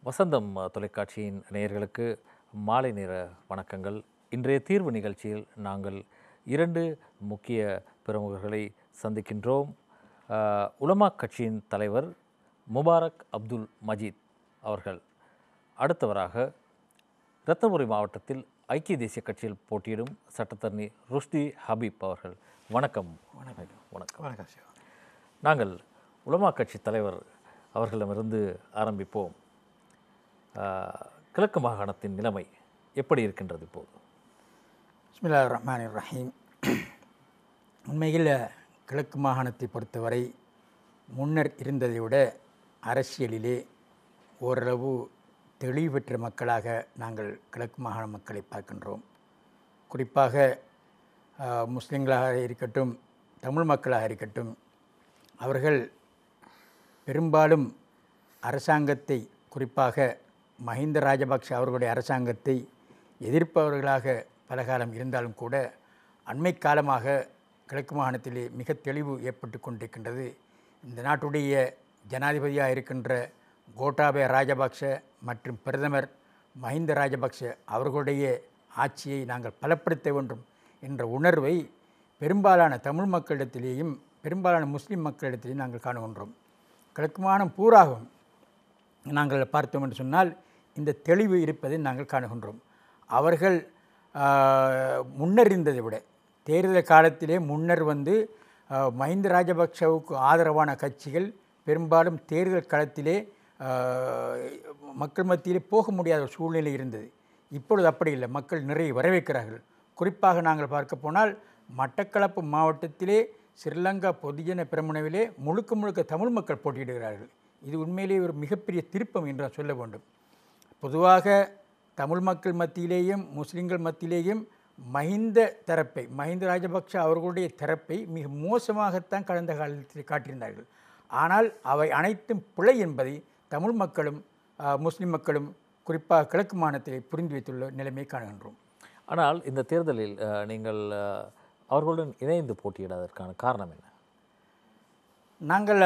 வசந்தம் தொலைக்காட்சியின் நேயர்களுக்கு மாலை நேர வணக்கங்கள். இன்றைய தீர்வு நிகழ்ச்சியில் நாங்கள் இரண்டு முக்கிய பிரமுகர்களை சந்திக்கின்றோம். உலமா கட்சியின் தலைவர் முபாரக் அப்துல் மஜீத் அவர்கள், அடுத்தவராக ரத்னபுரி மாவட்டத்தில் ஐக்கிய தேசிய கட்சியில் போட்டியிடும் சட்டத்தரணி ருஷ்டி ஹபீப் அவர்கள். வணக்கம். வணக்கம். வணக்கம். நாங்கள் உலமா கட்சி தலைவர் அவர்களிடமிருந்து ஆரம்பிப்போம். கிழக்கு மாகாணத்தின் நிலைமை எப்படி இருக்கின்றது இப்போது? பிஸ்மில்லாஹிர் ரஹ்மானிர் ரஹீம். உண்மையில் கிழக்கு மாகாணத்தை பொறுத்தவரை முன்னர் இருந்ததை விட அரசியலிலே ஓரளவு தெளிவு பெற்ற மக்களாக நாங்கள் கிழக்கு மாகாண மக்களை பார்க்கின்றோம். குறிப்பாக முஸ்லிம்களாக இருக்கட்டும், தமிழ் மக்களாக இருக்கட்டும், அவர்கள் பெரும்பாலும் அரசாங்கத்தை, குறிப்பாக மஹிந்த ராஜபக்ஷ அவர்களுடைய அரசாங்கத்தை எதிர்ப்பவர்களாக பலகாலம் இருந்தாலும் கூட அண்மை காலமாக கிழக்கு மாகாணத்திலே மிக தெளிவு ஏற்பட்டு கொண்டிருக்கின்றது. இந்த நாட்டுடைய ஜனாதிபதியாக இருக்கின்ற கோட்டாபய ராஜபக்ஷ மற்றும் பிரதமர் மஹிந்த ராஜபக்ஷ அவர்களுடைய ஆட்சியை நாங்கள் பலப்படுத்த வேண்டும் என்ற உணர்வை பெரும்பாலான தமிழ் மக்களிடத்திலேயும் பெரும்பாலான முஸ்லீம் மக்களிடத்திலேயும் நாங்கள் காணுகின்றோம். கிழக்கு மாகாணம் பூராகும் நாங்கள் பார்த்தோம் என்று சொன்னால் இந்த தெளிவு இருப்பதை நாங்கள் காணுகின்றோம். அவர்கள் முன்னர் இருந்ததை விட தேர்தல் காலத்திலே முன்னர் மஹிந்த ராஜபக்ஷவுக்கு ஆதரவான கட்சிகள் பெரும்பாலும் தேர்தல் களத்திலே மக்கள் மத்தியிலே போக முடியாத ஒரு சூழ்நிலை இருந்தது. இப்பொழுது அப்படி இல்லை, மக்கள் நிறைய வரவேற்கிறார்கள். குறிப்பாக நாங்கள் பார்க்க போனால் மட்டக்களப்பு மாவட்டத்திலே ஸ்ரீலங்கா பொதுஜன பெரமுனவிலே முழுக்க தமிழ் மக்கள் போட்டியிடுகிறார்கள். இது உண்மையிலேயே ஒரு மிகப்பெரிய திருப்பம் என்று சொல்ல வேண்டும். பொதுவாக தமிழ் மக்கள் மத்தியிலேயும் முஸ்லிம்கள் மத்தியிலேயும் மஹிந்த ராஜபக்ஷ அவர்களுடைய தரப்பை மிக மோசமாகத்தான் கடந்த காலத்தில் காட்டியிருந்தார்கள். ஆனால் அவை அனைத்தும் பிழை என்பதை தமிழ் மக்களும் முஸ்லிம் மக்களும் குறிப்பாக கிழக்கு மாகாணத்தை புரிந்து வைத்துள்ள நிலைமையை காணுகின்றோம். ஆனால் இந்த தேர்தலில் நீங்கள் அவர்களுடன் இணைந்து போட்டியிடாததற்கான காரணம் என்ன? நாங்கள்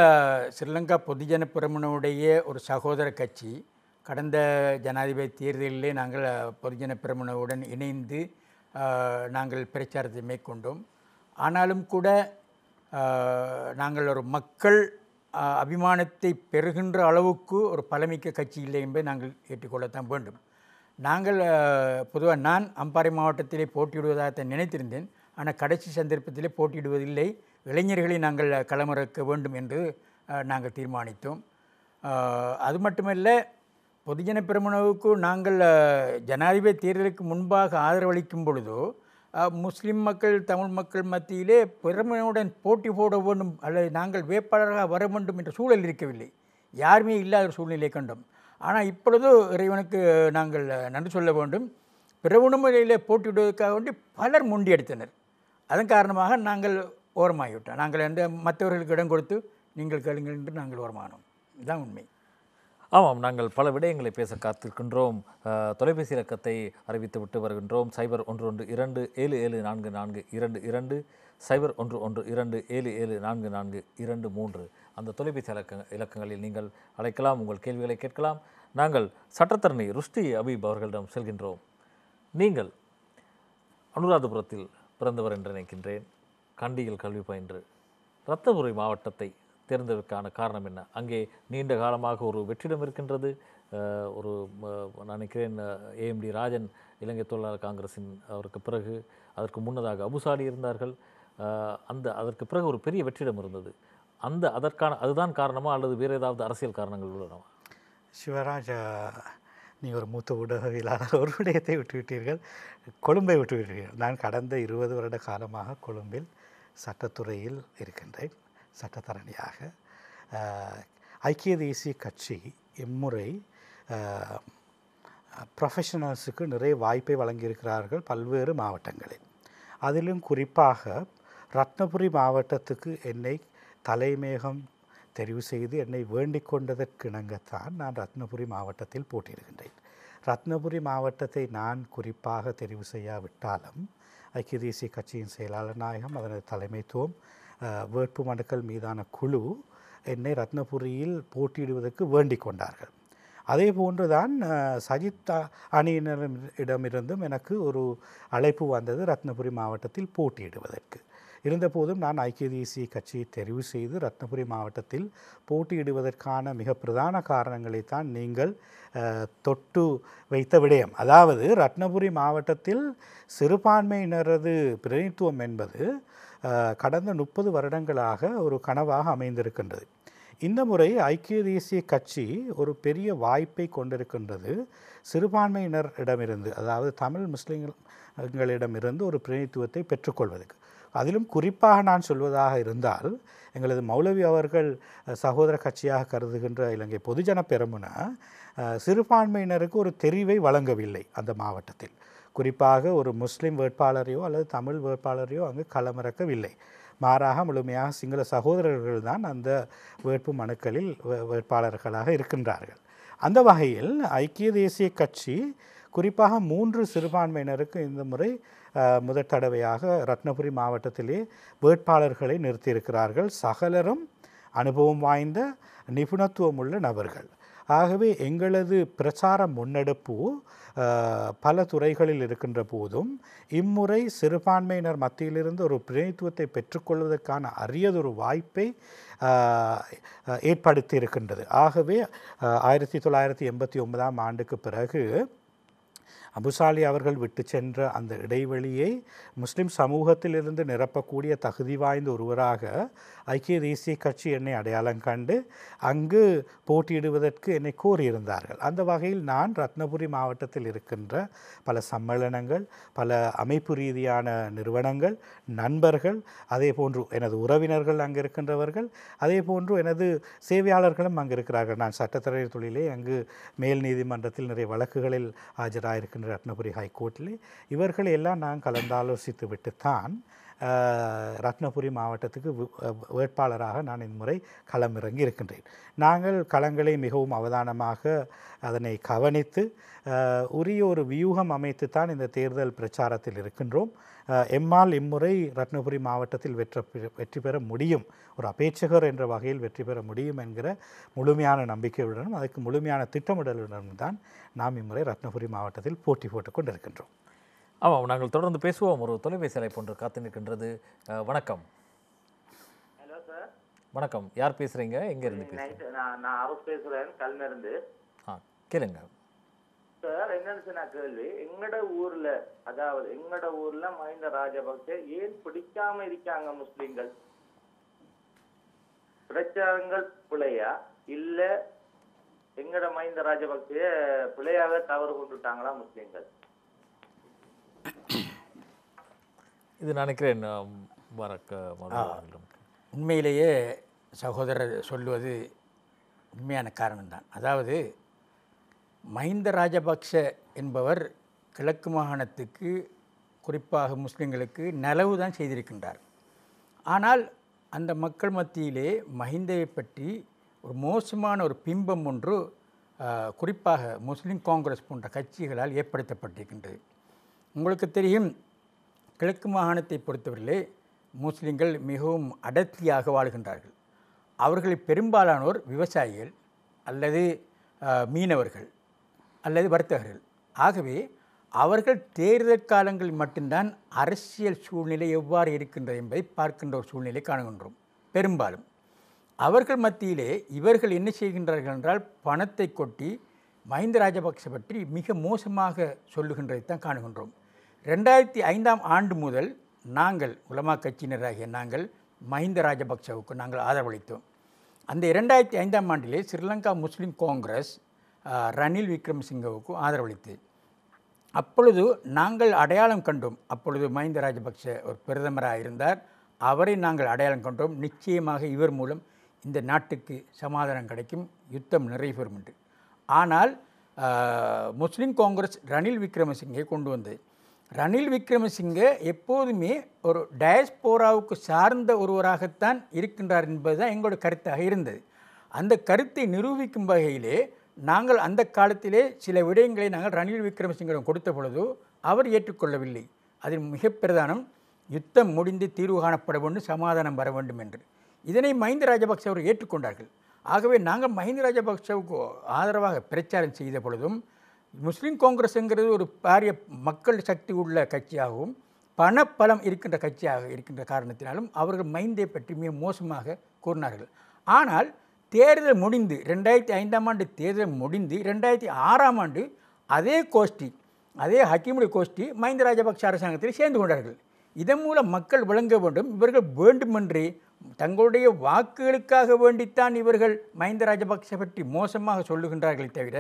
ஸ்ரீலங்கா பொதுஜன பெரமுனவுடைய ஒரு சகோதர கட்சி. கடந்த ஜனாதிபதி தேர்தலிலே நாங்கள் பொதுஜன பெரமுனவுடன் இணைந்து நாங்கள் பிரச்சாரத்தை மேற்கொண்டோம். ஆனாலும் கூட நாங்கள் ஒரு மக்கள் அபிமானத்தை பெறுகின்ற அளவுக்கு ஒரு பலமிக்க கட்சி இல்லை என்பதை நாங்கள் ஏற்றுக்கொள்ளத்தான் வேண்டும். நாங்கள் பொதுவாக நான் அம்பாறை மாவட்டத்திலே போட்டியிடுவதாக நினைத்திருந்தேன். ஆனால் கடைசி சந்தர்ப்பத்திலே போட்டியிடுவதில்லை, இளைஞர்களை நாங்கள் களமிறக்க வேண்டும் என்று நாங்கள் தீர்மானித்தோம். அது மட்டுமல்ல, பொதுஜன பெரமுனவுக்கு நாங்கள் ஜனாதிபதி தேர்தலுக்கு முன்பாக ஆதரவளிக்கும் பொழுதோ முஸ்லிம் மக்கள் தமிழ் மக்கள் மத்தியிலே பெரமுனவுடன் போட்டி போட வேண்டும் அல்லது நாங்கள் வேட்பாளராக வர வேண்டும் என்ற சூழல் இருக்கவில்லை. யாருமே இல்லாத சூழ்நிலையை கண்டோம். ஆனால் இப்பொழுது இறைவனுக்கு நாங்கள் நன்றி சொல்ல வேண்டும். பெரமுனையிலே போட்டியிடுவதற்காக வேண்டி பலர் முண்டியடித்தனர். அதன் காரணமாக நாங்கள் ஓரமாகிவிட்டோம். நாங்கள் மற்றவர்களுக்கு இடம் கொடுத்து நீங்கள் கேளுங்கள் என்று நாங்கள் ஓரமானோம். இதுதான் உண்மை. ஆமாம், நாங்கள் பல விடயங்களை பேச காத்திருக்கின்றோம். தொலைபேசி இலக்கத்தை அறிவித்து விட்டு வருகின்றோம். 0112774422 0112774423 அந்த தொலைபேசி இலக்கங்களில் நீங்கள் அழைக்கலாம், உங்கள் கேள்விகளை கேட்கலாம். நாங்கள் சட்டத்தரணி ருஷ்டி ஹபீப் அவர்களிடம் செல்கின்றோம். நீங்கள் அனுராதபுரத்தில் பிறந்தவர் என்று நினைக்கின்றேன். கண்டியில் கல்வி பயின்று ரத்னபுரி மாவட்டத்தை தேர்ந்ததற்கான காரணம் என்ன? அங்கே நீண்ட காலமாக ஒரு வெற்றிடம் இருக்கின்றது. ஒரு நான் நினைக்கிறேன் ஏஎம்டி ராஜன் இலங்கை தொழிலாளர் காங்கிரஸின் அவருக்கு பிறகு அதற்கு முன்னதாக அபுசாலி இருந்தார்கள். அதற்கு பிறகு ஒரு பெரிய வெற்றிடம் இருந்தது. அதுதான் காரணமா அல்லது வேறு ஏதாவது அரசியல் காரணங்கள் உள்ளனவா? சிவராஜ், நீ ஒரு மூத்த ஊடகவியலாளர், ஒரு விடயத்தை விட்டுவிட்டீர்கள், கொழும்பை விட்டுவிட்டீர்கள். நான் கடந்த 20 வருட காலமாக கொழும்பில் சட்டத்துறையில் இருக்கின்றேன், சட்டத்தரணியாக. ஐக்கிய தேசிய கட்சி இம்முறை ப்ரொஃபஷனல்ஸுக்கு நிறைய வாய்ப்பை வழங்கியிருக்கிறார்கள் பல்வேறு மாவட்டங்களில். அதிலும் குறிப்பாக ரத்னபுரி மாவட்டத்துக்கு என்னை தலைமையகம் தெரிவு செய்து என்னை வேண்டிக் கொண்டதற்கிணங்கத்தான் நான் ரத்னபுரி மாவட்டத்தில் போட்டியிடுகின்றேன். ரத்னபுரி மாவட்டத்தை நான் குறிப்பாக தெரிவு செய்யாவிட்டாலும் ஐக்கிய தேசிய கட்சியின் செயலாளர் நாயகம், அதனது தலைமைத்துவம், வேட்பு மனுக்கள் மீதான குழு என்னை ரத்னபுரியில் போட்டியிடுவதற்கு வேண்டிக் கொண்டார்கள். அதே போன்று தான் சஜித் அணியினரிடமிருந்தும் எனக்கு ஒரு அழைப்பு வந்தது ரத்னபுரி மாவட்டத்தில் போட்டியிடுவதற்கு. இருந்தபோதும் நான் ஐக்கிய தேசிய கட்சியை தெரிவு செய்து ரத்னபுரி மாவட்டத்தில் போட்டியிடுவதற்கான மிக பிரதான காரணங்களைத்தான் நீங்கள் தொட்டு வைத்த விடயம். அதாவது ரத்னபுரி மாவட்டத்தில் சிறுபான்மையினரது பிரதிநிதித்துவம் என்பது கடந்த 30 வருடங்களாக ஒரு கனவாக அமைந்திருக்கின்றது. இந்த முறை ஐக்கிய தேசிய கட்சி ஒரு பெரிய வாய்ப்பை கொண்டிருக்கின்றது. சிறுபான்மையினரிடமிருந்து, அதாவது தமிழ் முஸ்லிம்களிடமிருந்து ஒரு பிரதிநிதித்துவத்தை பெற்றுக்கொள்வதற்கு. அதிலும் குறிப்பாக நான் சொல்வதாக இருந்தால், எங்களது மௌலவி அவர்கள் சகோதர கட்சியாக கருதுகின்ற இலங்கை பொதுஜன பெரமுன சிறுபான்மையினருக்கு ஒரு தெரிவை வழங்கவில்லை அந்த மாவட்டத்தில். குறிப்பாக ஒரு முஸ்லிம் வேட்பாளரையோ அல்லது தமிழ் வேட்பாளரையோ அங்கு களமிறக்கவில்லை. மாறாக முழுமையாக சிங்கள சகோதரர்கள் தான் அந்த வேட்பு மனுக்களில் வேட்பாளர்களாக இருக்கின்றார்கள். அந்த வகையில் ஐக்கிய தேசிய கட்சி குறிப்பாக 3 சிறுபான்மையினருக்கு இந்த முறை முதற் தடவையாக ரத்னபுரி மாவட்டத்திலே வேட்பாளர்களை நிறுத்தியிருக்கிறார்கள். சகலரும் அனுபவம் வாய்ந்த நிபுணத்துவம் உள்ள நபர்கள். ஆகவே எங்களது பிரச்சார முன்னெடுப்பு பல துறைகளில் இருக்கின்ற போதும் இம்முறை சிறுபான்மையினர் மத்தியிலிருந்து ஒரு பிரதிநிதித்துவத்தை பெற்றுக்கொள்வதற்கான அரியதொரு வாய்ப்பை ஏற்படுத்தி இருக்கின்றது. ஆகவே 1989ஆம் ஆண்டுக்கு பிறகு அபுசாலி அவர்கள் விட்டு சென்ற அந்த இடைவெளியை முஸ்லிம் சமூகத்திலிருந்து நிரப்பக்கூடிய தகுதி வாய்ந்த ஒருவராக ஐக்கிய தேசிய கட்சி என்னை அடையாளம் கண்டு அங்கு போட்டியிடுவதற்கு என்னை கோரியிருந்தார்கள். அந்த வகையில் நான் ரத்னபுரி மாவட்டத்தில் இருக்கின்ற பல சம்மேளனங்கள், பல அமைப்பு ரீதியான நிறுவனங்கள், நண்பர்கள், அதே போன்று எனது உறவினர்கள் அங்கு இருக்கின்றவர்கள், அதே போன்று எனது சேவையாளர்களும் அங்கு இருக்கிறார்கள். நான் சட்டத்துறை தொழிலே அங்கு மேல் நீதிமன்றத்தில் நிறைய வழக்குகளில் ஆஜராயிருக்கின்ற ரத்னபுரி ஹைகோர்ட்டிலே இவர்களை எல்லாம் நான் கலந்தாலோசித்து விட்டுத்தான் ரத்னபுரி மாவட்டத்துக்கு வேட்பாளராக நான் இம்முறை களமிறங்கி இருக்கின்றேன். நாங்கள் களங்களை மிகவும் அவதானமாக அதனை கவனித்து உரிய ஒரு வியூகம் அமைத்துத்தான் இந்த தேர்தல் பிரச்சாரத்தில் இருக்கின்றோம். எம்மால் இம்முறை ரத்னபுரி மாவட்டத்தில் வெற்றி பெற முடியும், ஒரு அபேட்சகர் என்ற வகையில் வெற்றி பெற முடியும் என்கிற முழுமையான நம்பிக்கையுடனும் அதுக்கு முழுமையான திட்டமிடலுடனும் தான் நாம் இம்முறை ரத்னபுரி மாவட்டத்தில் போட்டி போட்டுக் கொண்டிருக்கின்றோம். ஆமாம், நாங்கள் தொடர்ந்து பேசுவோம். ஒரு தொலைபேசி அழைப்பு ஒன்று காத்து நிற்கின்றது. வணக்கம். Hello sir. வணக்கம், யார் பேசுகிறீங்க? எங்கேருந்து பேசுகிறீங்க? நான் அரசு பேசுகிறேன், கல்மேருந்து. கேளுங்க சார். என்னன்னு நான் கேள்வி, எங்கட ஊர்ல, அதாவது எங்கட ஊர்ல மஹிந்த ராஜபக்சே ஏன் பிடிக்காம இருக்காங்க முஸ்லிம்கள்? பிரச்சாரங்கள் பிள்ளையா இல்ல எங்கட மஹிந்த ராஜபக்சே பிள்ளையாக தவறு கொண்டுட்டாங்களா முஸ்லிம்கள்? இது நினைக்கிறேன் உண்மையிலேயே சகோதரர் சொல்லுவது உண்மையான காரணம்தான். அதாவது மஹிந்த ராஜபக்ஷ என்பவர் கிழக்கு மாகாணத்துக்கு, குறிப்பாக முஸ்லிம்களுக்கு நலவு தான் செய்திருக்கின்றார். ஆனால் அந்த மக்கள் மத்தியிலே மஹிந்தவை பற்றி ஒரு மோசமான ஒரு பிம்பம் ஒன்று குறிப்பாக முஸ்லிம் காங்கிரஸ் போன்ற கட்சிகளால் ஏற்படுத்தப்பட்டிருக்கின்றது. உங்களுக்கு தெரியும், கிழக்கு மாகாணத்தை பொறுத்தவரையிலே முஸ்லிம்கள் மிகவும் அடர்த்தியாக வாழ்கின்றார்கள். அவர்களில் பெரும்பாலானோர் விவசாயிகள் அல்லது மீனவர்கள் அல்லது வர்த்தகர்கள். ஆகவே அவர்கள் தேர்தல் காலங்களில் மட்டும்தான் அரசியல் சூழ்நிலை எவ்வாறு இருக்கின்றது என்பதை பார்க்கின்ற ஒரு சூழ்நிலை காணுகின்றோம். பெரும்பாலும் அவர்கள் மத்தியிலே இவர்கள் என்ன செய்கின்றார்கள் என்றால் பணத்தை கொட்டி மஹிந்த ராஜபக்ச பற்றி மிக மோசமாக சொல்லுகின்றதை தான் காணுகின்றோம். 2005ஆம் ஆண்டு முதல் நாங்கள் உலமா கட்சியினராகிய நாங்கள் மஹிந்த ராஜபக்சவுக்கு நாங்கள் ஆதரவளித்தோம். அந்த 2005ஆம் ஆண்டிலே ஸ்ரீலங்கா முஸ்லிம் காங்கிரஸ் ரணில் விக்ரமசிங்கவுக்கு ஆதரவளித்தது. அப்பொழுது நாங்கள் அடையாளம் கண்டோம். அப்பொழுது மஹிந்த ராஜபக்ச ஒரு பிரதமராக இருந்தார். அவரை நாங்கள் அடையாளம் கண்டோம். நிச்சயமாக இவர் மூலம் இந்த நாட்டுக்கு சமாதானம் கிடைக்கும், யுத்தம் நிறைவேறும் என்று. ஆனால் முஸ்லிம் காங்கிரஸ் ரணில் விக்ரமசிங்கை கொண்டு வந்தது. ரணில் விக்ரமசிங்கே எப்போதுமே ஒரு டயஸ்போராவுக்கு சார்ந்த ஒருவராகத்தான் இருக்கின்றார் என்பதுதான் எங்களோட கருத்தாக இருந்தது. அந்த கருத்தை நிரூபிக்கும் வகையிலே நாங்கள் அந்த காலத்திலே சில விடயங்களை நாங்கள் ரணில் விக்ரமசிங்கிடம் கொடுத்த பொழுது அவர் ஏற்றுக்கொள்ளவில்லை. அதில் மிக பிரதானம் யுத்தம் முடிந்து தீர்வு காணப்பட வேண்டும், சமாதானம் வர வேண்டும் என்று. இதனை மஹிந்த ராஜபக்ச அவர் ஏற்றுக்கொண்டார்கள். ஆகவே நாங்கள் மஹிந்த ராஜபக்சவுக்கு ஆதரவாக பிரச்சாரம் செய்த பொழுதும் முஸ்லீம் காங்கிரஸுங்கிறது ஒரு பாரிய மக்கள் சக்தி உள்ள கட்சியாகவும் பணப்பலம் இருக்கின்ற கட்சியாக இருக்கின்ற காரணத்தினாலும் அவர்கள் மைந்தை பற்றி மிக மோசமாக கூறினார்கள். ஆனால் தேர்தல் முடிந்து 2005ஆம் ஆண்டு தேர்தல் முடிந்து 2006ஆம் ஆண்டு அதே கோஷ்டி, அதே ஹக்கீமுடைய கோஷ்டி மஹிந்த ராஜபக்ஷ அரசாங்கத்தில் சேர்ந்து கொண்டார்கள். இதன் மூலம் மக்கள் விளங்க வேண்டும், இவர்கள் வேண்டுமென்றே தங்களுடைய வாக்குகளுக்காக வேண்டித்தான் இவர்கள் மஹிந்த ராஜபக்ஷ பற்றி மோசமாக சொல்லுகின்றார்களே தவிர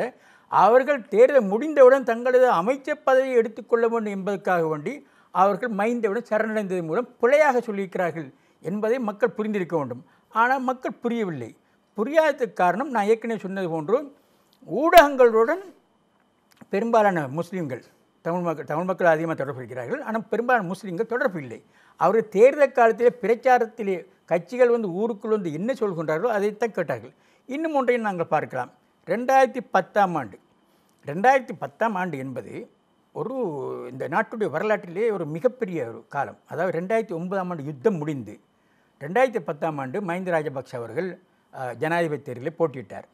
அவர்கள் தேர்தல் முடிந்தவுடன் தங்களது அமைச்சர் பதவியை எடுத்துக்கொள்ள வேண்டும் என்பதற்காக வேண்டி அவர்கள் மஹிந்தவுடன் சரணடைந்ததன் மூலம் பிழையாக சொல்லியிருக்கிறார்கள் என்பதை மக்கள் புரிந்திருக்க வேண்டும். ஆனால் மக்கள் புரியவில்லை. புரியாததுக்கு காரணம் நான் ஏற்கனவே சொன்னது போன்று ஊடகங்களுடன் பெரும்பாலான முஸ்லீம்கள் தமிழ் மக்கள் அதிகமாக தொடர்பு இருக்கிறார்கள். ஆனால் பெரும்பாலான முஸ்லீம்கள் தொடர்பு இல்லை. அவர்கள் தேர்தல் காலத்திலே பிரச்சாரத்திலே கட்சிகள் ஊருக்குள் என்ன சொல்கின்றார்களோ அதைத்தான் கேட்டார்கள். இன்னும் ஒன்றையும் நாங்கள் பார்க்கலாம். 2010ஆம் ஆண்டு என்பது இந்த நாட்டுடைய வரலாற்றிலே ஒரு மிகப்பெரிய ஒரு காலம். அதாவது 2009ஆம் ஆண்டு யுத்தம் முடிந்து 2010ஆம் ஆண்டு மஹிந்த ராஜபக்ஷ அவர்கள் ஜனாதிபதி தேர்தலில் போட்டியிட்டார்.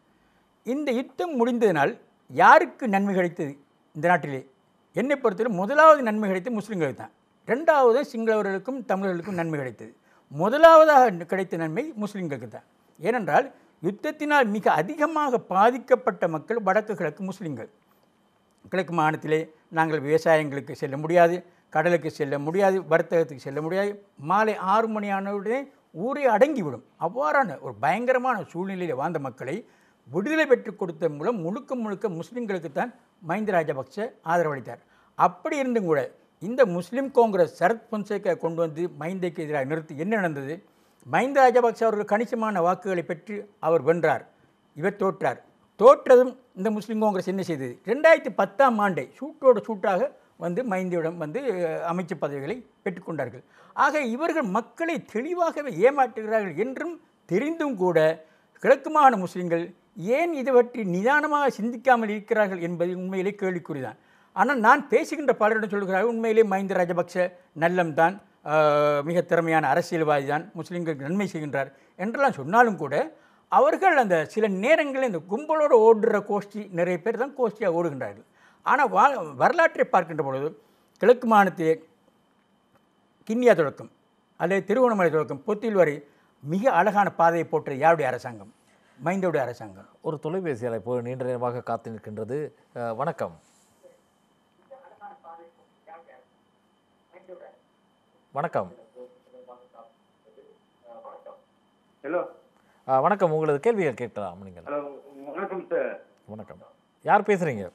இந்த யுத்தம் முடிந்ததனால் யாருக்கு நன்மை கிடைத்தது இந்த நாட்டிலே? என்னை பொறுத்தவரை முதலாவது நன்மை கிடைத்தது முஸ்லீம்களுக்கு தான். ரெண்டாவது சிங்களவர்களுக்கும் தமிழர்களுக்கும் நன்மை கிடைத்தது. முதலாவதாக கிடைத்த நன்மை முஸ்லீம்களுக்கு தான். ஏனென்றால் யுத்தத்தினால் மிக அதிகமாக பாதிக்கப்பட்ட மக்கள் வடக்கு கிழக்கு முஸ்லீம்கள். கிழக்கு மாகாணத்திலே நாங்கள் விவசாயங்களுக்கு செல்ல முடியாது, கடலுக்கு செல்ல முடியாது, வர்த்தகத்துக்கு செல்ல முடியாது. மாலை 6 மணி ஆனவுடனே ஊரே அடங்கிவிடும். அவ்வாறான ஒரு பயங்கரமான சூழ்நிலையில் வாழ்ந்த மக்களை விடுதலை பெற்றுக் கொடுத்த மூலம் முழுக்க முஸ்லீம்களுக்குத்தான் மஹிந்த ராஜபக்ஷ ஆதரவளித்தார். அப்படி இருந்தும் கூட இந்த முஸ்லீம் காங்கிரஸ் சரத் பொன்சேகா கொண்டு வந்து மஹிந்தைக்கு எதிராக நிறுத்தி என்ன நடந்தது? மஹிந்த ராஜபக்ஷ அவர்கள் கணிசமான வாக்குகளை பெற்று அவர் வென்றார், இவர் தோற்றார். தோற்றதும் இந்த முஸ்லீம் காங்கிரஸ் என்ன செய்தது? 2010ஆம் ஆண்டை சூட்டாக மஹிந்தவிடம் அமைச்சர் பதவிகளை பெற்றுக்கொண்டார்கள். ஆக இவர்கள் மக்களை தெளிவாகவே ஏமாற்றுகிறார்கள் என்றும் தெரிந்தும் கூட கிழக்கு மாகாண முஸ்லீம்கள் ஏன் இதை பற்றி நிதானமாக சிந்திக்காமல் இருக்கிறார்கள் என்பது உண்மையிலே கேள்விக்குறிதான். ஆனால் நான் பேசுகின்ற பலரிடம் சொல்கிறார்கள், உண்மையிலே மஹிந்த ராஜபக்ஷ நல்லம்தான், மிக திறமையான அரசியல்வாதி தான், முஸ்லீம்களுக்கு நன்மை செய்கின்றார் என்றெல்லாம் சொன்னாலும் கூட அவர்கள் அந்த சில நேரங்களில் இந்த கும்பலோடு ஓடுற கோஷ்டி நிறைய பேர் தான் கோஷ்டியாக ஓடுகின்றார்கள். ஆனால் வரலாற்றை பார்க்கின்ற பொழுது கிழக்கு மாகாணத்திலே கிண்ணியா தொடக்கம் அல்லது திருவண்ணாமலை தொடக்கம் பொத்தியில் வரை மிக அழகான பாதையை போட்ட யாருடைய அரசாங்கம்? மஹிந்தவுடைய அரசாங்கம். ஒரு தொலைபேசி அழைப்பு நீண்ட நேரமாக காத்து நிற்கின்றது. வணக்கம். வணக்கம். ஹலோ. வணக்கம். உங்களது கேள்விகள் கேட்கலாம் நீங்கள். ஹலோ, வணக்கம் சார். வணக்கம். யார் பேசுறீங்க?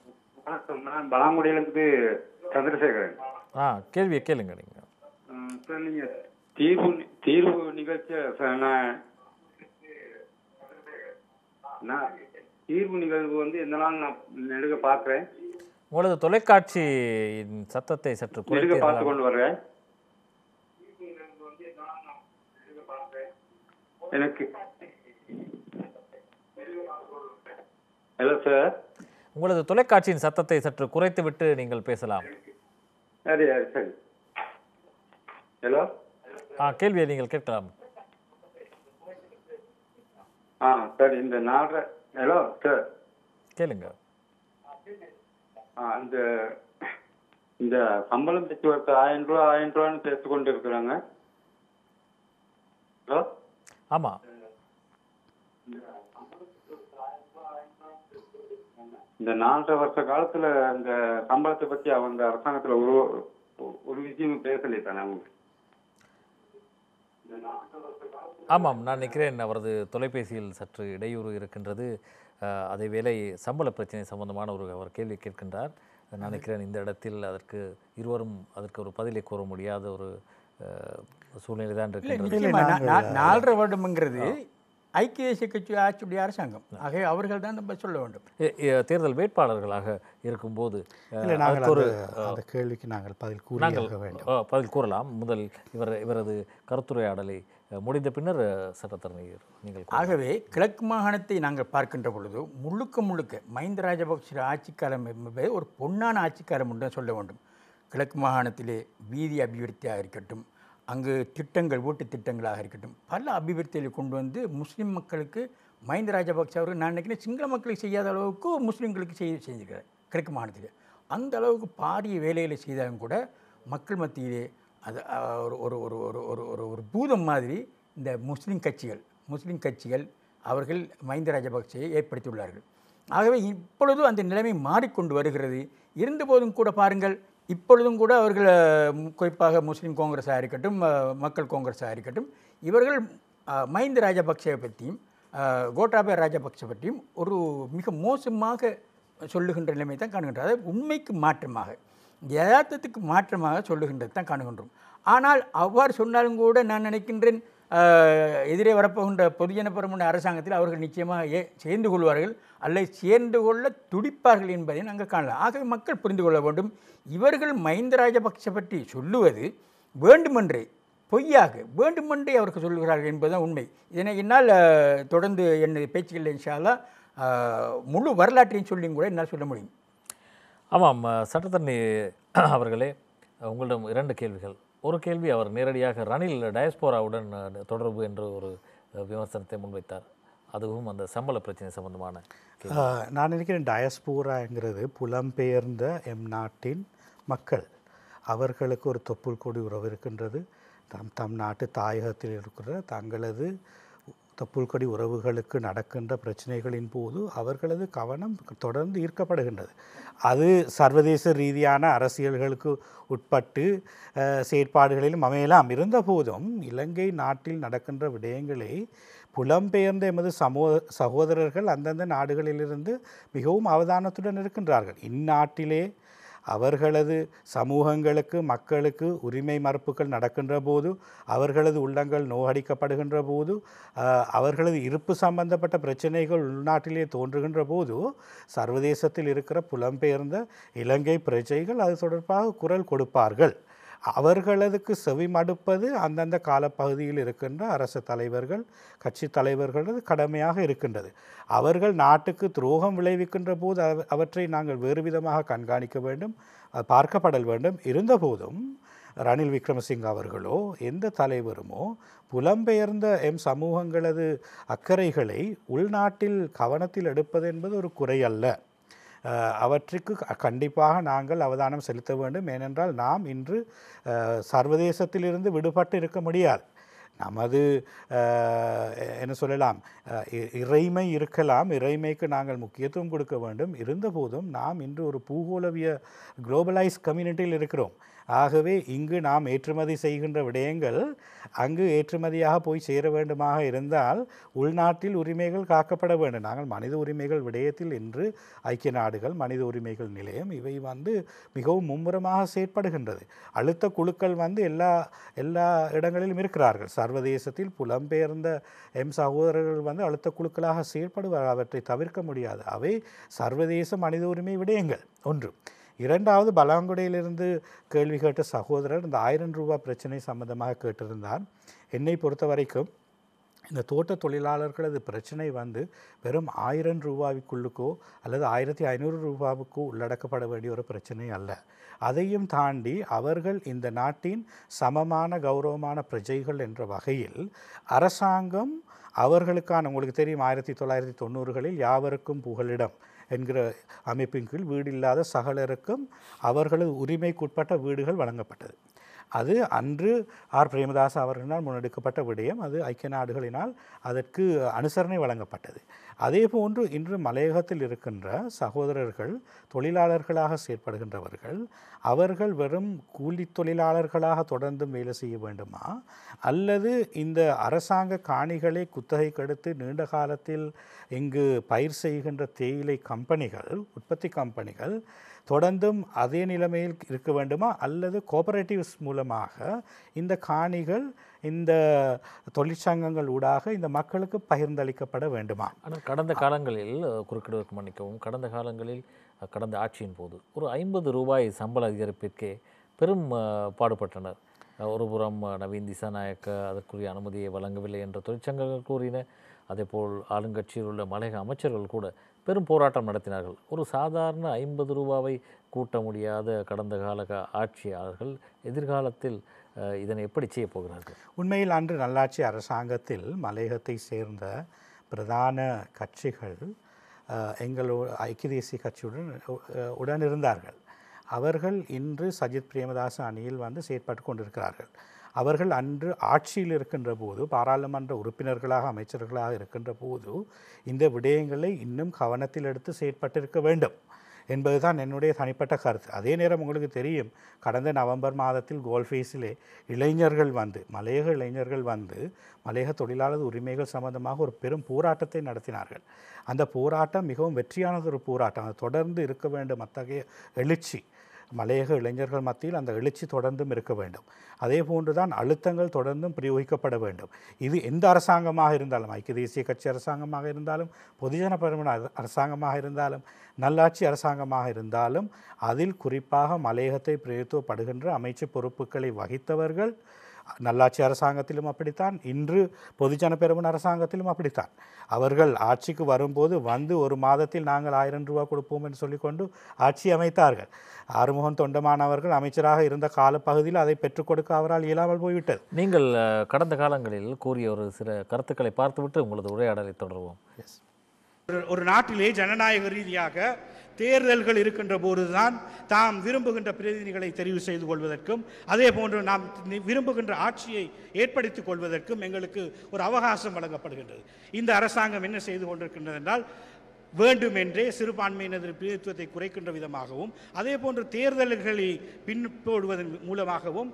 வணக்கம், நான் பலாங்குடியிலிருந்து சந்திரசேகரன். கேள்வியை கேளுங்க நீங்கள். சார், நீங்கள் தீர்வு நிகழ்ச்சியை நான் தீர்வு நிகழ்வு எந்த நாள் நான் நெடுக பார்க்குறேன். உங்களது தொலைக்காட்சியின் சத்தத்தை சற்று நெடுக பார்த்து கொண்டு வர்றேன். எனக்கு ஹலோ சார். உங்களது தொலைக்காட்சியின் சத்தத்தை சற்று குறைத்து விட்டு நீங்கள் பேசலாம். சரி சரி. ஹலோ. கேள்வியை நீங்கள் கேட்கலாம். சார், இந்த ஹலோ சார், கேளுங்க. இந்த சம்பளம் பெற்றுவதற்கு 1000 ரூபான்னு சேர்த்து கொண்டு இருக்கிறாங்க. ஹலோ. ஆமாம். இந்த 4.5 வருஷ காலத்துல இந்த சம்பளத்தை பற்றி அவங்க அரசாங்கத்துல ஒரு விஷயம் பேசலையே தானே அவங்க? ஆமாம், நான் நினைக்கிறேன் அவரது தொலைபேசியில் சற்று இடையூறு இருக்கின்றது. அதே வேளை சம்பள பிரச்சனை சம்பந்தமான அவர் கேள்வி கேட்கின்றார். நான் நினைக்கிறேன் இந்த இடத்தில் இருவரும் அதற்கு ஒரு பதிலை கூற முடியாத ஒரு சூழ்நிலை தான் இருக்கின்றது. 4.5 வருடம்ங்கிறது ஐக்கிய தேசிய கட்சி ஆட்சியுடைய அரசாங்கம். ஆகவே அவர்கள் தான் நம்ம சொல்ல வேண்டும். தேர்தல் வேட்பாளர்களாக இருக்கும்போது அந்த கேள்விக்கு நாங்கள் பதில் கூறலாம். முதல் இவரது கருத்துரையாடலை முடிந்த பின்னர் சட்டத்தரணி நீங்கள். ஆகவே கிழக்கு மாகாணத்தை நாங்கள் பார்க்கின்ற பொழுது முழுக்க மஹிந்த ராஜபக்ஷ ஆட்சிக்காலம் என்பது ஒரு பொன்னான ஆட்சிக்காலம் என்று சொல்ல வேண்டும். கிழக்கு மாகாணத்திலே வீதி அபிவிருத்தியாக இருக்கட்டும், அங்கு திட்டங்கள் வீட்டு திட்டங்களாக இருக்கட்டும், பல அபிவிருத்திகளை கொண்டு வந்து முஸ்லீம் மக்களுக்கு மஹிந்த ராஜபக்ஷ அவர்கள் நான் நினைக்கிறேன் சிங்கள மக்களுக்கு செய்யாத அளவுக்கு முஸ்லீம்களுக்கு செஞ்சிருக்கிறார் கிழக்கு மாநிலத்தில். அந்த அளவுக்கு பாரிய வேலைகளை செய்தாலும் கூட மக்கள் மத்தியிலே அது ஒரு ஒரு ஒரு ஒரு ஒரு ஒரு ஒரு பூதம் மாதிரி இந்த முஸ்லீம் கட்சிகள் அவர்கள் மஹிந்த ராஜபக்சேயை ஏற்படுத்தியுள்ளார்கள். ஆகவே இப்பொழுதும் அந்த நிலைமை மாறிக்கொண்டு வருகிறது. இருந்தபோதும் கூட பாருங்கள், இப்பொழுதும் கூட அவர்கள் குறிப்பாக முஸ்லீம் காங்கிரஸாக இருக்கட்டும், மக்கள் காங்கிரஸாக இருக்கட்டும், இவர்கள் மஹிந்த ராஜபக்சேவை பற்றியும் கோட்டாபய ராஜபக்ச பற்றியும் ஒரு மிக மோசமாக சொல்லுகின்ற நிலைமை தான் காணுகின்றோம். அதாவது உண்மைக்கு மாற்றமாக, யதார்த்தத்துக்கு மாற்றமாக சொல்லுகின்றது தான் காணுகின்றோம். ஆனால் அவ்வாறு சொன்னாலும் கூட நான் நினைக்கின்றேன் எதிரே வரப்போகின்ற பொதுஜன பெரமுன அரசாங்கத்தில் அவர்கள் நிச்சயமாக சேர்ந்து கொள்வார்கள் அல்லது சேர்ந்து கொள்ள துடிப்பார்கள் என்பதை நாங்கள் காணலாம். ஆகவே மக்கள் புரிந்து கொள்ள வேண்டும், இவர்கள் மஹிந்த ராஜபக்ச பற்றி சொல்லுவது வேண்டுமென்றே பொய்யாக வேண்டுமென்றே அவர்கள் சொல்லுகிறார்கள் என்பதுதான் உண்மை. இதனை என்னால் தொடர்ந்து என்னுடைய பேச்சுக்கள் இன்ஷா அல்லாஹ் முழு வரலாற்றையும் சொல்லியும் கூட என்னால் சொல்ல முடியும். ஆமாம், சட்டத்தரணி அவர்களே, உங்களிடம் 2 கேள்விகள். ஒரு கேள்வி, அவர் நேரடியாக ரணில் டயஸ்போராவுடன் தொடர்பு என்ற ஒரு விமர்சனத்தை முன்வைத்தார். அதுவும் அந்த சம்பள பிரச்சனை சம்பந்தமான. நான் நினைக்கிறேன் டயஸ்போராங்கிறது புலம்பெயர்ந்த எம் நாட்டின் மக்கள். அவர்களுக்கு ஒரு தொப்புள் கொடி உறவு இருக்கின்றது. தம் நாட்டு தாயகத்தில் இருக்கிற தங்களது தொப்புள் கொடி உறவுகளுக்கு நடக்கின்ற பிரச்சனைகளின் போது அவர்களது கவனம் தொடர்ந்து ஈர்க்கப்படுகின்றது. அது சர்வதேச ரீதியான அரசியல்களுக்கு உட்பட்டு செயற்பாடுகளிலும் அமையலாம். இருந்த போதும் இலங்கை நாட்டில் நடக்கின்ற விடயங்களை புலம்பெயர்ந்த எமது சகோதரர்கள் அந்தந்த நாடுகளிலிருந்து மிகவும் அவதானத்துடன் இருக்கின்றார்கள். இந்நாட்டிலே அவர்களது சமூகங்களுக்கு மக்களுக்கு உரிமை மறுப்புகள் நடக்கின்ற போது, அவர்களது உள்ளங்கள் நோகடிக்கப்படுகின்ற போது, அவர்களது இருப்பு சம்பந்தப்பட்ட பிரச்சனைகள் உள்நாட்டிலே தோன்றுகின்ற போது சர்வதேசத்தில் இருக்கிற புலம்பெயர்ந்த இலங்கை பிரஜைகள் அது தொடர்பாக குரல் கொடுப்பார்கள். அவர்களுக்கு செவி மடுப்பது அந்தந்த காலப்பகுதியில் இருக்கின்ற அரசு தலைவர்கள், கட்சி தலைவர்களது கடமையாக இருக்கின்றது. அவர்கள் நாட்டுக்கு துரோகம் விளைவிக்கின்ற போது அவற்றை நாங்கள் வேறு விதமாக கண்காணிக்க வேண்டும், பார்க்கப்படல் வேண்டும். இருந்தபோதும் ரணில் விக்ரமசிங்க அவர்களோ எந்த தலைவருமோ புலம்பெயர்ந்த எம் சமூகங்களது அக்கறைகளை உள்நாட்டில் கவனத்தில் எடுப்பது என்பது ஒரு குறை அல்ல. அவற்றுக்கு கண்டிப்பாக நாங்கள் அவதானம் செலுத்த வேண்டும். ஏனென்றால் நாம் இன்று சர்வதேசத்திலிருந்து விடுபட்டு இருக்க முடியாது. நமது என்ன சொல்லலாம், இறைமை இருக்கலாம், இறைமைக்கு நாங்கள் முக்கியத்துவம் கொடுக்க வேண்டும். இருந்தபோதும் நாம் இன்று ஒரு பூகோளவிய குளோபலைஸ் கம்யூனிட்டியில் இருக்கிறோம். ஆகவே இங்கு நாம் ஏற்றுமதி செய்கின்ற விடயங்கள் அங்கு ஏற்றுமதியாக போய் சேர வேண்டுமாக இருந்தால் உள்நாட்டில் உரிமைகள் காக்கப்பட வேண்டும். நாங்கள் மனித உரிமைகள் விடயத்தில் இன்று ஐக்கிய நாடுகள் மனித உரிமைகள் நிலையம் இவை மிகவும் மும்முரமாக செயற்படுகின்றது. அழுத்த குழுக்கள் எல்லா இடங்களிலும் இருக்கிறார்கள். சர்வதேசத்தில் புலம்பெயர்ந்த எம் சகோதரர்கள் அழுத்த குழுக்களாக செயற்படுவார்கள். அவற்றை தவிர்க்க முடியாது. அவை சர்வதேச மனித உரிமை விடயங்கள் ஒன்று. இரண்டாவது, பலாங்குடையிலிருந்து கேள்வி கேட்ட சகோதரர் இந்த 1000 ரூபாய் பிரச்சனை சம்பந்தமாக கேட்டிருந்தார். என்னை பொறுத்த வரைக்கும் இந்த தோட்ட தொழிலாளர்களது பிரச்சனை வெறும் 1000 ரூபாய்க்குள்ளுக்கோ அல்லது 1500 ரூபாவுக்கோ உள்ளடக்கப்பட வேண்டிய ஒரு பிரச்சனை அல்ல. அதையும் தாண்டி அவர்கள் இந்த நாட்டின் சமமான கௌரவமான பிரஜைகள் என்ற வகையில் அரசாங்கம் அவர்களுக்கான, உங்களுக்கு தெரியும் 1990களில் யாவருக்கும் புகலிடம் என்கிற அமைப்பின் கீழ் வீடு இல்லாத சகலருக்கும் அவர்களது உரிமைக்குட்பட்ட வீடுகள் வழங்கப்பட்டது. அது அன்று ஆர் பிரேமதாஸ் அவர்களால் முன்னெடுக்கப்பட்ட விடயம். அது ஐக்கிய நாடுகளினால் அதற்கு அனுசரணை வழங்கப்பட்டது. அதே போன்று இன்று மலையகத்தில் இருக்கின்ற சகோதரர்கள் தொழிலாளர்களாக செயற்படுகின்றவர்கள் அவர்கள் வெறும் கூலி தொழிலாளர்களாக தொடர்ந்து வேலை செய்ய வேண்டுமா, அல்லது இந்த அரசாங்க காணிகளை குத்தகை கெடுத்து நீண்ட காலத்தில் இங்கு பயிர் செய்கின்ற தேயிலை கம்பெனிகள், உற்பத்தி கம்பெனிகள் தொடர்ந்தும் அதே நிலைமையில் இருக்க வேண்டுமா, அல்லது கோஆபரேட்டிவ்ஸ் மூலமாக இந்த காணிகள் இந்த தொழிற்சங்கங்கள் ஊடாக இந்த மக்களுக்கு பகிர்ந்தளிக்கப்பட வேண்டுமா? ஆனால் கடந்த காலங்களில் குறுக்கிடுவதற்கு மன்னிக்கவும், கடந்த காலங்களில் கடந்த ஆட்சியின் போது ஒரு 50 ரூபாய் சம்பள அதிகரிப்பிற்கே பெரும் பாடுபட்டனர். ஒருபுறம் நவீன் திசாநாயக்க அதற்குரிய அனுமதியை வழங்கவில்லை என்று தொழிற்சங்கங்கள் கூறின. அதேபோல் ஆளுங்கட்சியில் உள்ள மலையக அமைச்சர்கள் கூட பெரும் போராட்டம் நடத்தினார்கள். ஒரு சாதாரண 50 ரூபாவை கூட்ட முடியாத கடந்த கால ஆட்சியாளர்கள் எதிர்காலத்தில் இதனை எப்படி செய்ய போகிறார்கள்? உண்மையில் அன்று நல்லாட்சி அரசாங்கத்தில் மலையகத்தை சேர்ந்த பிரதான கட்சிகள் ஐக்கிய தேசிய உடன் இருந்தார்கள். அவர்கள் இன்று சஜித் பிரேமதாச அணியில் வந்து செயற்பட்டு கொண்டிருக்கிறார்கள். அவர்கள் அன்று ஆட்சியில் இருக்கின்ற போது, பாராளுமன்ற உறுப்பினர்களாக அமைச்சர்களாக இருக்கின்ற போது இந்த விடயங்களை இன்னும் கவனத்தில் எடுத்து செயற்பட்டிருக்க வேண்டும் என்பதுதான் என்னுடைய தனிப்பட்ட கருத்து. அதே நேரம் உங்களுக்கு தெரியும், கடந்த நவம்பர் மாதத்தில் கோல்ஃபேஸிலே இளைஞர்கள் வந்து, மலையக இளைஞர்கள் வந்து மலையக தொழிலாளர் உரிமைகள் சம்பந்தமாக ஒரு பெரும் போராட்டத்தை நடத்தினார்கள். அந்த போராட்டம் மிகவும் வெற்றியானது ஒரு போராட்டம். அது தொடர்ந்து இருக்க வேண்டும். அத்தகைய எழுச்சி மலையக இளைஞர்கள் மத்தியில் அந்த எழுச்சி தொடர்ந்தும் இருக்க வேண்டும். அதே போன்றுதான் அழுத்தங்கள் தொடர்ந்தும் பிரயோகிக்கப்பட வேண்டும். இது எந்த அரசாங்கமாக இருந்தாலும், ஐக்கிய தேசிய கட்சி அரசாங்கமாக இருந்தாலும், பொதுஜன பெரமுன அரசாங்கமாக இருந்தாலும், நல்லாட்சி அரசாங்கமாக இருந்தாலும், அதில் குறிப்பாக மலையகத்தை பிரதித்துவப்படுகின்ற அமைச்சு பொறுப்புகளை வகித்தவர்கள் நல்லாட்சி அரசாங்கத்திலும் அப்படித்தான், இன்று பொதுஜன பெரமுன அரசாங்கத்திலும் அப்படித்தான். அவர்கள் ஆட்சிக்கு வரும்போது வந்து ஒரு மாதத்தில் நாங்கள் 1000 ரூபா கொடுப்போம் என்று சொல்லிக்கொண்டு ஆட்சி அமைத்தார்கள். ஆறுமுகன் தொண்டமான் அவர்கள் அமைச்சராக இருந்த காலப்பகுதியில் அதை பெற்றுக் கொடுக்க அவரால் இயலாமல் போய்விட்டது. நீங்கள் கடந்த காலங்களில் கூறிய ஒரு சில கருத்துக்களை பார்த்துவிட்டு உங்களது உரையாடலை தொடருவோம். ஒரு நாட்டிலே ஜனநாயக ரீதியாக தேர்தல்கள் இருக்கின்ற போதுதான் தாம் விரும்புகின்ற பிரதிநிதிகளை தெரிவு செய்து கொள்வதற்கும், அதே போன்று நாம் விரும்புகின்ற ஆட்சியை ஏற்படுத்திக் கொள்வதற்கும் எங்களுக்கு ஒரு அவகாசம் வழங்கப்படுகின்றது. இந்த அரசாங்கம் என்ன செய்து கொண்டிருக்கின்றது என்றால், வேண்டுமென்றே சிறுபான்மையினரின் பிரதித்துவத்தை குறைக்கின்ற விதமாகவும், அதே போன்று தேர்தல்களை பின்பற்றுவதன் மூலமாகவும்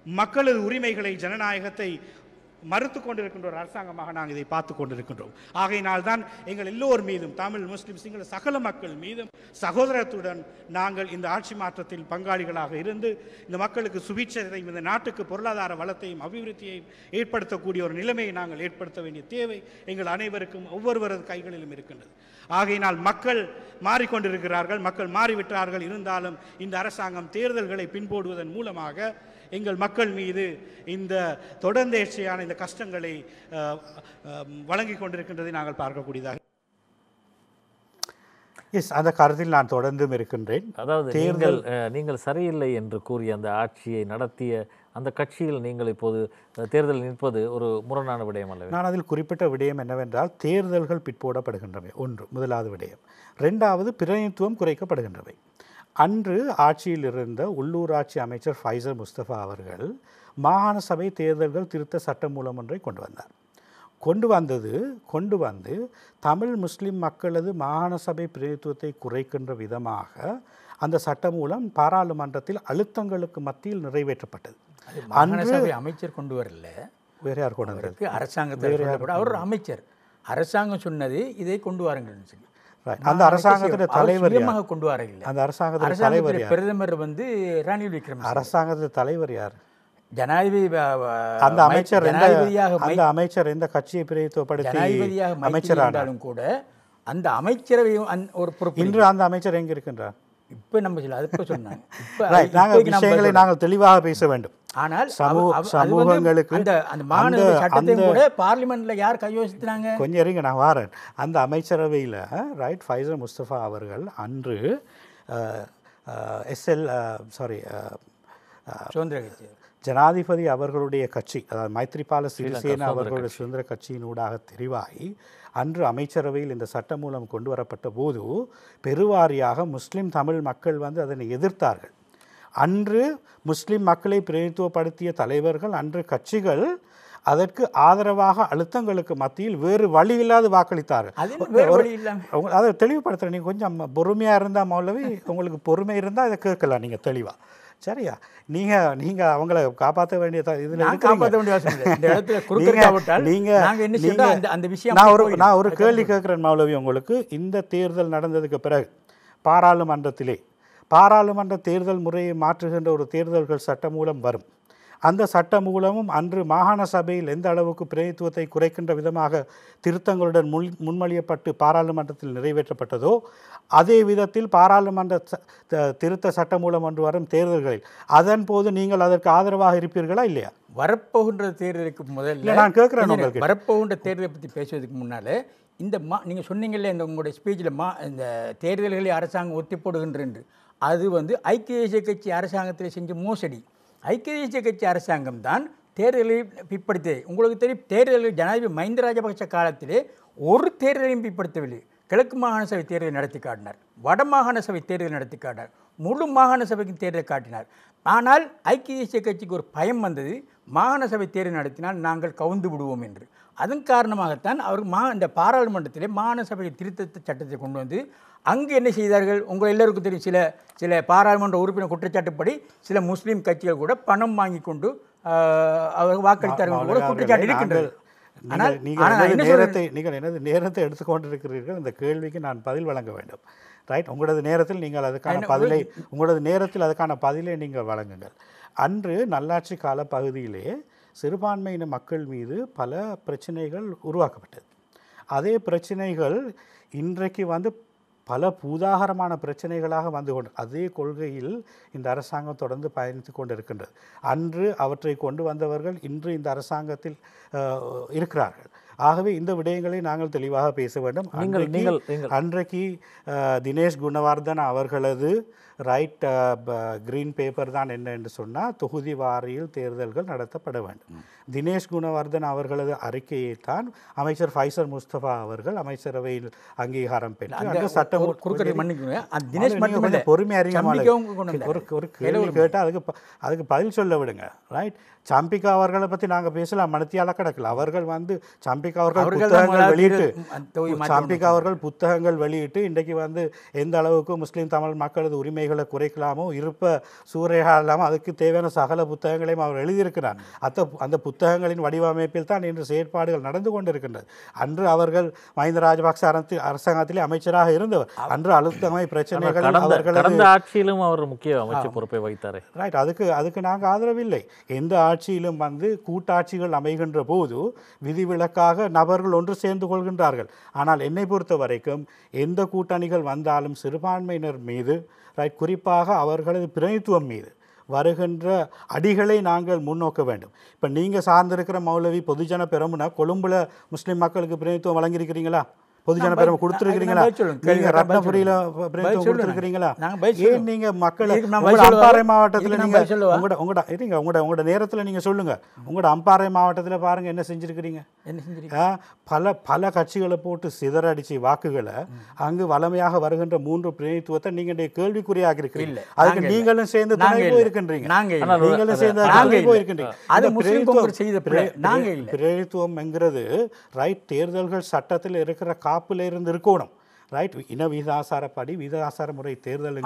மக்களது உரிமைகளை, ஜனநாயகத்தை மறுத்து கொண்டிருக்கின்ற ஒரு அரசாங்கமாக நாங்கள் இதை பார்த்து கொண்டிருக்கின்றோம். ஆகையினால்தான் எங்கள் எல்லோர் மீதும், தமிழ், முஸ்லிம், சிங்கள சகல மக்கள் மீதும் சகோதரத்துடன் நாங்கள் இந்த ஆட்சி மாற்றத்தில் பங்காளிகளாக இருந்து இந்த மக்களுக்கு சுபிட்சத்தையும், இந்த நாட்டுக்கு பொருளாதார வளத்தையும் அபிவிருத்தியையும் ஏற்படுத்தக்கூடிய ஒரு நிலைமையை நாங்கள் ஏற்படுத்த வேண்டிய தேவை எங்கள் அனைவருக்கும் ஒவ்வொருவரது கைகளிலும் இருக்கின்றது. ஆகையினால் மக்கள் மாறிக்கொண்டிருக்கிறார்கள், மக்கள் மாறிவிட்டார்கள். இருந்தாலும் இந்த அரசாங்கம் தேர்தல்களை பின்போடுவதன் மூலமாக எங்கள் மக்கள் மீது இந்த தொடர்ந்தேர்ச்சியான இந்த கஷ்டங்களை வழங்கி கொண்டிருக்கின்றதை நாங்கள் பார்க்கக்கூடியதாக. அந்த கருத்தில் நான் தொடர்ந்தும் இருக்கின்றேன். அதாவது நீங்கள் சரியில்லை என்று கூறிய அந்த ஆட்சியை நடத்திய அந்த கட்சியில் நீங்கள் இப்போது தேர்தல் நிற்பது ஒரு முரணான விடயம் அல்ல. நான் அதில் குறிப்பிட்ட விடயம் என்னவென்றால், தேர்தல்கள் பிற்போடப்படுகின்றவை ஒன்று, முதலாவது விடயம். ரெண்டாவது, பிரதிநிதித்துவம் குறைக்கப்படுகின்றவை. அன்று ஆட்சியில் இருந்த உள்ளூராட்சி அமைச்சர் ஃபைசர் முஸ்தபா அவர்கள் மாகாண சபை தேர்தல்கள் திருத்த சட்டமூலம் ஒன்றை கொண்டு வந்து தமிழ் முஸ்லிம் மக்களது மாகாண சபை பிரதிநிதித்துவத்தை குறைக்கின்ற விதமாக அந்த சட்டமூலம் பாராளுமன்றத்தில் அழுத்தங்களுக்கு மத்தியில் நிறைவேற்றப்பட்டது. அமைச்சர் கொண்டு வரல, வேறு யார் கொண்டு வந்தது? அரசாங்கத்தில் அவர் அமைச்சர், அரசாங்கம் சொன்னது இதை கொண்டு வாருங்கள்னு சொல்லி. அந்த அரசாங்கத்தின் தலைவர் கொண்டு வரல. அந்த அரசாங்கத்தின் தலைவர் பிரதமர் வந்து ரணில் விக்ரமசிங்கே. அரசாங்கத்தின் தலைவர் யார்? ஜனாதிபதி. அந்த அமைச்சர் எந்த கட்சியை பிரதித்துவப்படுத்தி அமைச்சரானாலும் கூட அந்த அமைச்சரவையும் ஒரு பொறுப்பு. இன்று அந்த அமைச்சர் எங்க இருக்கின்றார்? இப்ப நம்ம சொல்ல அது இப்ப சொன்னாங்க. விஷயங்களை நாங்கள் தெளிவாக பேச வேண்டும். ஆனால் சமூகங்களுக்கு அந்த மாநில சட்டத்தையும் கூட பார்லிமெண்ட்ல யார் கையோசித்தாங்க? கொஞ்சம் இருங்க, நான் வாரேன். அந்த அமைச்சரவையில் ஃபைசர் முஸ்தபா அவர்கள் அன்று ஜனாதிபதி அவர்களுடைய கட்சி, அதாவது மைத்ரிபால சிறிசேனா அவர்களுடைய சுதந்திர கட்சியின் ஊடாக தெரிவாகி அன்று அமைச்சரவையில் இந்த சட்டமூலம் கொண்டு வரப்பட்ட போது பெருவாரியாக முஸ்லிம் தமிழ் மக்கள் வந்து அதனை எதிர்த்தார்கள். அன்று முஸ்லிம் மக்களை பிரதிநிதித்துவப்படுத்திய தலைவர்கள், அன்று கட்சிகள் அதற்கு ஆதரவாக அழுத்தங்களுக்கு மத்தியில் வேறு வழி இல்லாது வாக்களித்தார்கள். அதை தெளிவுபடுத்துகிறேன். நீங்கள் கொஞ்சம் பொறுமையாக இருந்தால் மௌலவி, உங்களுக்கு பொறுமை இருந்தால் அதை கேட்கலாம் நீங்கள் தெளிவாக. சரியா? நீங்கள் அவங்கள காப்பாற்ற வேண்டிய நான் ஒரு கேள்வி கேட்குறேன் மௌலவி உங்களுக்கு. இந்த தேர்தல் நடந்ததுக்கு பிறகு பாராளுமன்ற தேர்தல் முறையை மாற்றுகின்ற ஒரு தேர்தல்கள் சட்டமூலம் வரும். அந்த சட்டமூலமும் அன்று மாகாண சபையில் எந்த அளவுக்கு பிரதிநிதித்துவத்தை குறைக்கின்ற விதமாக திருத்தங்களுடன் முன்மொழியப்பட்டு பாராளுமன்றத்தில் நிறைவேற்றப்பட்டதோ அதே விதத்தில் பாராளுமன்ற திருத்த சட்டமூலம் ஒன்று வரும் தேர்தல்களில் அதன் போது நீங்கள் அதற்கு ஆதரவாக இருப்பீர்களா இல்லையா? வரப்போகின்ற தேர்தலுக்கு முதல்ல நான் கேட்குறேன், உங்களுக்கு வரப்போகின்ற தேர்தலை பற்றி பேசுவதற்கு முன்னாலே இந்த நீங்கள் சொன்னீங்களே இந்த உங்களுடைய ஸ்பீச்சில் இந்த தேர்தல்களை அரசாங்கம் ஒத்தி போடுகின்ற அது வந்து ஐக்கிய தேசிய கட்சி அரசாங்கத்தில் செஞ்ச மோசடி. ஐக்கிய தேசிய கட்சி அரசாங்கம் தான் தேர்தலை பிற்படுத்தியது. உங்களுக்கு தெரியும், தேர்தலில் ஜனாதிபதி மஹிந்த ராஜபக்ச காலத்திலே ஒரு தேர்தலையும் பிற்படுத்தவில்லை. கிழக்கு மாகாண சபை தேர்தலை நடத்தி காட்டினார், வடமாகாண சபை தேர்தலை நடத்தி காட்டினார், முழு மாகாண சபைக்கு தேர்தலை காட்டினார். ஆனால் ஐக்கிய தேசிய கட்சிக்கு ஒரு பயம் வந்தது, மாகாண சபை தேர்தல் நடத்தினால் நாங்கள் கவுந்து விடுவோம் என்று. அதன் காரணமாகத்தான் அவர் இந்த பாராளுமன்றத்திலே மாகாண சபை திருத்த சட்டத்தை கொண்டு வந்து அங்கு என்ன செய்தார்கள், உங்கள் எல்லோருக்கும் தெரியும். சில பாராளுமன்ற உறுப்பினர் குற்றச்சாட்டுப்படி சில முஸ்லீம் கட்சிகள் கூட பணம் வாங்கி கொண்டு அவர் வாக்களித்தார்கள் கூட குற்றச்சாட்டு இருக்கின்றது. நீங்கள் எனது நேரத்தை எடுத்துக்கொண்டிருக்கிறீர்கள். இந்த கேள்விக்கு நான் பதில் வழங்க வேண்டும். ரைட், உங்களது நேரத்தில் நீங்கள் அதுக்கான பதிலை நீங்கள் வழங்குங்கள். அன்று நல்லாட்சி கால பகுதியிலே சிறுபான்மையின மக்கள் மீது பல பிரச்சனைகள் உருவாக்கப்பட்டது. அதே பிரச்சனைகள் இன்றைக்கு பல பூதாகரமான பிரச்சனைகளாக வந்து கொண்டு அதே கொள்கையில் இந்த அரசாங்கம் தொடர்ந்து பயணித்து கொண்டிருக்கின்றது. அன்று அவற்றை கொண்டு வந்தவர்கள் இன்று இந்த அரசாங்கத்தில் இருக்கிறார்கள். ஆகவே இந்த விடயங்களை நாங்கள் தெளிவாக பேச வேண்டும். அன்றைக்கு தினேஷ் குணவர்தன் அவர்களது கிரீன் பேப்பர் தான் என்ன என்று சொன்னால், தொகுதி வாரியில் தேர்தல்கள் நடத்தப்பட வேண்டும். தினேஷ் குணவர்தன் அவர்களது அறிக்கையைத்தான் அமைச்சர் ஃபைசர் முஸ்தபா அவர்கள் அமைச்சரவையில் அங்கீகாரம் பெற்று சட்டம் பொறுமை அறியாமல் ஒரு கேள்வி கேட்டால் அதுக்கு பதில் சொல்ல விடுங்க. ரைட், சம்பிகா அவர்களை பற்றி நாங்கள் பேசலாம், மனத்தியால கிடக்கல. அவர்கள் சம்பிகா அவர்கள் புத்தகங்கள் வெளியிட்டு இன்றைக்கு எந்த அளவுக்கு முஸ்லீம் தமிழ் மக்களது உரிமைகளை குறைக்கலாமோ, இருப்ப சூறையாடலாமோ, அதுக்கு தேவையான சகல புத்தகங்களையும் அவர் எழுதியிருக்கிறார். அந்த புத்தகங்களின் வடிவமைப்பில் தான் இன்று செயற்பாடுகள் நடந்து கொண்டிருக்கின்றது. அன்று அவர்கள் மஹிந்த ராஜபக்ச அரசாங்கத்திலே அமைச்சராக இருந்தவர். அன்று அழுத்தமை பிரச்சனைகள் அவர்களது ஆட்சியிலும் அவர் முக்கிய அமைச்சர் பொறுப்பை வைத்தார். ரைட், அதுக்கு நாங்கள் ஆதரவில்லை. எந்த ஆட்சியிலும் கூட்டாட்சிகள் அமைகின்ற போது விதிவிலக்காக நபர்கள் ஒன்று சேர்ந்து கொள்கின்றார்கள். ஆனால் என்னை பொறுத்த வரைக்கும் எந்த கூட்டணிகள் வந்தாலும் சிறுபான்மையினர் மீது, குறிப்பாக அவர்களது பிரதிநிதித்துவம் மீது வருகின்ற அடிகளை நாங்கள் முன்னோக்க வேண்டும். இப்போ நீங்கள் சார்ந்திருக்கிற மௌலவி பொதுஜன பெரமுனா கொழும்புல முஸ்லீம் மக்களுக்கு பிரதிநிதித்துவம் வழங்கியிருக்கிறீங்களா? பொதுஜன பெருமை கொடுத்துருக்கிறீங்களா? நீங்க ரத்னபுரியில பிரதிநிதித்துவம் கொடுத்துருக்கிறீங்களா? ஏன் நீங்க மக்களை அம்பாறை மாவட்டத்தில் நீங்க உங்களோட நேரத்தில் நீங்க சொல்லுங்க. உங்களோட அம்பாறை மாவட்டத்தில் பாருங்க என்ன செஞ்சிருக்கிறீங்க. பல கட்சிகளை போட்டு சிதறடிச்சு வாக்குகளை அங்கு வளமையாக வருகின்ற 3 பிரதிநிதித்துவத்தை நீங்க கேள்விக்குறியாக இருக்கிறீங்க. அதுக்கு நீங்களும் சேர்ந்து துணை போயிருக்கின்றீங்க. நீங்களும் சேர்ந்து போயிருக்கின்றீங்க. பிரதிநிதித்துவம் என்கிறது தேர்தல்கள் சட்டத்தில் இருக்கிற காப்புல இருந்து இருக்கணும். ரைட், இன விகிதாசாரப்படி விகிதாசார முறை தேர்தல்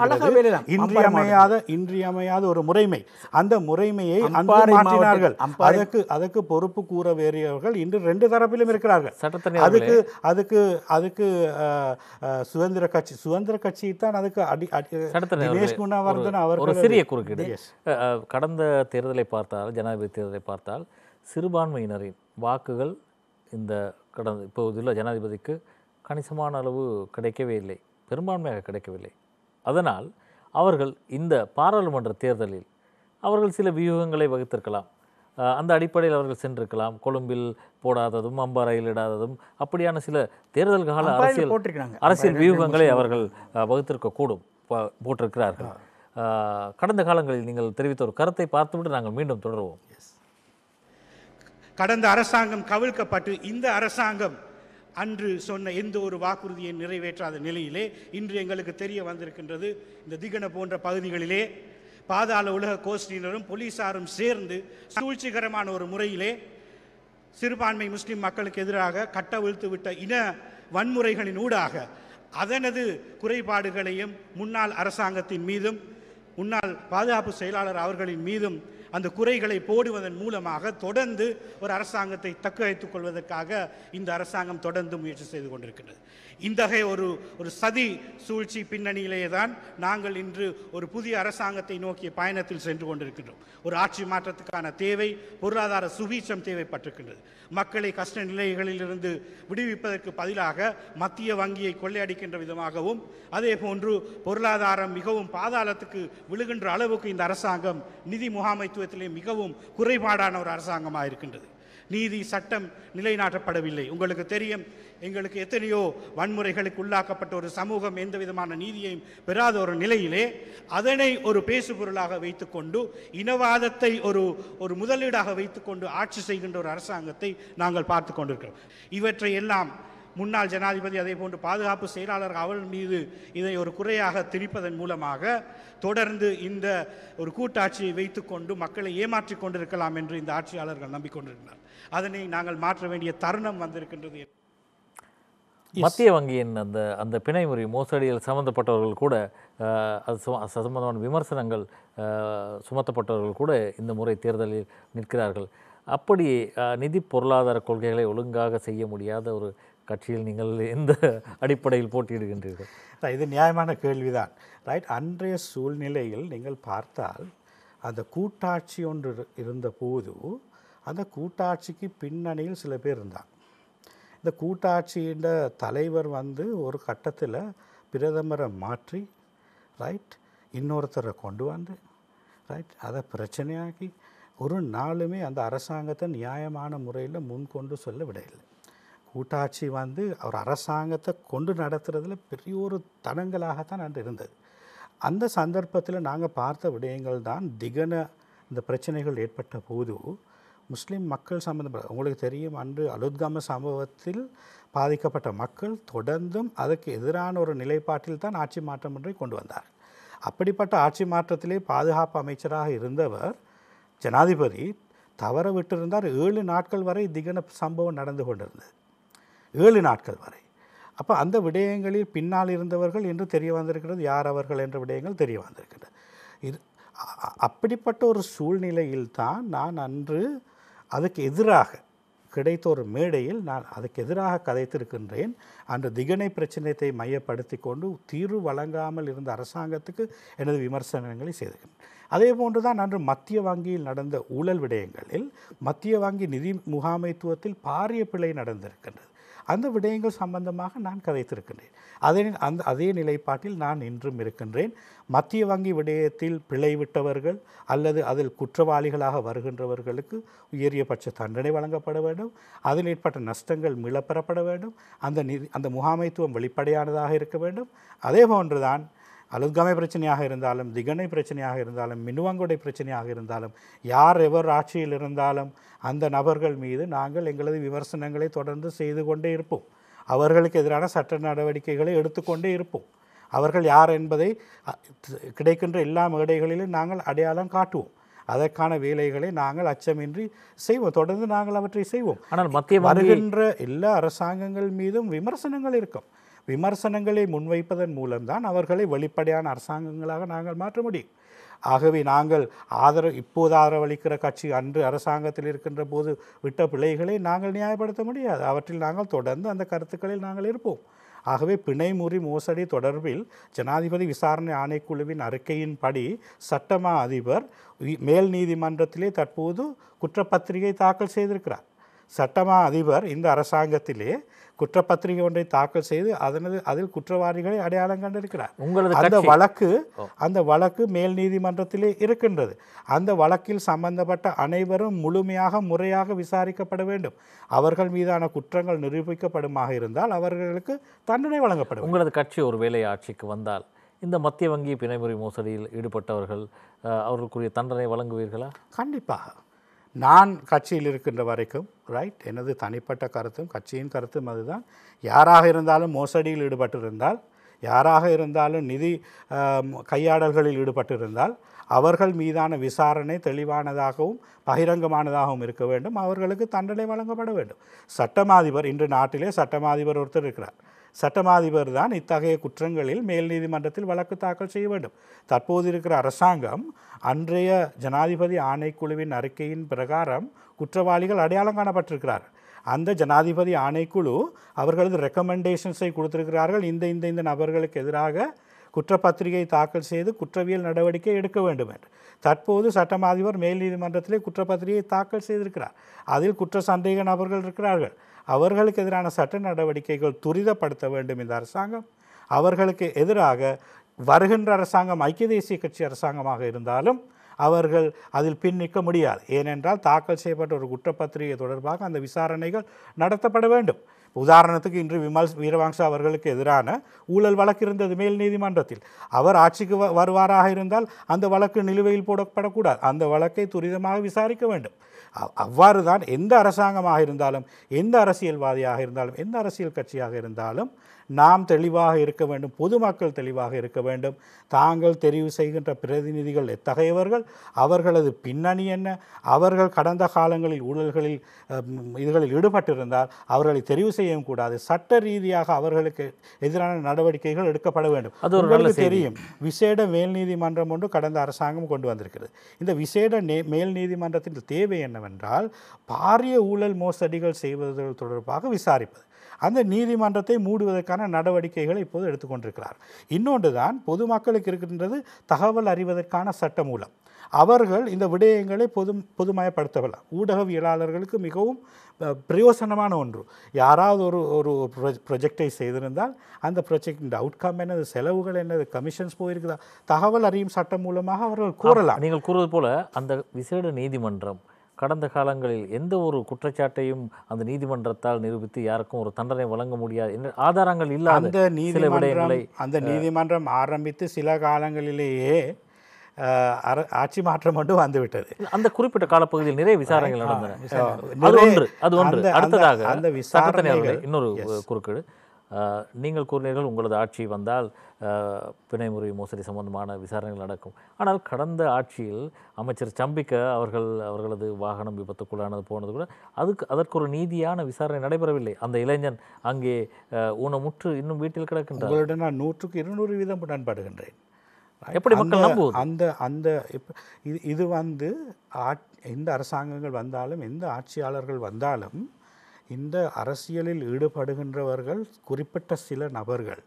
இன்றியமையாத ஒரு முறைமை. அந்த முறைமையை மாற்றினார்கள். அதுக்கு பொறுப்பு கூற வேறியவர்கள் இன்று 2 தரப்பிலும் இருக்கிறார்கள். அதுக்கு சுதந்திர கட்சி தான் அதுக்கு தினேஷ் குணவர்தன் அவர்கள். சிறிய குறுக்கீடு. கடந்த தேர்தலை பார்த்தால், ஜனாதிபதி தேர்தலை பார்த்தால், சிறுபான்மையினரின் வாக்குகள் இந்த இப்போதுள்ள ஜனாதிபதிக்கு கணிசமான அளவு கிடைக்கவே இல்லை, பெரும்பான்மையாக கிடைக்கவில்லை. அதனால் அவர்கள் இந்த பாராளுமன்ற தேர்தலில் அவர்கள் சில வியூகங்களை வகுத்திருக்கலாம். அந்த அடிப்படையில் அவர்கள் சென்றிருக்கலாம். கொழும்பில் போடாததும் அம்பாறையில் இடாததும் அப்படியான சில தேர்தல் கால அரசியல் வியூகங்களை அவர்கள் வகுத்திருக்கக்கூடும், போட்டிருக்கிறார்கள். கடந்த காலங்களில் நீங்கள் தெரிவித்த ஒரு கருத்தை பார்த்துவிட்டு நாங்கள் மீண்டும் தொடருவோம். கடந்த அரசாங்கம் கவிழ்க்கப்பட்டு இந்த அரசாங்கம் அன்று சொன்ன எந்த ஒரு வாக்குறுதியை நிறைவேற்றாத நிலையிலே இன்று எங்களுக்கு தெரிய வந்திருக்கின்றது. இந்த திகன போன்ற பகுதிகளிலே பாதாள உலக கோஷ்டியினரும் போலீசாரும் சேர்ந்து சூழ்ச்சிகரமான ஒரு முறையிலே சிறுபான்மை முஸ்லிம் மக்களுக்கு எதிராக கட்டவிழ்த்து விட்ட இன வன்முறைகளின் ஊடாக அதனது குறைபாடுகளையும் முன்னாள் அரசாங்கத்தின் மீதும் முன்னாள் பாதுகாப்பு செயலாளர் அவர்களின் மீதும் அந்த குறைகளை போடுவதன் மூலமாக தொடர்ந்து ஒரு அரசாங்கத்தை தக்க வைத்துக் கொள்வதற்காக இந்த அரசாங்கம் தொடர்ந்து முயற்சி செய்து கொண்டிருக்கின்றது. இந்த ஒரு சதி சூழ்ச்சி பின்னணியிலேயே தான் நாங்கள் இன்று ஒரு புதிய அரசாங்கத்தை நோக்கிய பயணத்தில் சென்று கொண்டிருக்கின்றோம். ஒரு ஆட்சி மாற்றத்துக்கான தேவை, பொருளாதார சுபீட்சம் தேவைப்பட்டிருக்கின்றது. மக்களை கஷ்ட நிலைகளிலிருந்து விடுவிப்பதற்கு பதிலாக மத்திய வங்கியை கொள்ளையடிக்கின்ற விதமாகவும், அதே போன்று பொருளாதாரம் மிகவும் பாதாளத்துக்கு விழுகின்ற அளவுக்கு இந்த அரசாங்கம் நிதி முகாமைத்துவத்திலே மிகவும் குறைபாடான ஒரு அரசாங்கமாக இருக்கின்றது. நீதி சட்டம் நிலைநாட்டப்படவில்லை. உங்களுக்கு தெரியும், எங்களுக்கு எத்தனையோ வன்முறைகளுக்கு உள்ளாக்கப்பட்ட ஒரு சமூகம் எந்த விதமான நீதியையும் பெறாத ஒரு நிலையிலே அதனை ஒரு பேசுபொருளாக வைத்துக்கொண்டு இனவாதத்தை ஒரு முதலீடாக வைத்துக்கொண்டு ஆட்சி செய்கின்ற ஒரு அரசாங்கத்தை நாங்கள் பார்த்து கொண்டிருக்கிறோம். இவற்றை எல்லாம் முன்னாள் ஜனாதிபதி அதே போன்று பாதுகாப்பு செயலாளர் அவள் மீது இதை ஒரு குறையாக திணிப்பதன் மூலமாக தொடர்ந்து இந்த ஒரு கூட்டாட்சியை வைத்துக்கொண்டு மக்களை ஏமாற்றிக் கொண்டிருக்கலாம் என்று இந்த ஆட்சியாளர்கள் நம்பிக்கொண்டிருக்கிறார். அதனை நாங்கள் மாற்ற வேண்டிய தருணம் வந்திருக்கின்றது. மத்திய வங்கியின் அந்த பிணைமுறை மோசடியில் சம்மந்தப்பட்டவர்கள் கூட அது சம்பந்தமான விமர்சனங்கள் சுமத்தப்பட்டவர்கள் கூட இந்த முறை தேர்தலில் நிற்கிறார்கள். அப்படி நிதி பொருளாதார கொள்கைகளை ஒழுங்காக செய்ய முடியாத ஒரு கட்சியில் நீங்கள் எந்த அடிப்படையில் போட்டியிடுகின்றீர்கள்? இது நியாயமான கேள்விதான். ரைட், அன்றைய சூழ்நிலையில் நீங்கள் பார்த்தால் அந்த கூட்டாட்சி ஒன்று இருந்தபோது அந்த கூட்டாட்சிக்கு பின்னணியில் சில பேர் இருந்தாங்க. இந்த கூட்டாட்சியின் தலைவர் ஒரு கட்டத்தில் பிரதமரை மாற்றி ரைட் இன்னொருத்தரை கொண்டு வந்து ரைட் அதை பிரச்சனையாக்கி ஒரு நாளுமே அந்த அரசாங்கத்தை நியாயமான முறையில் முன்கொண்டு சொல்ல விடையில்லை. கூட்டாட்சி ஒரு அரசாங்கத்தை கொண்டு நடத்துறதுல பெரிய ஒரு தடங்கலாகத்தான் அன்று இருந்தது. அந்த சந்தர்ப்பத்தில் நாங்கள் பார்த்த விடயங்கள் தான் இந்த பிரச்சனைகள் ஏற்பட்ட போது முஸ்லீம் மக்கள் சம்பந்தப்பட்ட உங்களுக்கு தெரியும், அன்று அலுத்கம சம்பவத்தில் பாதிக்கப்பட்ட மக்கள் தொடர்ந்தும் அதற்கு எதிரான ஒரு நிலைப்பாட்டில் தான் ஆட்சி மாற்றம் ஒன்றை கொண்டு வந்தார். அப்படிப்பட்ட ஆட்சி மாற்றத்திலே பாதுகாப்பு அமைச்சராக இருந்தவர் ஜனாதிபதி தவற விட்டிருந்தார். 7 நாட்கள் வரை திகன சம்பவம் நடந்து கொண்டிருந்தது, 7 நாட்கள் வரை. அப்போ அந்த விடயங்களில் பின்னால் இருந்தவர்கள் என்று தெரிய வந்திருக்கிறது, யார் அவர்கள் என்ற விடயங்கள் தெரிய வந்திருக்கிறது. அப்படிப்பட்ட ஒரு சூழ்நிலையில் தான் நான் அன்று அதுக்கு எதிராக கிடைத்த ஒரு மேடையில் நான் அதுக்கு எதிராக கதைத்திருக்கின்றேன். அன்று திகனை பிரச்சனையை மையப்படுத்தி கொண்டு தீர்வு வழங்காமல் இருந்த அரசாங்கத்துக்கு எனது விமர்சனங்களை செய்திருக்கிறேன். அதே போன்று தான் அன்று மத்திய வங்கியில் நடந்த ஊழல் விடயங்களில் மத்திய வங்கி நிதி முகாமைத்துவத்தில் பாரிய பிழை நடந்திருக்கின்றது. அந்த விடயங்கள் சம்பந்தமாக நான் கதைத்திருக்கின்றேன். அதே நிலைப்பாட்டில் நான் இன்றும் இருக்கின்றேன். மத்திய வங்கி விடயத்தில் பிழை விட்டவர்கள் அல்லது அதில் குற்றவாளிகளாக வருகின்றவர்களுக்கு உயரியபட்ச தண்டனை வழங்கப்பட வேண்டும். அதில் ஏற்பட்ட நஷ்டங்கள் மீளப்பெறப்பட வேண்டும். அந்த முகாமைத்துவம் வெளிப்படையானதாக இருக்க வேண்டும். அதே போன்றுதான் அலுத்கமை பிரச்சனையாக இருந்தாலும், திகனை பிரச்சனையாக இருந்தாலும், மினுவங்குடை பிரச்சனையாக இருந்தாலும், யார் எவர் ஆட்சியில் இருந்தாலும் அந்த நபர்கள் மீது நாங்கள் எங்களது விமர்சனங்களை தொடர்ந்து செய்து கொண்டே இருப்போம். அவர்களுக்கு எதிரான சட்ட நடவடிக்கைகளை எடுத்துக்கொண்டே இருப்போம். அவர்கள் யார் என்பதை கிடைக்கின்ற எல்லா மேடைகளிலும் நாங்கள் அடையாளம் காட்டுவோம். அதற்கான வேலைகளை நாங்கள் அச்சமின்றி செய்வோம். தொடர்ந்து நாங்கள் அவற்றை செய்வோம். ஆனால் மத்திய வருகின்ற எல்லா அரசாங்கங்கள் மீதும் விமர்சனங்கள் இருக்கும். விமர்சனங்களை முன்வைப்பதன் மூலம்தான் அவர்களை வெளிப்படையான அரசாங்கங்களாக நாங்கள் மாற்ற முடியும். ஆகவே நாங்கள் இப்போது ஆதரவளிக்கிற கட்சி அன்று அரசாங்கத்தில் இருக்கின்ற போது விட்ட பிழைகளை நாங்கள் நியாயப்படுத்த முடியாது. அவற்றில் நாங்கள் தொடர்ந்து அந்த கருத்துக்களில் நாங்கள் இருப்போம். ஆகவே பிணைமுறி மோசடி தொடர்பில் ஜனாதிபதி விசாரணை ஆணைக்குழுவின் அறிக்கையின்படி சட்டமா அதிபர் மேல் நீதிமன்றத்திலே தற்போது குற்றப்பத்திரிகை தாக்கல் செய்திருக்கிறார். சட்டமா அதிபர் இந்த அரசாங்கத்திலே குற்றப்பத்திரிகை ஒன்றை தாக்கல் செய்து அதில் குற்றவாளிகளை அடையாளம் கண்டிருக்கிறார். அந்த வழக்கு மேல் நீதிமன்றத்திலே இருக்கின்றது. அந்த வழக்கில் சம்பந்தப்பட்ட அனைவரும் முழுமையாக முறையாக விசாரிக்கப்பட வேண்டும். அவர்கள் மீதான குற்றங்கள் நிரூபிக்கப்படுமாக இருந்தால் அவர்களுக்கு தண்டனை வழங்கப்படும். உங்களது கட்சி ஒரு வேலை ஆட்சிக்கு வந்தால் இந்த மத்திய வங்கி பிணைமுறை மோசடியில் ஈடுபட்டவர்கள் அவர்களுக்குரிய தண்டனை வழங்குவீர்களா? கண்டிப்பாக. நான் கட்சியில் இருக்கின்ற வரைக்கும் ரைட், எனது தனிப்பட்ட கருத்தும் கட்சியின் கருத்தும் அதுதான். யாராக இருந்தாலும் மோசடியில் ஈடுபட்டிருந்தால், யாராக இருந்தாலும் நிதி கையாடல்களில் ஈடுபட்டிருந்தால் அவர்கள் மீதான விசாரணை தெளிவானதாகவும் பகிரங்கமானதாகவும் இருக்க வேண்டும். அவர்களுக்கு தண்டனை வழங்கப்பட வேண்டும். சட்டமாதிபர் இன்று நாட்டிலே சட்டமாதிபர் ஒருத்தர் இருக்கிறார். சட்டமாதிபர் தான் இத்தகைய குற்றங்களில் மேல் நீதிமன்றத்தில் வழக்கு தாக்கல் செய்ய வேண்டும். தற்போது இருக்கிற அரசாங்கம் அன்றைய ஜனாதிபதி ஆணைக்குழுவின் அறிக்கையின் பிரகாரம் குற்றவாளிகள் அடையாளம் காணப்பட்டிருக்கிறார். அந்த ஜனாதிபதி ஆணைக்குழு அவர்களது ரெக்கமெண்டேஷன்ஸை கொடுத்திருக்கிறார்கள். இந்த நபர்களுக்கு எதிராக குற்றப்பத்திரிகை தாக்கல் செய்து குற்றவியல் நடவடிக்கை எடுக்க வேண்டும் என்று. தற்போது சட்டமாதிபர் மேல் நீதிமன்றத்திலே குற்றப்பத்திரிகை தாக்கல் செய்திருக்கிறார். அதில் குற்ற சந்தேக நபர்கள் இருக்கிறார்கள். அவர்களுக்கு எதிரான சட்ட நடவடிக்கைகள் துரிதப்படுத்த வேண்டும் இந்த அரசாங்கம். அவர்களுக்கு எதிராக வருகின்ற அரசாங்கம் ஐக்கிய தேசிய கட்சி அரசாங்கமாக இருந்தாலும் அவர்கள் அதில் பின் நிற்க முடியாது. ஏனென்றால் தாக்கல் செய்யப்பட்ட ஒரு குற்றப்பத்திரிகை தொடர்பாக அந்த விசாரணைகள் நடத்தப்பட வேண்டும். உதாரணத்துக்கு இன்று விமல் வீரவங்ச அவர்களுக்கு எதிரான ஊழல் வழக்கு இருந்தது மேல் நீதிமன்றத்தில். அவர் ஆட்சிக்கு வருவாராக இருந்தால் அந்த வழக்கு நிலுவையில் போடப்படக்கூடாது, அந்த வழக்கை துரிதமாக விசாரிக்க வேண்டும். அவ்வாறு தான் எந்த அரசாங்கமாக இருந்தாலும், எந்த அரசியல்வாதியாக இருந்தாலும், எந்த அரசியல் கட்சியாக இருந்தாலும் நாம் தெளிவாக இருக்க வேண்டும், பொதுமக்கள் தெளிவாக இருக்க வேண்டும். தாங்கள் தெரிவு செய்கின்ற பிரதிநிதிகள் எத்தகையவர்கள், அவர்களது பின்னணி என்ன, அவர்கள் கடந்த காலங்களில் ஊழல்களில் இதுகளில் ஈடுபட்டிருந்தால் அவர்களை தெரிவு செய்யவும் கூடாது. சட்ட ரீதியாக அவர்களுக்கு எதிரான நடவடிக்கைகள் எடுக்கப்பட வேண்டும். உங்களுக்கு தெரியும், விசேட மேல் நீதிமன்றம் ஒன்று கடந்த அரசாங்கம் கொண்டு வந்திருக்கிறது. இந்த விசேட மேல் நீதிமன்றத்தின் தேவை என்னவென்றால் பாரிய ஊழல் மோசடிகள் செய்வது தொடர்பாக விசாரிப்பது. அந்த நீதிமன்றத்தை மூடுவதற்கான நடவடிக்கைகளை இப்போது எடுத்துக்கொண்டிருக்கிறார். இன்னொன்று தான் பொதுமக்களுக்கு இருக்கின்றது தகவல் அறிவதற்கான சட்டமூலம். அவர்கள் இந்த விடயங்களை பொதுமயப்படுத்தலாம். ஊடகவியலாளர்களுக்கு மிகவும் பிரயோசனமான ஒன்று. யாராவது ஒரு ப்ரொஜெக்டை செய்திருந்தால் அந்த ப்ரொஜெக்டின் அவுட்கம் என்னது, செலவுகள் என்னது, கமிஷன்ஸ் போயிருக்குதா, தகவல் அறியும் சட்டம் மூலமாக அவர்கள் கூறலாம். நீங்கள் கூறுவது போல அந்த விசேட நீதிமன்றம் கடந்த காலங்களில் எந்த ஒரு குற்றச்சாட்டையும் அந்த நீதிமன்றத்தால் நிரூபித்து யாருக்கும் ஒரு தண்டனை வழங்க முடியாது என்ற ஆதாரங்கள் இல்லாத அந்த நீதிமன்றம் ஆரம்பித்து சில காலங்களிலேயே ஆட்சி மாற்றம் மட்டும் வந்துவிட்டது. அந்த குறிப்பிட்ட காலப்பகுதியில் நிறைய விசாரணைகள் நடந்தன. அது ஒன்று. அடுத்ததாக அந்த விசாரணை இன்னொரு குறுக்கீடு, நீங்கள் கூறினீர்கள் உங்களது ஆட்சி வந்தால் பிணைமுறை மோசடி சம்பந்தமான விசாரணைகள் நடக்கும். ஆனால் கடந்த ஆட்சியில் அமைச்சர் சம்பிக்க அவர்களது வாகனம் விபத்துக்குள்ளானது போனது கூட அதற்கு ஒரு நீதியான விசாரணை நடைபெறவில்லை. அந்த இளைஞன் அங்கே ஊனமுற்று இன்னும் வீட்டில் கிடக்கின்றார். உங்களுடன் நான் 100% உடன்படுகின்றேன். எப்படி மக்கள் நம்புவது? இது எந்த அரசாங்கங்கள் வந்தாலும், எந்த ஆட்சியாளர்கள் வந்தாலும், இந்த அரசியலில் ஈடுபடுகின்றவர்கள் குறிப்பிட்ட சில நபர்கள்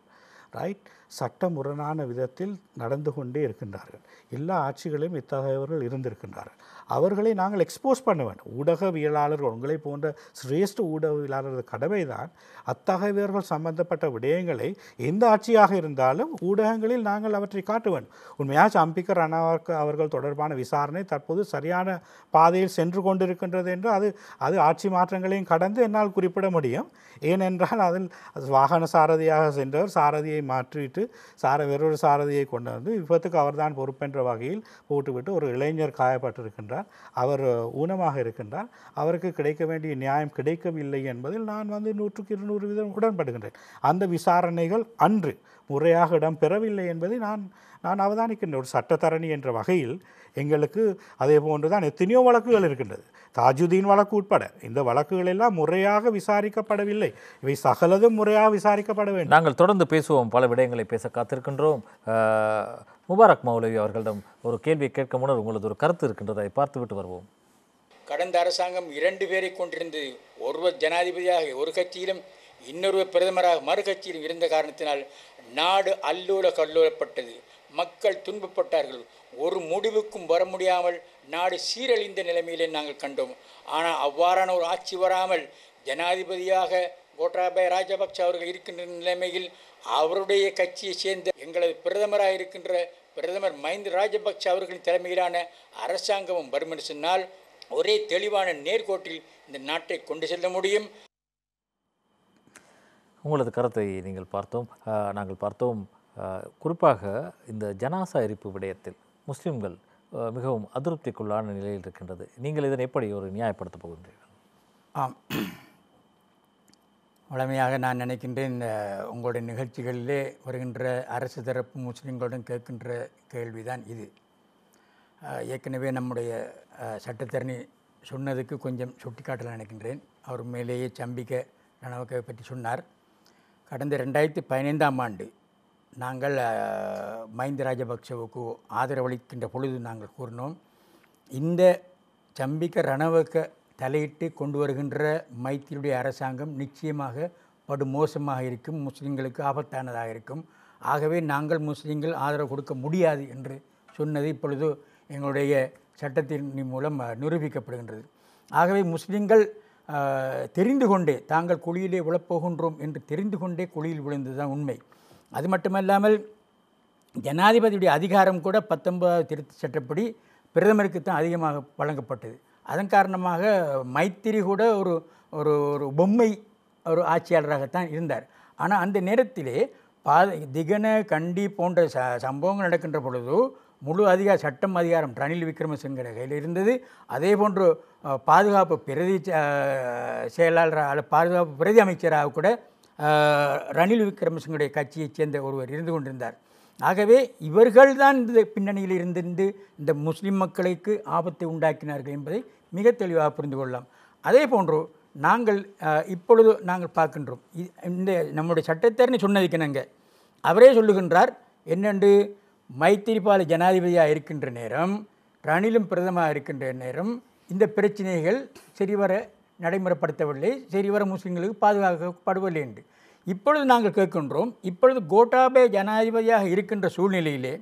சட்டமுரணான விதத்தில் நடந்து கொண்டே இருக்கின்றார்கள். எல்லா ஆட்சிகளையும் இத்தகையவர்கள் இருந்திருக்கின்றார்கள். அவர்களை நாங்கள் எக்ஸ்போஸ் பண்ண வேண்டும். ஊடகவியலாளர்கள், உங்களை போன்ற சிரேஷ்ட ஊடகவியலாளர்கள் கடமை தான் அத்தகையவர்கள் சம்பந்தப்பட்ட விடயங்களை எந்த ஆட்சியாக இருந்தாலும் ஊடகங்களில் நாங்கள் அவற்றை காட்ட வேண்டும். உண்மையாக சம்பிக்க ரணாவர்க்க அவர்கள் தொடர்பான விசாரணை தற்போது சரியான பாதையில் சென்று கொண்டிருக்கின்றது என்று அது ஆட்சி மாற்றங்களையும் கடந்து என்னால் குறிப்பிட முடியும். ஏனென்றால் அதில் வாகன சாரதியாக சென்றவர் சாரதியை மாற்றிவிட்டு வேறொரு சாரதியை கொண்டு வந்து விபத்துக்கு அவர்தான் பொறுப்பென்ற வகையில் போட்டுவிட்டு ஒரு இளைஞர் காயப்பட்டிருக்கின்றார். அவர் ஊனமாக இருக்கின்றார். அவருக்கு கிடைக்க வேண்டிய நியாயம் கிடைக்கவில்லை என்பதில் நான் 100% உடன்படுகின்றேன். அந்த விசாரணைகள் அன்று முறையாக இடம்பெறவில்லை என்பதை நான் அவதானிக்கின்றேன். ஒரு சட்டத்தரணி என்ற வகையில் எங்களுக்கு அதே போன்று தான் எத்தனையோ வழக்குகள் இருக்கின்றது. தாஜுதீன் வழக்கு உட்பட இந்த வழக்குகள் எல்லாம் முறையாக விசாரிக்கப்படவில்லை. இவை சகலதும் முறையாக விசாரிக்கப்பட வேண்டும். நாங்கள் தொடர்ந்து பேசுவோம், பல விடயங்களை பேச காத்திருக்கின்றோம். முபாரக் மௌலவி அவர்களிடம் ஒரு கேள்வியை கேட்க முன்னர் உங்களது ஒரு கருத்து இருக்கின்றதை பார்த்துவிட்டு வருவோம். கடந்த அரசாங்கம் 2 பேரை கொண்டிருந்தது. ஒருவர் ஜனாதிபதியாக ஒரு கட்சியிலும், இன்னொருவர் பிரதமராக மறு கட்சியிலும் இருந்த காரணத்தினால் நாடு அல்லோல கல்லோலப்பட்டது. மக்கள் துன்பப்பட்டார்கள். ஒரு முடிவுக்கும் வர முடியாமல் நாடு சீரழிந்த நிலைமையிலே நாங்கள் கண்டோம். ஆனால் அவ்வாறான ஒரு ஆட்சி வராமல் ஜனாதிபதியாக கோட்டாபய ராஜபக்ச அவர்கள் இருக்கின்ற நிலைமையில் அவருடைய கட்சியை சேர்ந்த எங்களது பிரதமராக இருக்கின்ற பிரதமர் மஹிந்த ராஜபக்ச அவர்களின் தலைமையிலான அரசாங்கமும் வரும் என்று சொன்னால் ஒரே தெளிவான நேர்கோட்டில் இந்த நாட்டை கொண்டு செல்ல முடியும். உங்களது கருத்தை நாங்கள் பார்த்தோம். குறிப்பாக இந்த ஜனாசா எரிப்பு விடயத்தில் முஸ்லிம்கள் மிகவும் அதிருப்திக்குள்ளான நிலையில் இருக்கின்றது. நீங்கள் இதனை எப்படி ஒரு நியாயப்படுத்தப் போகின்றீர்கள்? ஆம், வழமையாக நான் நினைக்கின்றேன், இந்த உங்களுடைய நிகழ்ச்சிகளிலே வருகின்ற அரசு தரப்பு முஸ்லிம்களுடன் கேட்கின்ற கேள்விதான் இது. ஏற்கனவே நம்முடைய சட்டத்தரணி சொன்னதுக்கு கொஞ்சம் சுட்டிக்காட்டல நினைக்கின்றேன். அவர் மேலேயே சம்பிக்க ரணவக்கை பற்றி சொன்னார். கடந்த 2015ஆம் ஆண்டு நாங்கள் மஹிந்த ராஜபக்சவுக்கு ஆதரவளிக்கின்ற பொழுது நாங்கள் கூறினோம், இந்த சம்பிக்க ரணவக்க தலையிட்டு கொண்டு வருகின்ற மைத்திரியுடைய அரசாங்கம் நிச்சயமாக படுமோசமாக இருக்கும், முஸ்லீம்களுக்கு ஆபத்தானதாக இருக்கும். ஆகவே நாங்கள் முஸ்லீம்கள் ஆதரவு கொடுக்க முடியாது என்று சொன்னது இப்பொழுது எங்களுடைய சட்டத்தின் மூலம் நிரூபிக்கப்படுகின்றது. ஆகவே முஸ்லீம்கள் தெரிந்து கொண்டே தாங்கள் குழியிலே விழப்போகின்றோம் என்று தெரிந்து கொண்டே குழியில் விழுந்தது தான் உண்மை. அது மட்டுமல்லாமல் ஜனாதிபதியுடைய அதிகாரம் கூட 19வது திருத்த சட்டப்படி பிரதமருக்கு தான் அதிகமாக வழங்கப்பட்டது. அதன் காரணமாக மைத்திரி கூட ஒரு ஒரு பொம்மை ஒரு ஆட்சியாளராகத்தான் இருந்தார். ஆனால் அந்த நேரத்திலே திகன கண்டி போன்ற சம்பவங்கள் நடக்கின்ற பொழுது முழு சட்டம் அதிகாரம் ரணில் விக்ரமசிங்க கையில் இருந்தது. அதே போன்று பாதுகாப்பு பிரதி செயலாளர் பாதுகாப்பு பிரதி அமைச்சராக கூட ரணில் விக்ரமசிங்குடைய கட்சியைச் சேர்ந்த ஒருவர் இருந்து கொண்டிருந்தார். ஆகவே இவர்கள்தான் இந்த பின்னணியில் இருந்து இந்த முஸ்லிம் மக்களுக்கு ஆபத்தை உண்டாக்கினார்கள் என்பதை மிக தெளிவாக புரிந்து கொள்ளலாம். அதே போன்று இப்பொழுது நாங்கள் பார்க்கின்றோம், இந்த நம்முடைய சட்டத்தரணி சொன்னதுக்கு நாங்கள் அவரே சொல்லுகின்றார் என்னென்று, மைத்திரிபால ஜனாதிபதியாக இருக்கின்ற நேரம், ரணிலும் பிரதமராக இருக்கின்ற நேரம் இந்த பிரச்சனைகள் சரிவர நடைமுறைப்படுத்தவில்லை, சரிவர முஸ்லிம்களுக்கு பாதுகாக்கப்படுவதில்லை என்று. இப்பொழுது நாங்கள் கேட்கின்றோம், இப்பொழுது கோட்டாபே ஜனாதிபதியாக இருக்கின்ற சூழ்நிலையிலே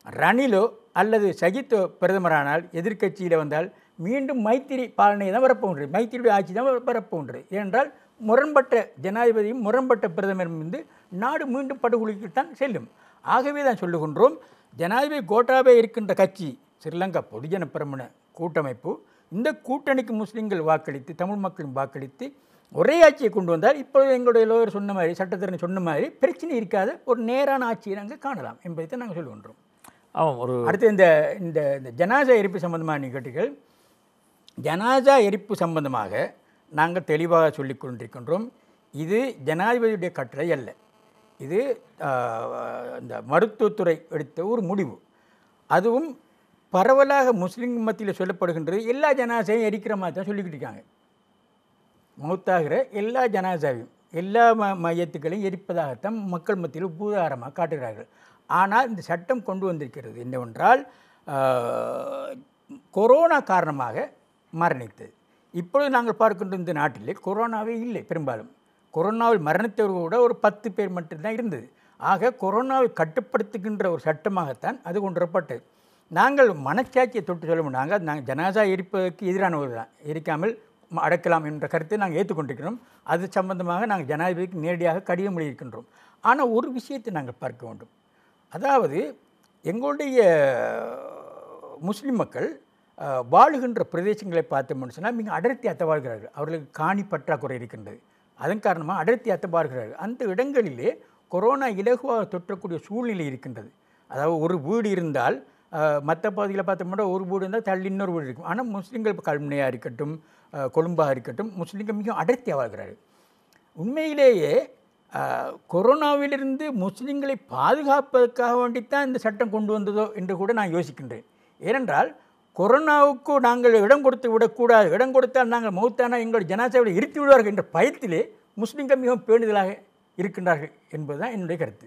ரணிலோ அல்லது சஜித்தோ பிரதமரானால் எதிர்க்கட்சியில் வந்தால் மீண்டும் மைத்திரி பாலனை தான் வரப்போன்றது, மைத்திரியுடைய ஆட்சி தான் வரப்போன்றது. ஏனென்றால் முரண்பட்ட ஜனாதிபதியும் முரண்பட்ட பிரதமரும் வந்து நாடு மீண்டும் படுகொலைக்குத்தான் செல்லும். ஆகவே தான் சொல்லுகின்றோம், ஜனாதிபதி கோட்டாபே இருக்கின்ற கட்சி ஸ்ரீலங்கா பொதுஜன பெரமுன கூட்டமைப்பு, இந்த கூட்டணிக்கு முஸ்லீம்கள் வாக்களித்து தமிழ் மக்களும் வாக்களித்து ஒரே ஆட்சியை கொண்டு வந்தால் இப்பொழுது எங்களுடைய லோயர் சொன்ன மாதிரி, சட்டத்தரணி சொன்ன மாதிரி பிரச்சனை இருக்காத ஒரு நேரான ஆட்சியை நாங்கள் காணலாம் என்பதை தான் நாங்கள் சொல்லுகின்றோம். அடுத்து இந்த ஜனாசா எரிப்பு சம்பந்தமாக நிகழ்ச்சிகள், ஜனாசா எரிப்பு சம்பந்தமாக நாங்கள் தெளிவாக சொல்லிக் கொண்டிருக்கின்றோம். இது ஜனாதிபதியுடைய கட்டளை அல்ல, இது இந்த மருத்துவத்துறை எடுத்த ஒரு முடிவு. அதுவும் பரவலாக முஸ்லீம் மத்தியில் சொல்லப்படுகின்றது, எல்லா ஜனாசாவையும் எரிக்கிற மாதிரி தான் சொல்லிக்கிட்டு இருக்காங்க. மௌத்தாகிற எல்லா ஜனாசாவையும் எல்லா மையத்துக்களையும் எரிப்பதாகத்தான் மக்கள் மத்தியில் பூதாரமாக காட்டுகிறார்கள். ஆனால் இந்த சட்டம் கொண்டு வந்திருக்கிறது என்னவென்றால், கொரோனா காரணமாக மரணித்தது. இப்பொழுது நாங்கள் பார்க்கின்ற இந்த நாட்டிலே கொரோனாவே இல்லை. பெரும்பாலும் கொரோனாவில் மரணித்தவர்கள் கூட ஒரு 10 பேர் மட்டும்தான் இருந்தது. ஆக கொரோனாவை கட்டுப்படுத்துகின்ற ஒரு சட்டமாகத்தான் அது கொண்டு வரப்பட்டது. நாங்கள் மனச்சாட்சியை தொட்டு சொல்ல முடியும், நாங்கள் ஜனாசா எரிப்பதற்கு எதிரானவர்கள் தான், எரிக்காமல் அடக்கலாம் என்ற கருத்தை நாங்கள் ஏற்றுக்கொண்டிருக்கிறோம். அது சம்பந்தமாக நாங்கள் ஜனாதிபதிக்கு நேரடியாக கடிதம் எழுதியிருக்கின்றோம். ஆனால் ஒரு விஷயத்தை நாங்கள் பார்க்க வேண்டும், அதாவது எங்களுடைய முஸ்லிம் மக்கள் வாழுகின்ற பிரதேசங்களை பார்த்தோம்னு சொன்னால் மிக அடர்த்தியாக வாழ்கிறார்கள். அவர்களுக்கு காணி பற்றாக்குறை இருக்கின்றது, அதன் காரணமாக அடர்த்தியாக வாழ்கிறார்கள். அந்த இடங்களிலே கொரோனா இலகுவாக தொற்றக்கூடிய சூழ்நிலை இருக்கின்றது. அதாவது ஒரு வீடு இருந்தால் மற்ற பகுதியில் பார்த்தோம்னா ஒரு வீடு இருந்தால் தள்ளி இன்னொரு வீடு இருக்கும். ஆனால் முஸ்லீம்கள் இப்போ கல்முனையாக இருக்கட்டும், கொழும்பாக இருக்கட்டும், முஸ்லீம்கள் மிக அடர்த்தியாக வாழ்கிறார்கள். உண்மையிலேயே கொரோனாவிலிருந்து முஸ்லீம்களை பாதுகாப்பதற்காக வேண்டித்தான் இந்த சட்டம் கொண்டு வந்ததோ என்று கூட நான் யோசிக்கின்றேன். ஏனென்றால் கொரோனாவுக்கு நாங்கள் இடம் கொடுத்து விடக்கூடாது, இடம் கொடுத்தால் நாங்கள் மௌத்தானா எங்களுடைய ஜனாசாவை இருத்தி விடுவார்கள் என்ற பயத்திலே முஸ்லீம்கள் மிகவும் பேணுதலாக இருக்கின்றார்கள் என்பதுதான் என்னுடைய கருத்து.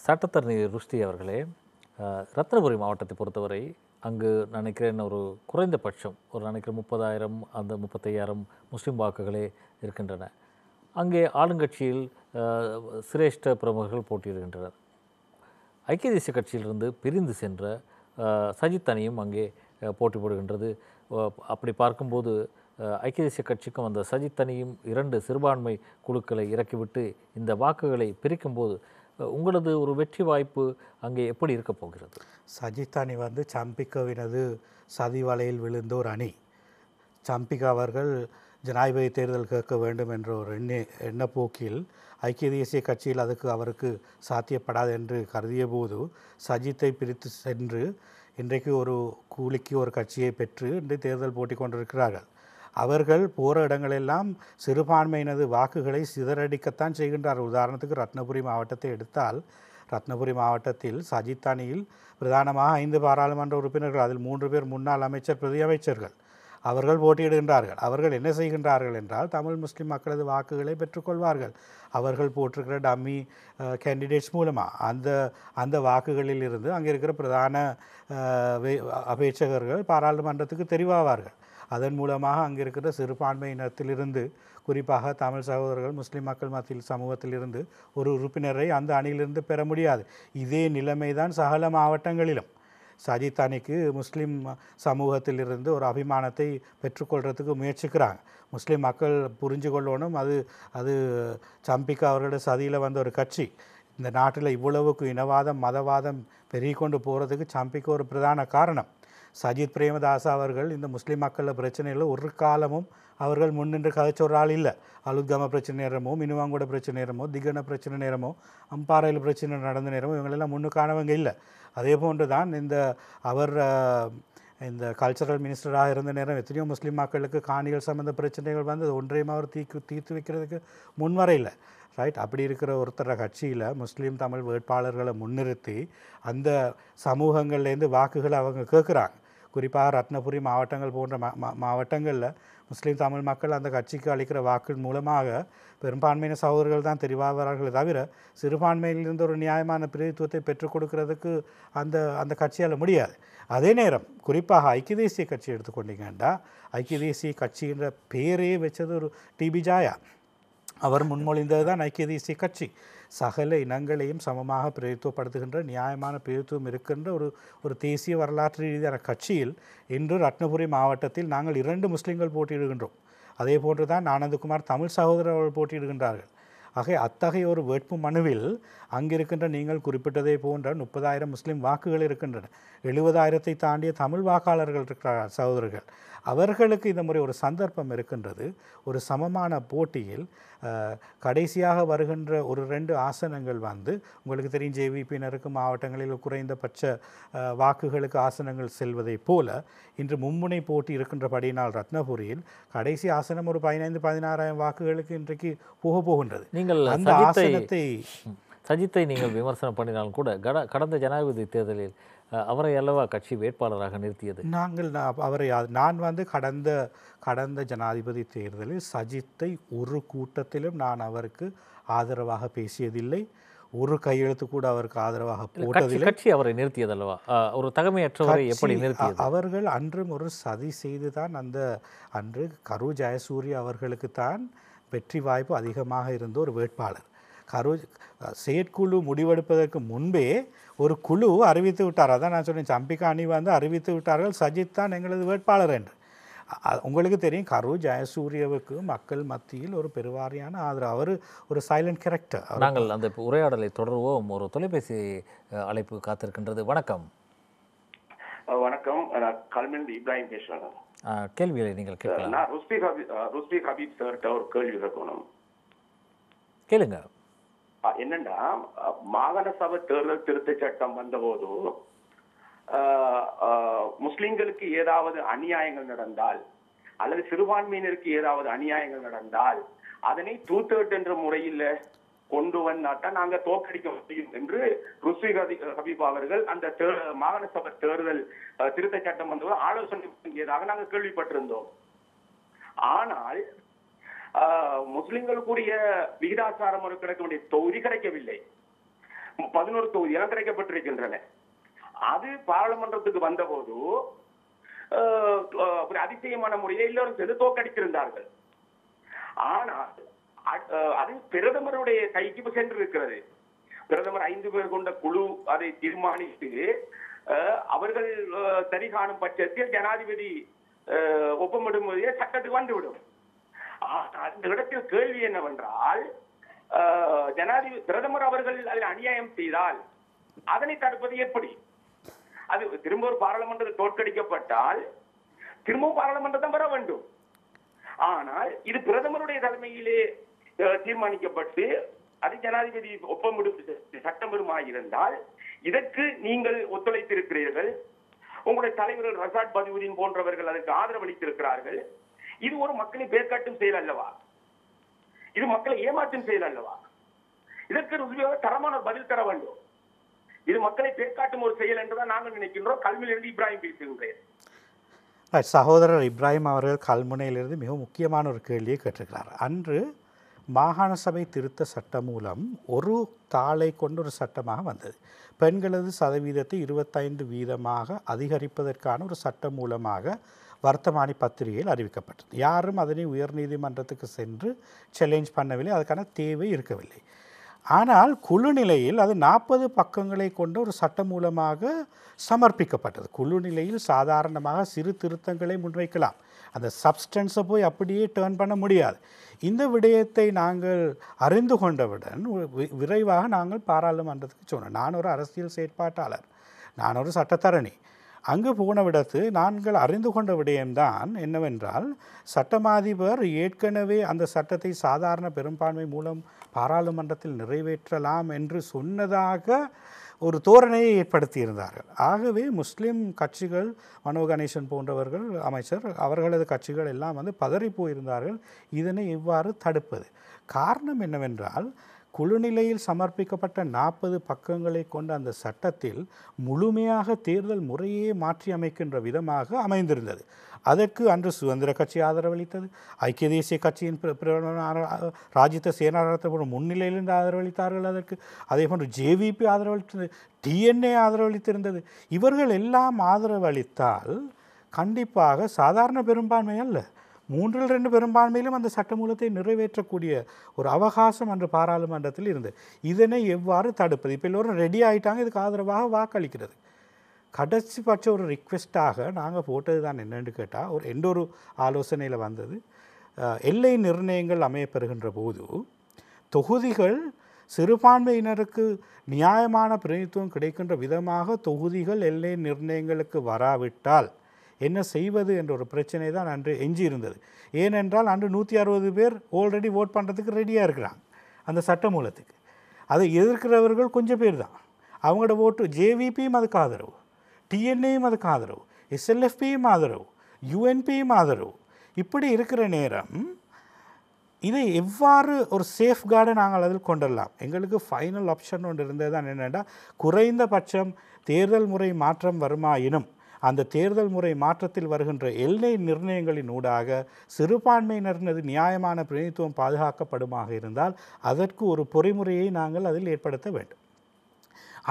சட்டத்தரணி ருஷ்டி அவர்களே, ரத்னபுரி மாவட்டத்தை பொறுத்தவரை அங்கு நினைக்கிறேன் ஒரு குறைந்தபட்சம் ஒரு நினைக்கிறேன் 30,000 அந்த 35,000 முஸ்லீம் வாக்குகளே இருக்கின்றன. அங்கே ஆளுங்கட்சியில் சிரேஷ்ட பிரமுகர்கள் போட்டியிடுகின்றனர். ஐக்கிய தேசிய கட்சியிலிருந்து பிரிந்து சென்ற சஜித் அணியும் அங்கே போட்டி போடுகின்றது. அப்படி பார்க்கும்போது ஐக்கிய தேசிய கட்சிக்கும் அந்த சஜித் அணியும் 2 சிறுபான்மை குழுக்களை இறக்கிவிட்டு இந்த வாக்குகளை பிரிக்கும்போது உங்களது ஒரு வெற்றி வாய்ப்பு அங்கே எப்படி இருக்க போகிறது? சஜித் அணி சம்பிக்காவினது சதி வலையில் விழுந்த ஒரு அணி. சம்பிக்கா அவர்கள் ஜனாதிபதி தேர்தல் கேட்க வேண்டும் என்ற ஒரு எண்ணப்போக்கில் ஐக்கிய தேசிய கட்சியில் அவருக்கு சாத்தியப்படாது என்று கருதிய போது சஜித்தை பிரித்து சென்று இன்றைக்கு ஒரு கூலிக்கு ஒரு கட்சியை பெற்று இன்று தேர்தல் போட்டி கொண்டிருக்கிறார்கள். அவர்கள் போகிற இடங்களெல்லாம் சிறுபான்மையினது வாக்குகளை சிதறடிக்கத்தான் செய்கின்றார்கள். உதாரணத்துக்கு ரத்னபுரி மாவட்டத்தை எடுத்தால், ரத்னபுரி மாவட்டத்தில் சஜித் அணியில் பிரதானமாக 5 பாராளுமன்ற உறுப்பினர்கள், அதில் 3 பேர் முன்னாள் அமைச்சர் பிரதி அமைச்சர்கள், அவர்கள் போட்டியிடுகின்றார்கள். அவர்கள் என்ன செய்கின்றார்கள் என்றால், தமிழ் முஸ்லிம் மக்களது வாக்குகளை பெற்றுக்கொள்வார்கள். அவர்கள் போட்டிருக்கிற டம்மி கேண்டிடேட்ஸ் மூலமாக அந்த வாக்குகளில் இருந்து அங்கே இருக்கிற பிரதான அபேட்சகர்கள் பாராளுமன்றத்துக்கு தெரிவாவார்கள். அதன் மூலமாக அங்கே இருக்கிற சிறுபான்மையினத்திலிருந்து, குறிப்பாக தமிழ் சகோதரர்கள் முஸ்லீம் மக்கள் மத்தியில் சமூகத்திலிருந்து ஒரு உறுப்பினரை அந்த அணியிலிருந்து பெற முடியாது. இதே நிலைமைதான் சகல மாவட்டங்களிலும். சஜித் அணிக்கு முஸ்லீம் சமூகத்திலிருந்து ஒரு அபிமானத்தை பெற்றுக்கொள்கிறதுக்கு முயற்சிக்கிறாங்க. முஸ்லீம் மக்கள் புரிஞ்சு கொள்ளணும், அது சம்பிக்கா அவர்களோட சதியில் வந்த ஒரு கட்சி. இந்த நாட்டில் இவ்வளவுக்கு இனவாதம் மதவாதம் பெருகி கொண்டு போகிறதுக்கு சம்பிக்கு ஒரு பிரதான காரணம். சஜித் பிரேமதாஸ் அவர்கள் இந்த முஸ்லீம் மக்களில் பிரச்சனையில் ஒரு காலமும் அவர்கள் முன்னின்று கதைச்ச ஒரு ஆள் இல்லை. அலுத்கம பிரச்சனை நேரமோ, மினுவாங்கூட பிரச்சனை நேரமோ, திகன பிரச்சனை நேரமோ, அம்பாறையில் பிரச்சனை நடந்த நேரமோ இவங்களெல்லாம் முன்னுக்கானவங்க இல்லை. அதே போன்று தான் அவர் இந்த கல்ச்சரல் மினிஸ்டராக இருந்த நேரம் எத்தனையோ முஸ்லீம் மக்களுக்கு காணிகள் சம்மந்த பிரச்சனைகள் வந்து ஒன்றையும் அவர் தீர்த்து வைக்கிறதுக்கு முன்வரையில். ரைட். அப்படி இருக்கிற ஒருத்தர கட்சியில் முஸ்லீம் தமிழ் வேட்பாளர்களை முன்னிறுத்தி அந்த சமூகங்கள்லேருந்து வாக்குகளை அவங்க கேட்குறாங்க. குறிப்பாக ரத்னபுரி மாவட்டங்கள் போன்ற மாவட்டங்களில் முஸ்லீம் தமிழ் மக்கள் அந்த கட்சிக்கு அளிக்கிற வாக்கு மூலமாக பெரும்பான்மையான சகோதரர்கள் தான் தெரிவாகிறார்களே தவிர சிறுபான்மையிலிருந்து ஒரு நியாயமான பிரதித்துவத்தை பெற்றுக் கொடுக்கறதுக்கு அந்த கட்சியால் முடியாது. அதே நேரம் குறிப்பாக ஐக்கிய தேசிய கட்சி எடுத்துக்கொண்டீங்கன்னா, ஐக்கிய தேசிய கட்சின்ற பேரே வச்சது ஒரு டிபி ஜாயா. அவர் முன்மொழிந்தது தான் ஐக்கிய தேசிய கட்சி. சகல இனங்களையும் சமமாக பிரதித்துவப்படுத்துகின்ற நியாயமான பிரதித்துவம் இருக்கின்ற ஒரு தேசிய வரலாற்று ரீதியான கட்சியில் இன்று ரத்னபுரி மாவட்டத்தில் நாங்கள் 2 முஸ்லீம்கள் போட்டியிடுகின்றோம். அதே போன்று தான் ஆனந்தகுமார் தமிழ் சகோதரர் அவர்கள் போட்டியிடுகின்றார்கள். ஆக அத்தகைய ஒரு வேட்பு மனுவில் அங்கிருக்கின்ற நீங்கள் குறிப்பிட்டதை போன்ற 30,000 முஸ்லீம் வாக்குகள் இருக்கின்றன. 70,000 தாண்டிய தமிழ் வாக்காளர்கள் இருக்கிறார் சகோதரர்கள். அவர்களுக்கு இந்த முறை ஒரு சந்தர்ப்பம் இருக்கின்றது. ஒரு சமமான போட்டியில் கடைசியாக வருகின்ற ஒரு 2 ஆசனங்கள் வந்து உங்களுக்கு தெரியும், ஜேவிபியினருக்கு மாவட்டங்களில் குறைந்தபட்ச வாக்குகளுக்கு ஆசனங்கள் செல்வதை போல இன்று மும்முனை போட்டி இருக்கின்றபடியினால் ரத்னபுரியில் கடைசி ஆசனம் ஒரு 15,000-16,000 வாக்குகளுக்கு இன்றைக்கு போகின்றது. நீங்கள் அந்த ஆசனத்தை சஜித்தை நீங்கள் விமர்சனம் பண்ணினாலும் கூட கடந்த ஜனாதிபதி தேர்தலில் அவரை அல்லவா கட்சி வேட்பாளராக நிறுத்தியது? நான் வந்து கடந்த ஜனாதிபதி தேர்தலில் சஜித்தை ஒரு கூட்டத்திலும் நான் அவருக்கு ஆதரவாக பேசியதில்லை. ஒரு கையெழுத்து கூட அவருக்கு ஆதரவாக போட்டதில்லை. கட்சி அவரை நிறுத்தியது அல்லவா? ஒரு தகமையற்றவரை எப்படி நிறுத்தியது? அவர்கள் அன்றும் ஒரு சதி செய்துதான் அன்று கரு ஜெயசூரிய அவர்களுக்கு தான் வெற்றி வாய்ப்பு அதிகமாக இருந்த ஒரு வேட்பாளர். செயற்குழு முடிவெடுப்பதற்கு முன்பே ஒரு குழு அறிவித்து விட்டார். அதான் நான் சொன்னேன், சம்பிக்கா அணி வந்து அறிவித்து விட்டார்கள் சஜித் தான் எங்களது வேட்பாளர் என்று. உங்களுக்கு தெரியும், கரு ஜெயசூரியவுக்கு மக்கள் மத்தியில் ஒரு பெருவாரியான ஆதரவு. அவர் ஒரு சைலண்ட் கேரக்டர். நாங்கள் அந்த உரையாடலை தொடர்வோம். ஒரு தொலைபேசி அழைப்பு காத்திருக்கின்றது. வணக்கம். வணக்கம், கல்மில் இப்ராஹிம் பேசுறேன். கேள்விகளை நீங்கள் கேட்கலாம். நான் ருஸ்பி ஹபீப் சார்கிட்ட ஒரு கேள்வி இருக்கணும். கேளுங்க. என்னன்னா, மாகாண சபை தேர்தல் திருத்த சட்டம் வந்தபோது முஸ்லிம்களுக்கு ஏதாவது அநியாயங்கள் நடந்தால் அல்லது சிறுபான்மையினருக்கு ஏதாவது அநியாயங்கள் நடந்தால் அதனை 2/3 என்ற முறையில் கொண்டு வந்தாத்தான் நாங்க தோற்கடிக்க முடியும் என்று ருஸ்வி ஹபீப் அவர்கள் அந்த மாகாண சபை தேர்தல் திருத்த சட்டம் வந்தபோது ஆலோசனை வழங்கியதாக நாங்கள் கேள்விப்பட்டிருந்தோம். ஆனால் முஸ்லிம்களுக்குரிய விகிதாசார முறை கிடைக்க வேண்டிய தொகுதி கிடைக்கவில்லை. 11 தொகுதிகள் கிடைக்கப்பட்டிருக்கின்றன. அது பாராளுமன்றத்துக்கு வந்தபோது ஒரு அதிசயமான முறையை எல்லோரும் சேர்ந்து தோற்கடித்திருந்தார்கள். ஆனால் அது பிரதமருடைய கைக்கு சென்றிருக்கிறது. பிரதமர் 5 பேர் கொண்ட குழு அதை தீர்மானித்து அவர்கள் சரி காணும் பட்சத்தில் ஜனாதிபதி ஒப்பமிடும்போதே சட்டத்துக்கு வந்துவிடும். அந்த இடத்தில் கேள்வி என்னவென்றால், பிரதமர் அவர்கள் அதில் அநியாயம் செய்தால் அதனை தடுப்பது எப்படி? அது திரும்ப ஒரு பாராளுமன்றத்தில் தோற்கடிக்கப்பட்டால் திரும்பவும் பாராளுமன்றம் வர வேண்டும். ஆனால் இது பிரதமருடைய தலைமையிலே தீர்மானிக்கப்பட்டு அது ஜனாதிபதி ஒப்பமிடும் சட்டம் வருமாயிருந்தால் இதற்கு நீங்கள் ஒத்துழைத்திருக்கிறீர்கள். உங்களுடைய தலைவர்கள் ரசாட் பதிவுதீன் போன்றவர்கள் அதற்கு ஆதரவளித்திருக்கிறார்கள். இது ஒரு மக்களை பேர்காட்டும் செயல் அல்லவா? இது மக்களை ஏமாற்றும் செயல் அல்லவா? இதற்கு தரமான பதில் தர வேண்டும். இது மக்களை பேர்காட்டும் ஒரு செயல் என்றுதான் நாங்கள் நினைக்கின்றோம். கல்முனையிலிருந்து இப்ராஹிம் பேசுகின்றேன். சகோதரர் இப்ராஹிம் அவர்கள் கல்முனையிலிருந்து மிக முக்கியமான ஒரு கேள்வியை கேட்டிருக்கிறார். அன்று மாகாண சபை திருத்த சட்டம் மூலம் ஒரு தாளை கொண்டு ஒரு சட்டமாக வந்தது. பெண்களது சதவீதத்தை 25% அதிகரிப்பதற்கான ஒரு சட்டம் மூலமாக வர்த்தமானி பத்திரிகையில் அறிவிக்கப்பட்டது. யாரும் அதனை உயர்நீதிமன்றத்துக்கு சென்று சேலஞ்ச் பண்ணவில்லை. அதுக்கான தேவை இருக்கவில்லை. ஆனால் குழு நிலையில் அது 40 பக்கங்களை கொண்ட ஒரு சட்டம் மூலமாக சமர்ப்பிக்கப்பட்டது. குழு நிலையில் சாதாரணமாக சிறு திருத்தங்களை முன்வைக்கலாம். அந்த சப்ஸ்டன்ஸை போய் அப்படியே டேர்ன் பண்ண முடியாது. இந்த விடயத்தை நாங்கள் அறிந்து கொண்டவுடன் விரைவாக நாங்கள் பாராளுமன்றத்துக்கு சொன்னோம். நான் ஒரு அரசியல் செயற்பாட்டாளர். நான் ஒரு சட்டத்தரணி. அங்கு போன விடத்து நாங்கள் அறிந்து கொண்ட விடயம்தான் என்னவென்றால், சட்டமாதிபர் ஏற்கனவே அந்த சட்டத்தை சாதாரண பெரும்பான்மை மூலம் பாராளுமன்றத்தில் நிறைவேற்றலாம் என்று சொன்னதாக ஒரு தோரணையை ஏற்படுத்தியிருந்தார்கள். ஆகவே முஸ்லீம் கட்சிகள், மனோ கணேசன் போன்றவர்கள் அமைச்சர், அவர்களது கட்சிகள் எல்லாம் வந்து பதறி போயிருந்தார்கள். இதனை எவ்வாறு தடுப்பது? காரணம் என்னவென்றால், குழுநிலையில் சமர்ப்பிக்கப்பட்ட 40 பக்கங்களை கொண்ட அந்த சட்டத்தில் முழுமையாக தேர்தல் முறையே மாற்றி அமைக்கின்ற விதமாக அமைந்திருந்தது. அதற்கு அன்று சுதந்திர கட்சி ஆதரவளித்தது, ஐக்கிய தேசிய கட்சியின் ராஜித சேனாரத்தோட முன்னிலையிலிருந்து ஆதரவளித்தார்கள். அதற்கு அதே போன்று ஜேவிபி ஆதரவளித்தது, டிஎன்ஏ ஆதரவளித்திருந்தது. இவர்கள் எல்லாம் ஆதரவளித்தால் கண்டிப்பாக சாதாரண பெரும்பான்மை அல்ல, 3/2 பெரும்பான்மையிலும் அந்த சட்டமூலத்தை நிறைவேற்றக்கூடிய ஒரு அவகாசம் அன்று பாராளுமன்றத்தில் இருந்தது. இதனை எவ்வாறு தடுப்பது? இப்போ எல்லோரும் ரெடி ஆகிட்டாங்க, இதுக்கு ஆதரவாக வாக்களிக்கிறது. கடைசி பட்ச ஒரு ரிக்வெஸ்ட்டாக நாங்கள் போட்டது தான் என்னென்னு கேட்டால், எந்த ஒரு ஆலோசனையில் வந்தது, எல்லை நிர்ணயங்கள் அமையப்பெறுகின்ற போது தொகுதிகள் சிறுபான்மையினருக்கு நியாயமான பிரதிநிதித்துவம் கிடைக்கின்ற விதமாக தொகுதிகள் எல்லை நிர்ணயங்களுக்கு வராவிட்டால் என்ன செய்வது என்ற ஒரு பிரச்சனை தான் அன்று எஞ்சி இருந்தது. ஏனென்றால் அன்று 160 பேர் ஆல்ரெடி ஓட் பண்ணுறதுக்கு ரெடியாக இருக்கிறாங்க அந்த சட்டமூலத்துக்கு. அதை எதிர்க்கிறவர்கள் கொஞ்சம் பேர் தான். அவங்களோட ஓட்டு ஜேவிபியும் அதுக்கு ஆதரவு, டிஎன்ஏயும் அதுக்கு ஆதரவு, எஸ்எல்எஃபியும் ஆதரவு, யூஎன்பியும் ஆதரவு. இப்படி இருக்கிற நேரம் இதை எவ்வாறு ஒரு சேஃப்கார்டை நாங்கள் அதில் கொண்டுடலாம்? எங்களுக்கு ஃபைனல் ஆப்ஷன் ஒன்று இருந்தது தான். என்னென்னா, குறைந்தபட்சம் தேர்தல் முறை மாற்றம் வருமாயினும் அந்த தேர்தல் முறை மாற்றத்தில் வருகின்ற எல்லை நிர்ணயங்களின் ஊடாக சிறுபான்மையினரினது நியாயமான பிரதிநிதித்துவம் பாதுகாக்கப்படுமாக இருந்தால் அதற்கு ஒரு பொறிமுறையை நாங்கள் அதில் ஏற்படுத்த வேண்டும்.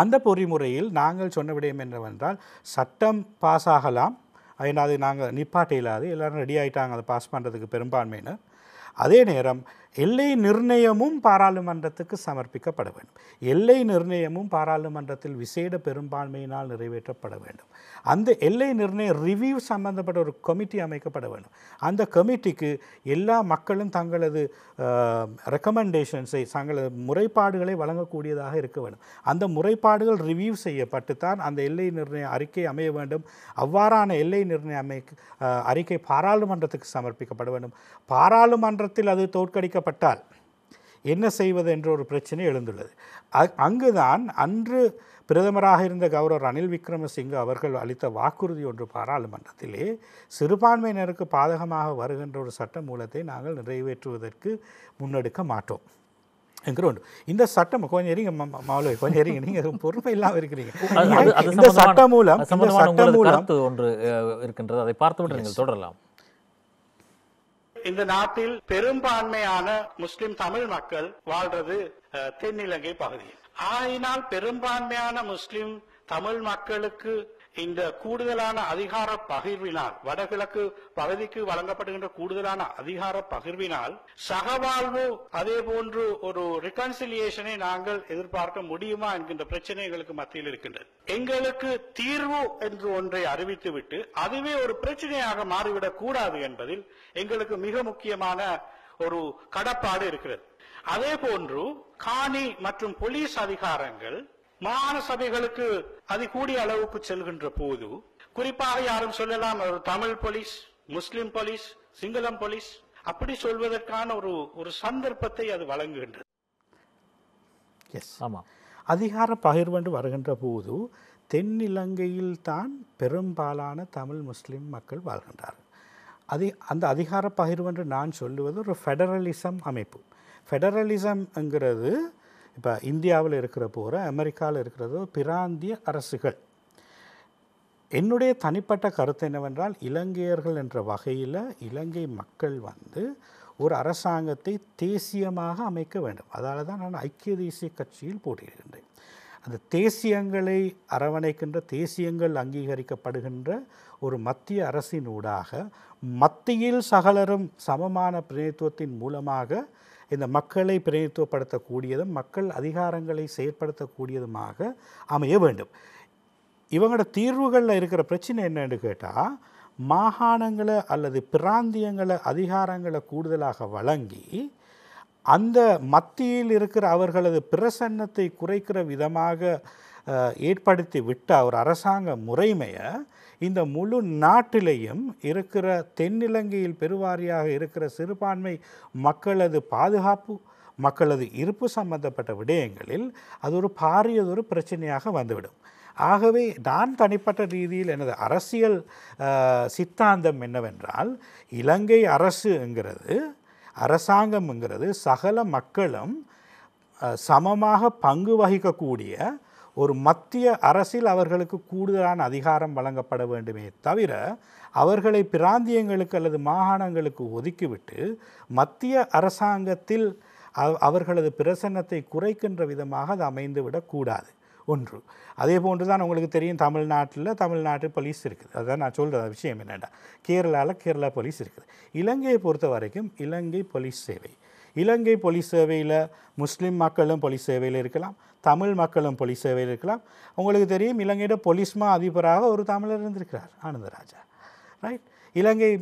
அந்த பொறிமுறையில் நாங்கள் சொன்ன விடயம் என்னவென்றால், சட்டம் பாஸ் ஆகலாம், அது நாங்கள் நிப்பாட்ட இல்லாது, எல்லோரும் ரெடி ஆகிட்டாங்க அதை பாஸ் பண்ணுறதுக்கு பெரும்பான்மையினர். அதே நேரம் எல்லை நிர்ணயமும் பாராளுமன்றத்துக்கு சமர்ப்பிக்கப்பட வேண்டும். எல்லை நிர்ணயமும் பாராளுமன்றத்தில் விசேட பெரும்பான்மையினால் நிறைவேற்றப்பட வேண்டும். அந்த எல்லை நிர்ணய ரிவ்யூ சம்பந்தப்பட்ட ஒரு கமிட்டி அமைக்கப்பட வேண்டும். அந்த கமிட்டிக்கு எல்லா மக்களும் தங்களது ரெக்கமெண்டேஷன்ஸை, தங்களது முறைப்பாடுகளை வழங்கக்கூடியதாக இருக்க வேண்டும். அந்த முறைப்பாடுகள் ரிவ்யூ செய்யப்பட்டு தான் அந்த எல்லை நிர்ணய அறிக்கை அமைய வேண்டும். அவ்வாறான எல்லை நிர்ணய அறிக்கை பாராளுமன்றத்துக்கு சமர்ப்பிக்கப்பட வேண்டும். பாராளுமன்றத்தில் அது தோற்கடிக்கப்பட்டால் என்ன செய்வது என்ற ஒரு பிரச்சனை எழுந்துள்ளது. அங்குதான் அன்று பிரதமராக இருந்த கௌரவர் ரணில் விக்ரமசிங்கே அவர்கள் அளித்த வாக்குறுதி ஒன்று பாராளுமன்றத்திலே, சிறுபான்மையினருக்கு பாதகமாக வருகின்ற ஒரு சட்ட மூலத்தை நாங்கள் நிறைவேற்றுவதற்கு முன்னெடுக்க மாட்டோம் என்கிற ஒன்று. இந்த சட்டம் கொஞ்சம் எரிங்க மாவளவை, கொஞ்சம் எரிங்க, நீங்கள் பொறுமை இல்லாமல் இருக்கிறீங்க. இந்த சட்ட மூலம் ஒன்று இருக்கின்றது, அதை பார்த்துவிட்டு நீங்கள் தொடரலாம். இந்த நாட்டில் பெரும்பான்மையான முஸ்லிம் தமிழ் மக்கள் வாழ்றது தென்னிலங்கை பகுதியில். ஆயினால் பெரும்பான்மையான முஸ்லிம் தமிழ் மக்களுக்கு இந்த கூடுதலான அதிகார பகிர்வினால், வடகிழக்கு பகுதிக்கு வழங்கப்படுகின்ற கூடுதலான அதிகார பகிர்வினால் சகவாழ்வு, அதே போன்று ஒரு ரிகன்சிலியேஷனை நாங்கள் எதிர்பார்க்க முடியுமா என்கின்ற பிரச்சனைகளுக்கு மத்தியில் இருக்கின்றது. எங்களுக்கு தீர்வு என்று ஒன்றை அறிவித்துவிட்டு அதுவே ஒரு பிரச்சனையாக மாறிவிடக் கூடாது என்பதில் எங்களுக்கு மிக முக்கியமான ஒரு கடப்பாடு இருக்கிறது. அதே போன்று காணி மற்றும் போலீஸ் அதிகாரங்கள் மாகாண சபைகளுக்கு அதிகூடிய அளவுக்கு செல்கின்ற போது, குறிப்பாக யாரும் சொல்லலாம் ஒரு தமிழ் போலீஸ், முஸ்லிம் போலீஸ், சிங்களம் போலீஸ், அப்படி சொல்வதற்கான ஒரு சந்தர்ப்பத்தை அது வழங்குகின்றது. ஆமாம், அதிகார பகிர்வென்று வருகின்ற போது தென்னிலங்கையில் தான் பெரும்பாலான தமிழ் முஸ்லிம் மக்கள் வாழ்கின்றார்கள். அந்த அதிகார பகிர்வென்று நான் சொல்லுவது ஒரு ஃபெடரலிசம் அமைப்பு. ஃபெடரலிசம்ங்கிறது இப்போ இந்தியாவில் இருக்கிற போகிற, அமெரிக்காவில் இருக்கிறதோ பிராந்திய அரசுகள். என்னுடைய தனிப்பட்ட கருத்து என்னவென்றால், இலங்கையர்கள் என்ற வகையில் இலங்கை மக்கள் ஒரு அரசாங்கத்தை தேசியமாக அமைக்க வேண்டும். அதால் தான் நான் ஐக்கிய தேசிய கட்சியில் போட்டியிடுகின்றேன். அந்த தேசியங்களை அரவணைக்கின்ற, தேசியங்கள் அங்கீகரிக்கப்படுகின்ற ஒரு மத்திய அரசினூடாக மத்தியில் சகலரும் சமமான பிரதிநிதித்துவத்தின் மூலமாக இந்த மக்களை பிரதிநிதித்துவப்படுத்தக்கூடியதும் மக்கள் அதிகாரங்களை செயற்படுத்தக்கூடியதுமாக அமைய வேண்டும். இவங்களோட தீர்வுகளில் இருக்கிற பிரச்சனை என்னன்னு கேட்டால், மாகாணங்களை அல்லது பிராந்தியங்களை அதிகாரங்களை கூடுதலாக வழங்கி அந்த மத்தியில் இருக்கிற அவர்களது பிரசன்னத்தை குறைக்கிற விதமாக ஏற்படுத்தி விட்ட ஒரு அரசாங்க முறைமையை இந்த முழு நாட்டிலேயும் இருக்கிற தென்னிலங்கையில் பெருவாரியாக இருக்கிற சிறுபான்மை மக்களது பாதுகாப்பு, மக்களது இருப்பு சம்பந்தப்பட்ட விடயங்களில் அது ஒரு பாரியதொரு பிரச்சனையாக வந்துவிடும். ஆகவே நான் தனிப்பட்ட ரீதியில் எனது அரசியல் சித்தாந்தம் என்னவென்றால், இலங்கை அரசுங்கிறது, அரசாங்கம்ங்கிறது சகல மக்களும் சமமாக பங்கு வகிக்கக்கூடிய ஒரு மத்திய அரசில் அவர்களுக்கு கூடுதலான அதிகாரம் வழங்கப்பட வேண்டுமே தவிர, அவர்களை பிராந்தியங்களுக்கு அல்லது மாகாணங்களுக்கு ஒதுக்கிவிட்டு மத்திய அரசாங்கத்தில் அவர்களது பிரசன்னத்தை குறைக்கின்ற விதமாக அது அமைந்துவிடக்கூடாது. ஒன்று. அதே போன்று தான் உங்களுக்கு தெரியும், தமிழ்நாட்டு போலீஸ் இருக்குது. அதுதான் நான் சொல்கிற விஷயம் என்னென்னா, கேரளா போலீஸ் இருக்குது. இலங்கையை பொறுத்த வரைக்கும் இலங்கை போலீஸ் சேவை, இலங்கை போலீஸ் சேவையில் முஸ்லீம் மக்களும் போலீஸ் சேவையில் இருக்கலாம், தமிழ் மக்களும் போலீஸ் சேவையில் இருக்கலாம். உங்களுக்கு தெரியும், இலங்கையோட போலீஸ்மா அதிபராக ஒரு தமிழர் இருந்திருக்கிறார், ஆனந்தராஜா. ரைட். இலங்கை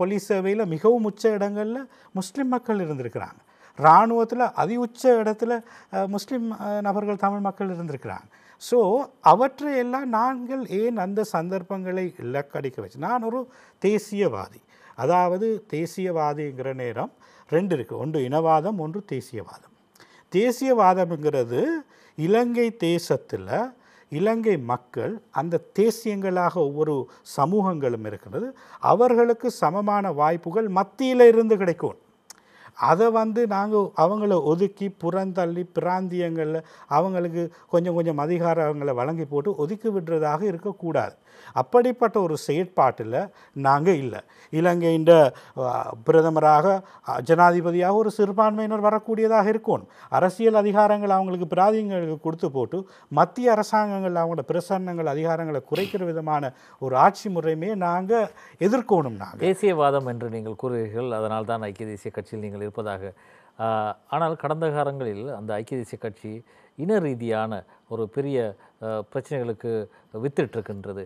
போலீஸ் சேவையில் மிகவும் உச்ச இடங்களில் முஸ்லீம் மக்கள் இருந்திருக்கிறாங்க. இராணுவத்தில் அதி உச்ச இடத்துல முஸ்லீம் நபர்கள், தமிழ் மக்கள் இருந்திருக்கிறாங்க. ஸோ அவற்றையெல்லாம் நாங்கள் ஏன் அந்த சந்தர்ப்பங்களை இலக்கடிக்க வச்சு, நான் ஒரு தேசியவாதி. அதாவது தேசியவாதிங்கிற நேரம் ரெண்டு இருக்குது, ஒன்று இனவாதம், ஒன்று தேசியவாதம். தேசியவாதம்ங்கிறது இலங்கை தேசத்தில் இலங்கை மக்கள் அந்த தேசியங்களாக ஒவ்வொரு சமூகங்களும் இருக்கிறது, அவர்களுக்கு சமமான வாய்ப்புகள் மத்தியில் இருந்து கிடைக்கும். அதை நாங்கள் அவங்கள ஒதுக்கி புறந்தள்ளி பிராந்தியங்களில் அவங்களுக்கு கொஞ்சம் அதிகாரங்களை வழங்கி போட்டு ஒதுக்கி விடுறதாக இருக்கக்கூடாது. அப்படிப்பட்ட ஒரு செயற்பாட்டில் நாங்கள் இல்லை. இலங்கையின் பிரதமராக, ஜனாதிபதியாக ஒரு சிறுபான்மையினர் வரக்கூடியதாக இருக்கணும். அரசியல் அதிகாரங்கள் அவங்களுக்கு பிராந்தியங்களுக்கு கொடுத்து போட்டு மத்திய அரசாங்கங்கள் அவங்களோட பிரசன்னங்கள் அதிகாரங்களை குறைக்கிற விதமான ஒரு ஆட்சி முறைமையை நாங்கள் எதிர்க்கணும். நாங்கள் தேசியவாதம் என்று நீங்கள் கூறுகிறீர்கள், அதனால் தான் ஐக்கிய தேசிய கட்சியில் நீங்கள் இருப்பதாக. ஆனால் கடந்த காலங்களில் அந்த ஐக்கிய தேசிய கட்சி இன ரீதியான ஒரு பெரிய பிரச்சனைகளுக்கு வித்திட்டிருக்கின்றது.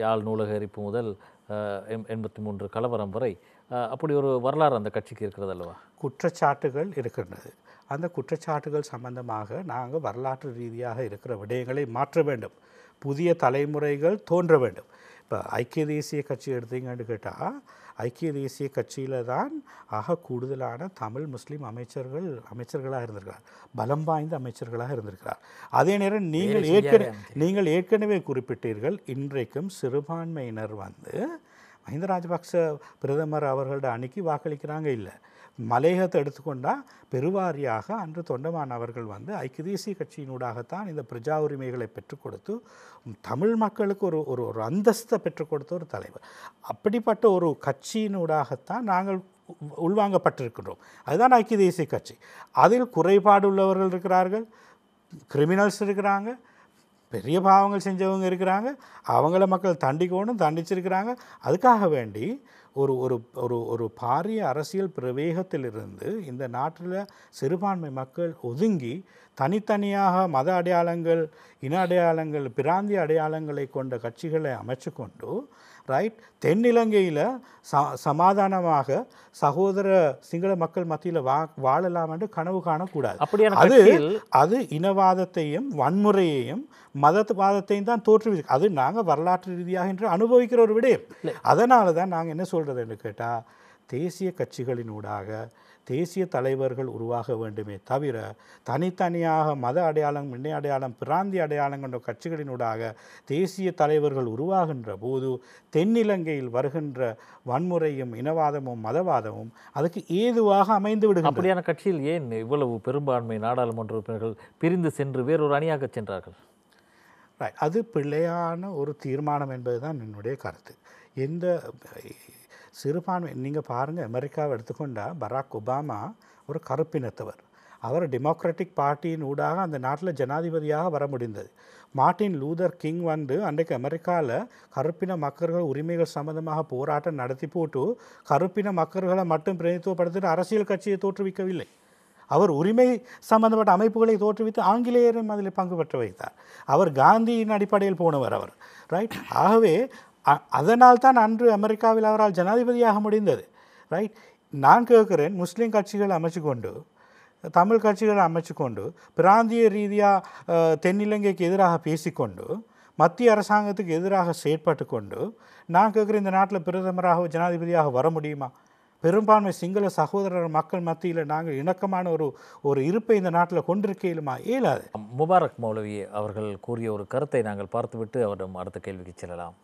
யாழ் நூலக எரிப்பு முதல் 83 கலவரம் வரை அப்படி ஒரு வரலாறு அந்த கட்சிக்கு இருக்கிறது அல்லவா? குற்றச்சாட்டுகள் இருக்கின்றது. அந்த குற்றச்சாட்டுகள் சம்பந்தமாக நாங்கள் வரலாற்று ரீதியாக இருக்கிற விடயங்களை மாற்ற வேண்டும், புதிய தலைமுறைகள் தோன்ற வேண்டும். இப்போ ஐக்கிய தேசிய கட்சி எடுத்தீங்கன்னு கேட்டால், ஐக்கிய தேசிய கட்சியில் தான் கூடுதலான தமிழ் முஸ்லீம் அமைச்சர்களாக இருந்திருக்கிறார், பலம் வாய்ந்த அமைச்சர்களாக இருந்திருக்கிறார். அதே நேரம் நீங்கள் ஏற்கனவே குறிப்பிட்டீர்கள், இன்றைக்கும் சிறுபான்மையினர் மஹிந்த ராஜபக்ச பிரதமர் அவர்களோட அணிக்கு வாக்களிக்கிறாங்க. இல்லை, மலையகத்தை எடுத்துக்கொண்டால் பெருவாரியாக அன்று தொண்டமான் அவர்கள் ஐக்கிய தேசிய கட்சியினூடாகத்தான் இந்த பிரஜா உரிமைகளை பெற்றுக் கொடுத்து தமிழ் மக்களுக்கு ஒரு ஒரு அந்தஸ்தை பெற்றுக் கொடுத்த ஒரு தலைவர். அப்படிப்பட்ட ஒரு கட்சியினூடாகத்தான் நாங்கள் உள்வாங்கப்பட்டிருக்கின்றோம். அதுதான் ஐக்கிய தேசிய கட்சி. அதில் குறைபாடு உள்ளவர்கள் இருக்கிறார்கள், கிரிமினல்ஸ் இருக்கிறாங்க, பெரிய பாவங்கள் செஞ்சவங்க இருக்கிறாங்க, அவங்கள மக்கள் தண்டிச்சிருக்கிறாங்க. அதுக்காக வேண்டி ஒரு ஒரு ஒரு ஒரு பாரிய அரசியல் பிரவேகத்திலிருந்து இந்த நாட்டில் சிறுபான்மை மக்கள் ஒதுங்கி தனித்தனியாக மத அடையாளங்கள், இன அடையாளங்கள், பிராந்திய அடையாளங்களை கொண்ட கட்சிகளை அமைச்சு கொண்டு ரைட் தென்னிலங்கையில் சமாதானமாக சகோதர சிங்கள மக்கள் மத்தியில் வாழலாம் என்று கனவு காணக்கூடாது. அது இனவாதத்தையும் வன்முறையையும் மதவாதத்தையும் தான் தோற்றுவிக்கு. அது நாங்கள் வரலாற்று ரீதியாக என்று அனுபவிக்கிற ஒரு விடயம். அதனால தான் நாங்கள் என்ன சொல்கிறது என்று கேட்டால், தேசிய கட்சிகளினூடாக தேசிய தலைவர்கள் உருவாக வேண்டுமே தவிர தனித்தனியாக மத அடையாளம், இணை அடையாளம், பிராந்திய அடையாளம் கொண்ட கட்சிகளினூடாக தேசிய தலைவர்கள் உருவாகின்ற போது தென்னிலங்கையில் வருகின்ற வன்முறையும் இனவாதமும் மதவாதமும் அதுக்கு ஏதுவாக அமைந்து விடுகின்றன. அப்படியான கட்சியில் ஏன் இவ்வளவு பெரும்பான்மை நாடாளுமன்ற உறுப்பினர்கள் பிரிந்து சென்று வேறொரு அணியாக சென்றார்கள்? அது பிள்ளையான ஒரு தீர்மானம் என்பதுதான் என்னுடைய கருத்து. எந்த சிறுபான்மை நீங்கள் பாருங்கள், அமெரிக்காவை எடுத்துக்கொண்டால் பராக் ஒபாமா ஒரு கருப்பினத்தவர். அவர் டெமோக்ராட்டிக் பார்ட்டியின் ஊடாக அந்த நாட்டில் ஜனாதிபதியாக வர முடிந்தது. மார்ட்டின் லூதர் கிங் அன்றைக்கு அமெரிக்காவில் கருப்பின மக்கள் உரிமைகள் சம்பந்தமாக போராட்டம் நடத்தி போட்டு கருப்பின மக்கள்களை மட்டும் பிரதிநிதித்துவப்படுத்திட்டு அரசியல் கட்சியை தோற்றுவிக்கவில்லை. அவர் உரிமை சம்பந்தப்பட்ட அமைப்புகளை தோற்றுவித்து ஆங்கிலேயரும் அதில் பங்கு பெற்ற வைத்தார். அவர் காந்தியின் அடிப்படையில் போனவர் அவர். ரைட். ஆகவே அதனால் தான் அன்று அமெரிக்காவில் அவரால் ஜனாதிபதியாக முடிந்தது. ரைட். நான் கேட்குறேன், முஸ்லீம் கட்சிகள் அமைச்சு கொண்டு தமிழ் கட்சிகளை அமைச்சு கொண்டு பிராந்திய ரீதியாக தென்னிலங்கைக்கு எதிராக பேசிக்கொண்டு மத்திய அரசாங்கத்துக்கு எதிராக செயற்பட்டு கொண்டு நான் கேட்குற இந்த நாட்டில் பிரதமராக ஜனாதிபதியாக வர முடியுமா? பெரும்பான்மை சிங்கள சகோதரர் மக்கள் மத்தியில் நாங்கள் இணக்கமான ஒரு இருப்பை இந்த நாட்டில் கொண்டிருக்கலுமா? இயலாது. முபாரக் மௌலவி அவர்கள் கூறிய ஒரு கருத்தை நாங்கள் பார்த்துவிட்டு அவரிடம் அடுத்த கேள்விக்கு செல்லலாம்.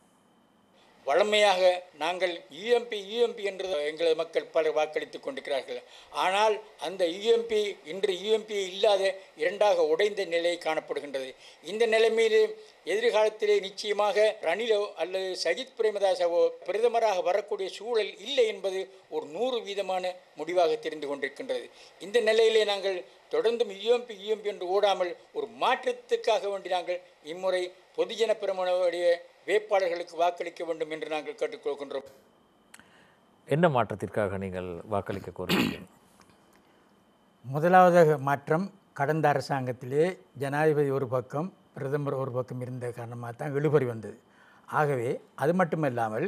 வழமையாக நாங்கள் யூஎம்பி என்று எங்களது மக்கள் பலர் வாக்களித்துக் கொண்டிருக்கிறார்கள். ஆனால் அந்த இன்று யூஎம்பி இல்லாத இரண்டாக உடைந்த நிலை காணப்படுகின்றது. இந்த நிலைமையிலே எதிர்காலத்திலே நிச்சயமாக ரணிலோ அல்லது சஜித் பிரேமதாசவோ பிரதமராக வரக்கூடிய சூழல் இல்லை என்பது ஒரு 100% முடிவாக தெரிந்து கொண்டிருக்கின்றது. இந்த நிலையிலே நாங்கள் தொடர்ந்தும் யூஎம்பி என்று ஓடாமல் ஒரு மாற்றத்துக்காக வேண்டி நாங்கள் இம்முறை பொதுஜன பெரமுனவுடைய வேட்பாளர்களுக்கு வாக்களிக்க வேண்டும் என்று நாங்கள் கேட்டுக்கொள்கின்றோம். என்ன மாற்றத்திற்காக நீங்கள் வாக்களிக்க கோருகிறீர்கள்? முதலாவதாக மாற்றம், கடந்த அரசாங்கத்திலே ஜனாதிபதி ஒரு பக்கம் பிரதமர் ஒரு பக்கம் இருந்த காரணமாக தான் இழுபறி வந்தது. ஆகவே அது மட்டுமல்லாமல்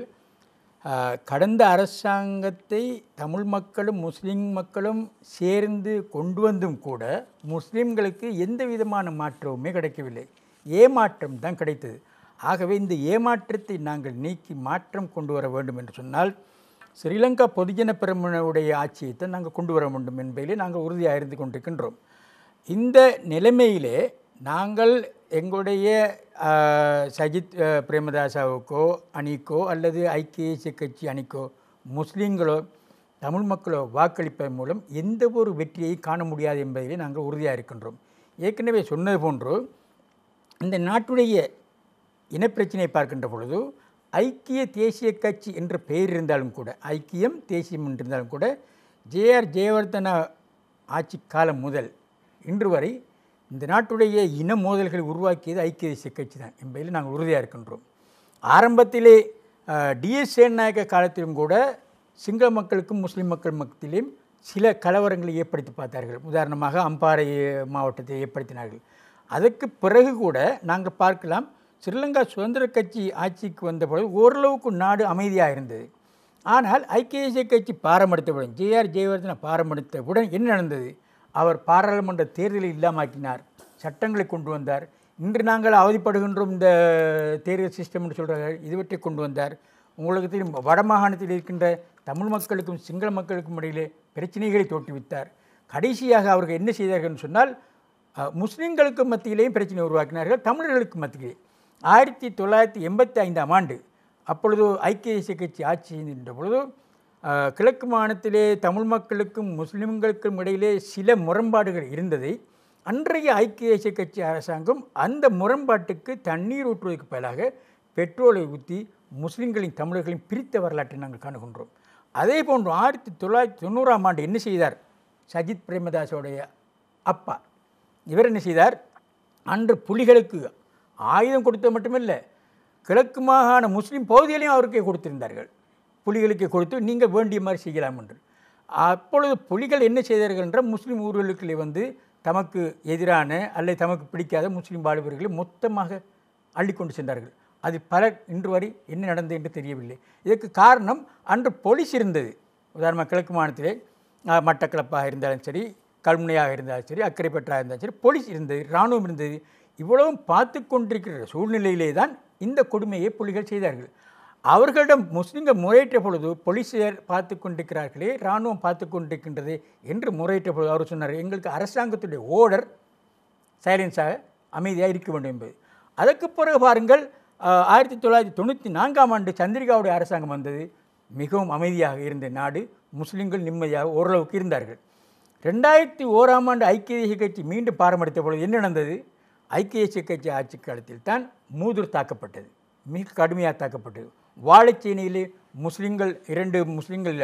கடந்த அரசாங்கத்தை தமிழ் மக்களும் முஸ்லீம் மக்களும் சேர்ந்து கொண்டு வந்தும் கூட முஸ்லீம்களுக்கு எந்த விதமான மாற்றமுமே கிடைக்கவில்லை. ஏமாற்றம் தான் கிடைத்தது. ஆகவே இந்த ஏமாற்றத்தை நாங்கள் நீக்கி மாற்றம் கொண்டு வர வேண்டும் என்று சொன்னால் ஸ்ரீலங்கா பொதுஜன பெரமுனவுடைய ஆட்சியைத்தான் நாங்கள் கொண்டு வர வேண்டும் என்பதிலே நாங்கள் உறுதியாக இருந்து கொண்டிருக்கின்றோம். இந்த நிலைமையிலே நாங்கள் எங்களுடைய சஜித் பிரேமதாசாவுக்கோ அணிக்கோ அல்லது ஐக்கிய தேசிய கட்சி அணிக்கோ முஸ்லீம்களோ தமிழ் மக்களோ வாக்களிப்பதன் மூலம் எந்த ஒரு வெற்றியை காண முடியாது என்பதிலே நாங்கள் உறுதியாக இருக்கின்றோம். ஏற்கனவே சொன்னது போன்று இந்த நாட்டுடைய இனப்பிரச்சனையை பார்க்கின்ற பொழுது ஐக்கிய தேசிய கட்சி என்ற பெயர் இருந்தாலும் கூட, ஐக்கியம் தேசியம் என்றிருந்தாலும் கூட, ஜேஆர் ஜெயவர்தன ஆட்சி காலம் முதல் இன்று வரை இந்த நாட்டுடைய இன மோதல்களை உருவாக்கியது ஐக்கிய தேசிய கட்சி தான் என்பதில் நாங்கள் உறுதியாக இருக்கின்றோம். ஆரம்பத்திலே டிஎஸ் சேனநாயக்க காலத்திலும் கூட சிங்கள மக்களுக்கும் முஸ்லீம் மக்கள் மத்தியிலும் சில கலவரங்களை ஏற்படுத்தி பார்த்தார்கள். உதாரணமாக அம்பாறை மாவட்டத்தை ஏற்படுத்தினார்கள். அதற்கு பிறகு கூட நாங்கள் பார்க்கலாம், ஸ்ரீலங்கா சுதந்திர கட்சி ஆட்சிக்கு வந்தபொழுது ஓரளவுக்கு நாடு அமைதியாக இருந்தது. ஆனால் ஐக்கிய தேசிய கட்சி பாரமெடுத்தவுடன், ஜேஆர் ஜெயவர்தன பாரமெடுத்தவுடன் என்ன நடந்தது? அவர் பாராளுமன்ற தேர்தலை இல்லாமாக்கினார், சட்டங்களை கொண்டு வந்தார். இன்று நாங்கள் அவதிப்படுகின்றோம் இந்த தேர்தல் சிஸ்டம்னு சொல்கிறார்கள், இதுவற்றை கொண்டு வந்தார். உங்களுக்கு தெரியும், வடமாகாணத்தில் இருக்கின்ற தமிழ் மக்களுக்கும் சிங்கள மக்களுக்கும் இடையிலே பிரச்சனைகளை தோற்றுவித்தார். கடைசியாக அவர்கள் என்ன செய்தார்கள் சொன்னால், முஸ்லீம்களுக்கு மத்தியிலேயும் பிரச்சனை உருவாக்கினார்கள், தமிழர்களுக்கு மத்தியிலே. 1985ஆம் ஆண்டு அப்பொழுது ஐக்கிய தேசிய கட்சி ஆட்சி செய்கின்ற பொழுது கிழக்கு மாநிலத்திலே தமிழ் மக்களுக்கும் முஸ்லீம்களுக்கும் இடையிலே சில முரண்பாடுகள் இருந்ததை அன்றைய ஐக்கிய தேசிய கட்சி அரசாங்கம் அந்த முரண்பாட்டுக்கு தண்ணீர் ஊற்றுவதற்கு பதிலாக பெட்ரோலை ஊற்றி முஸ்லீம்களின் தமிழர்களின் பிரித்த வரலாற்றை நாங்கள் காணுகின்றோம். அதே போன்று 1990ஆம் ஆண்டு என்ன செய்தார்? சஜித் பிரேமதாசோடைய அப்பா இவர் என்ன செய்தார்? அன்று புலிகளுக்கு ஆயுதம் கொடுத்தது மட்டுமில்லை, கிழக்கு மாகாண முஸ்லீம் பகுதிகளையும் அவருக்கே கொடுத்திருந்தார்கள். புலிகளுக்கு கொடுத்து நீங்கள் வேண்டிய மாதிரி செய்யலாம் என்று. அப்பொழுது புலிகள் என்ன செய்தார்கள் என்றால், முஸ்லீம் ஊர்களுக்குள்ளே வந்து தமக்கு எதிரான அல்லது தமக்கு பிடிக்காத முஸ்லீம் வாலிபர்களை மொத்தமாக அள்ளிக்கொண்டு சென்றார்கள். அது பலர் இன்று வரை என்ன நடந்தது என்று தெரியவில்லை. இதற்கு காரணம் அன்று போலீஸ் இருந்தது. உதாரணமாக கிழக்கு மாநிலத்திலே மட்டக்களப்பாக இருந்தாலும் சரி, கல்முனையாக இருந்தாலும் சரி, அக்கரைப்பற்றாக இருந்தாலும் சரி, போலீஸ் இருந்தது, இராணுவம் இருந்தது. இவ்வளவும் பார்த்து கொண்டிருக்கிற சூழ்நிலையிலே தான் இந்த கொடுமையை புலிகள் செய்தார்கள். அவர்களிடம் முஸ்லீம்கள் முறையிட்ட பொழுது போலீஸார் பார்த்து கொண்டிருக்கிறார்களே, இராணுவம் பார்த்து கொண்டிருக்கின்றது என்று முறையிட்ட பொழுது அவர் சொன்னார், எங்களுக்கு அரசாங்கத்துடைய ஓர்டர் சைலன்ஸாக அமைதியாக இருக்க வேண்டும் என்பது. அதற்கு பிறகு பாருங்கள், 1994ஆம் ஆண்டு சந்திரிகாவுடைய அரசாங்கம் வந்தது. மிகவும் அமைதியாக இருந்த நாடு, முஸ்லீம்கள் நிம்மதியாக ஓரளவுக்கு இருந்தார்கள். 2001ஆம் ஆண்டு ஐக்கிய தேசிய கட்சி மீண்டும் பாரமெடுத்த பொழுது என்ன நடந்தது? ஐக்கிய தேசிய கட்சி ஆட்சி காலத்தில் தான் மூதூர் தாக்கப்பட்டது, மிக கடுமையாக தாக்கப்பட்டது. வாழைச்சேனையிலே முஸ்லீம்கள் 2 முஸ்லீம்கள்